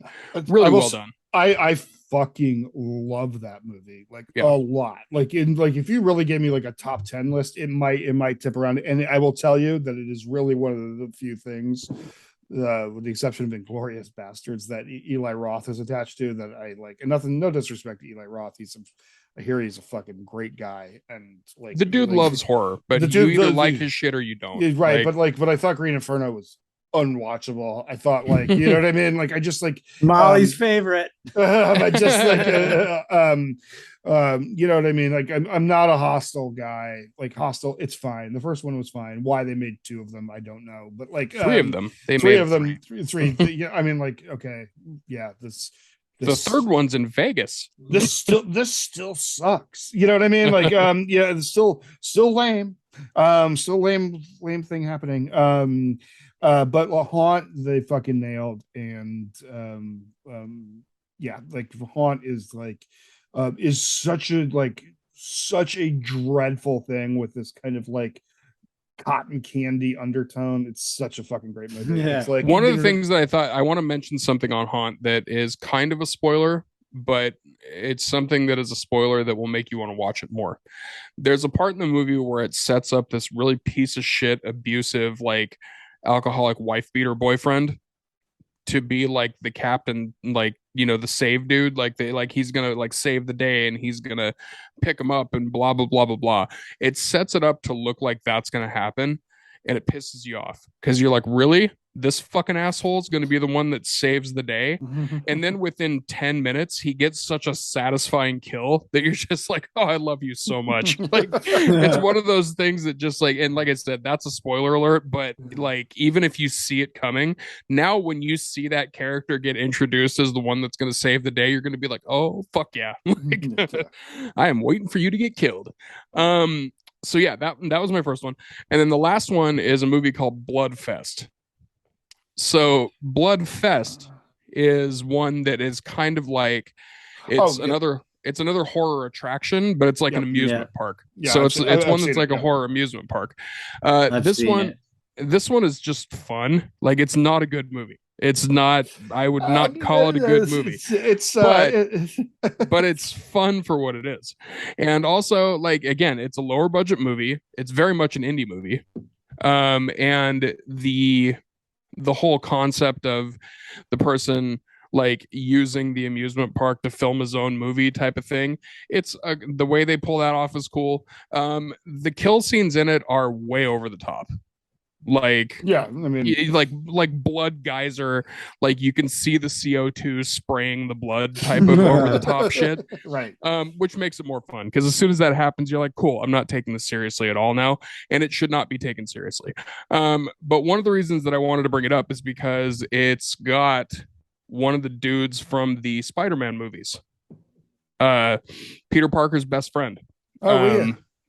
really well done. I fucking love that movie, like a lot. Like if you really gave me like a top 10 list, it might tip around. And I will tell you that it is really one of the few things, with the exception of Inglourious Bastards, that Eli Roth is attached to that I like. And no disrespect to Eli Roth, I hear he's a fucking great guy, and like the dude loves horror, but you either like his shit or you don't. Right, but I thought Green Inferno was unwatchable. I thought, like, you know what I mean? Like, I just like Molly's favorite. I just like you know what I mean? Like, I'm not a Hostel guy. Like Hostel, it's fine. The first one was fine. Why they made two of them, I don't know. But like three of them. Three. Yeah, I mean, like, okay, yeah, this the third one's in Vegas. This still sucks. You know what I mean? Like, yeah, it's still lame. Still lame thing happening. But Haunt, they fucking nailed. And yeah, like Haunt is like is such a dreadful thing with this kind of like cotton candy undertone. It's such a fucking great movie. Yeah. It's like one of the things that I thought, I want to mention something on Haunt that is kind of a spoiler, but it's something that is a spoiler that will make you want to watch it more. There's a part in the movie where it sets up this really piece of shit, abusive, like alcoholic wife beater boyfriend to be like the captain, like, you know, the save dude, like he's gonna like save the day and he's gonna pick him up and blah blah blah blah blah. It sets it up to look like that's gonna happen, and it pisses you off because you're like, really? this fucking asshole is going to be the one that saves the day. And then within 10 minutes, he gets such a satisfying kill that you're just like, oh, I love you so much. Like, it's one of those things that just like, and like I said, that's a spoiler alert, but like, even if you see it coming, now when you see that character get introduced as the one that's going to save the day, you're going to be like, oh, fuck yeah. Like, I am waiting for you to get killed. So yeah, that was my first one. And then the last one is a movie called Bloodfest. So Bloodfest is one that is kind of like it's another horror attraction, but it's like an amusement park. Yeah, so it's one that's like a horror amusement park. This one is just fun. Like, it's not a good movie. It's not. I would not call it a good movie. But it's fun for what it is. And also, like, again, it's a lower budget movie. It's very much an indie movie. And the whole concept of the person like using the amusement park to film his own movie type of thing, it's the way they pull that off is cool. The kill scenes in it are way over the top. Like, yeah, I mean, like blood geyser, like you can see the CO2 spraying the blood type of over the top shit, right? Which makes it more fun, because as soon as that happens, you're like, cool, I'm not taking this seriously at all now, and it should not be taken seriously. But one of the reasons that I wanted to bring it up is because it's got one of the dudes from the Spider-Man movies, Peter Parker's best friend.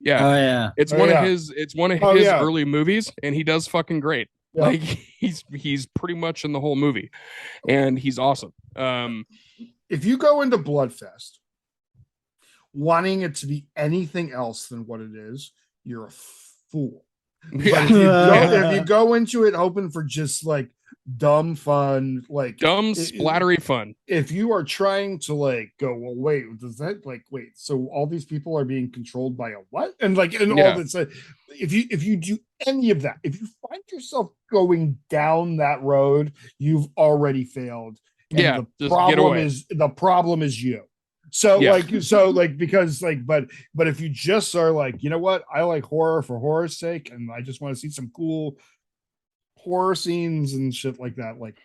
Yeah. Oh yeah. It's one of his early movies, and he does fucking great. Yeah. Like, he's pretty much in the whole movie, and he's awesome. If you go into Bloodfest wanting it to be anything else than what it is, you're a fool. Yeah. But if you go into it hoping for just like dumb fun, like dumb splattery fun, if you are trying to like go, well, wait, does that like wait, so all these people are being controlled by a what, and like, and all that, if you do any of that, if you find yourself going down that road, you've already failed. And the problem is you. So because but if you just are like, you know what, I like horror for horror's sake, and I just want to see some cool horror scenes and shit like that, like,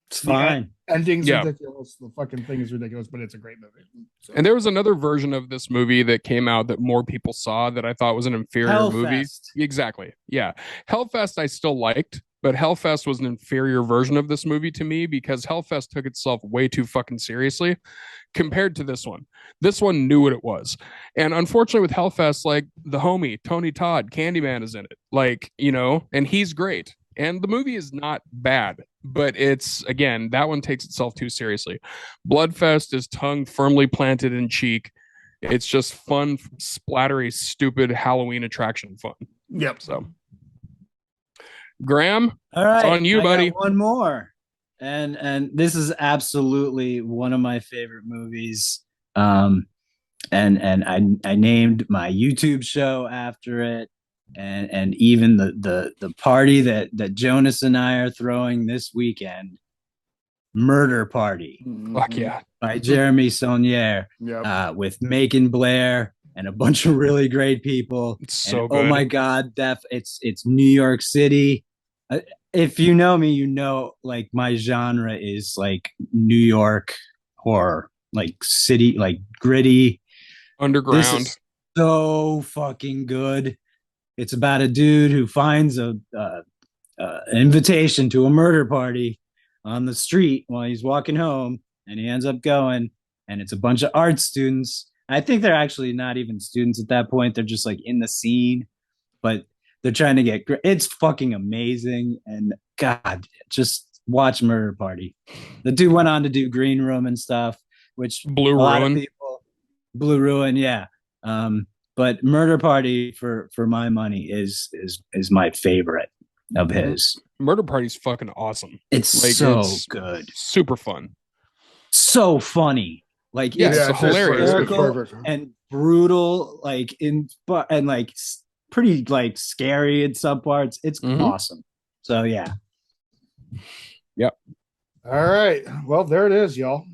it's fine. Ending's ridiculous. The fucking thing is ridiculous, but it's a great movie. So. And there was another version of this movie that came out that more people saw that I thought was an inferior movie. Exactly. Yeah. Hellfest I still liked, but Hellfest was an inferior version of this movie to me, because Hellfest took itself way too fucking seriously compared to this one. This one knew what it was. And unfortunately with Hellfest, like, the homie, Tony Todd, Candyman, is in it. Like, you know, and he's great. And the movie is not bad, but it's, again, that one takes itself too seriously. Bloodfest is tongue firmly planted in cheek. It's just fun, splattery, stupid Halloween attraction fun. Yep. So, Graham, all right, it's on you, buddy. One more, and this is absolutely one of my favorite movies. And I named my YouTube show after it. And even the party that Jonas and I are throwing this weekend, Murder Party. Fuck yeah. By Jeremy Saunier, with Macon Blair and a bunch of really great people. It's so good. Oh my God, it's New York City. If you know me, you know, like, my genre is like New York horror, like city, like gritty, underground. This is so fucking good. It's about a dude who finds an invitation to a murder party on the street while he's walking home, and he ends up going, and it's a bunch of art students. I think they're actually not even students at that point. They're just like in the scene, but they're trying to get, it's fucking amazing. And God, just watch Murder Party. The dude went on to do Green Room and stuff, which Blue Ruin. Blue Ruin, yeah. But Murder Party, for my money, is my favorite of his. Murder Party's fucking awesome. It's like, so good, super fun, so funny. Like, it's hilarious and brutal, like and like pretty like scary in some parts. It's awesome. So yeah. Yep. All right. Well, there it is, y'all.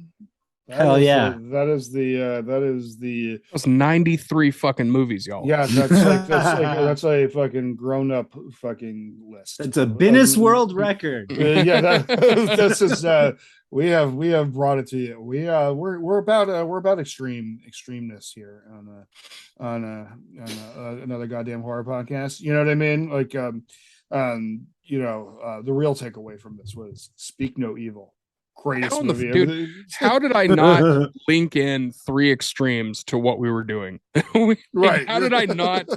Hell yeah. That is the That's 93 fucking movies, y'all. Yeah, that's a fucking grown up fucking list. It's a Guinness World Record. Yeah, this is we have brought it to you. We're about extremeness here on another goddamn horror podcast. You know what I mean? Like the real takeaway from this was Speak No Evil. Greatest movie. Dude, how did I not link in Three Extremes to what we were doing? Right. How did I not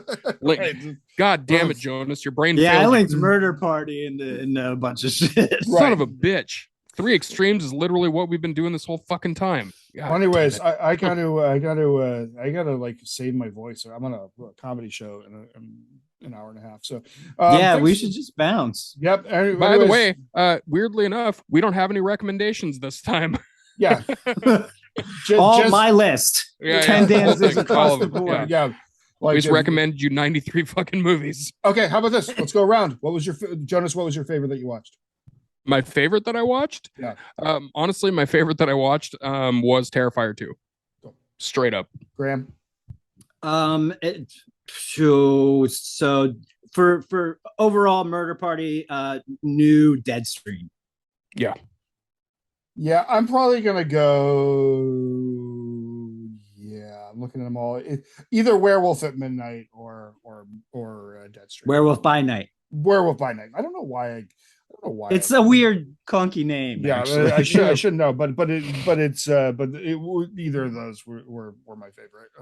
link? Right. God damn it, Jonas, your brain. Yeah, I linked Murder Party in a bunch of shit. Son of a bitch. Three Extremes is literally what we've been doing this whole fucking time. God, well, anyways, I gotta like save my voice. I'm on a comedy show in an hour and a half. So we should just bounce. Yep. By the way, weirdly enough, we don't have any recommendations this time. Yeah. My list. 10 dances across the board. Yeah. Like, we just recommended you 93 fucking movies. Okay, how about this? Let's go around. What was your Jonas? What was your favorite that you watched? My favorite that I watched? Yeah. Honestly, my favorite that I watched was Terrifier 2. Straight up. Graham. So for overall Murder Party, new Deadstream. Yeah. Yeah, I'm probably gonna go. Yeah, I'm looking at them all. Either Werewolf at Midnight or Deadstream. Werewolf by Night. Werewolf by Night. I don't know why. It's a weird, clunky name. Yeah, I should know, but either of those were my favorite.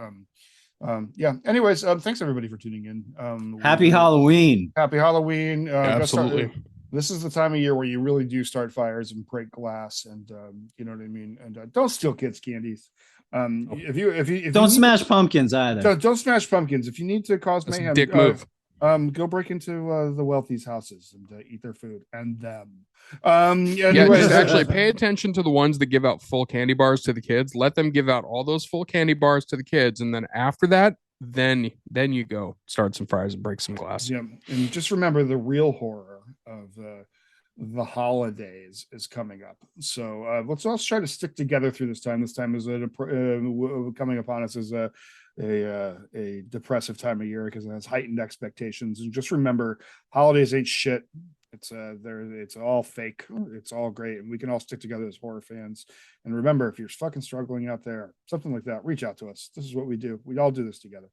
Yeah. Anyways, thanks everybody for tuning in. Happy Halloween. Happy Halloween. Absolutely. This is the time of year where you really do start fires and break glass, and you know what I mean. And don't steal kids' candies. If you don't smash pumpkins either. Don't smash pumpkins. If you need to cause mayhem, dick move. Go break into the wealthy's houses and eat their food and them. Just actually pay attention to the ones that give out full candy bars to the kids. Let them give out all those full candy bars to the kids, and then after that, then you go start some fires and break some glass. Yeah, and just remember the real horror of the holidays is coming up. So let's all try to stick together through this time. This time is coming upon us as a depressive time of year because it has heightened expectations. And just remember, holidays ain't shit. It's all fake. It's all great, and we can all stick together as horror fans. And remember, if you're fucking struggling out there, something like that, reach out to us. This is what we do. We all do this together.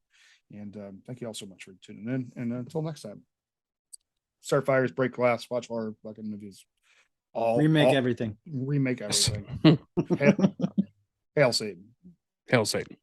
And thank you all so much for tuning in. And until next time, start fires, break glass, watch horror fucking movies. Remake everything. Hail Satan. Hail Satan.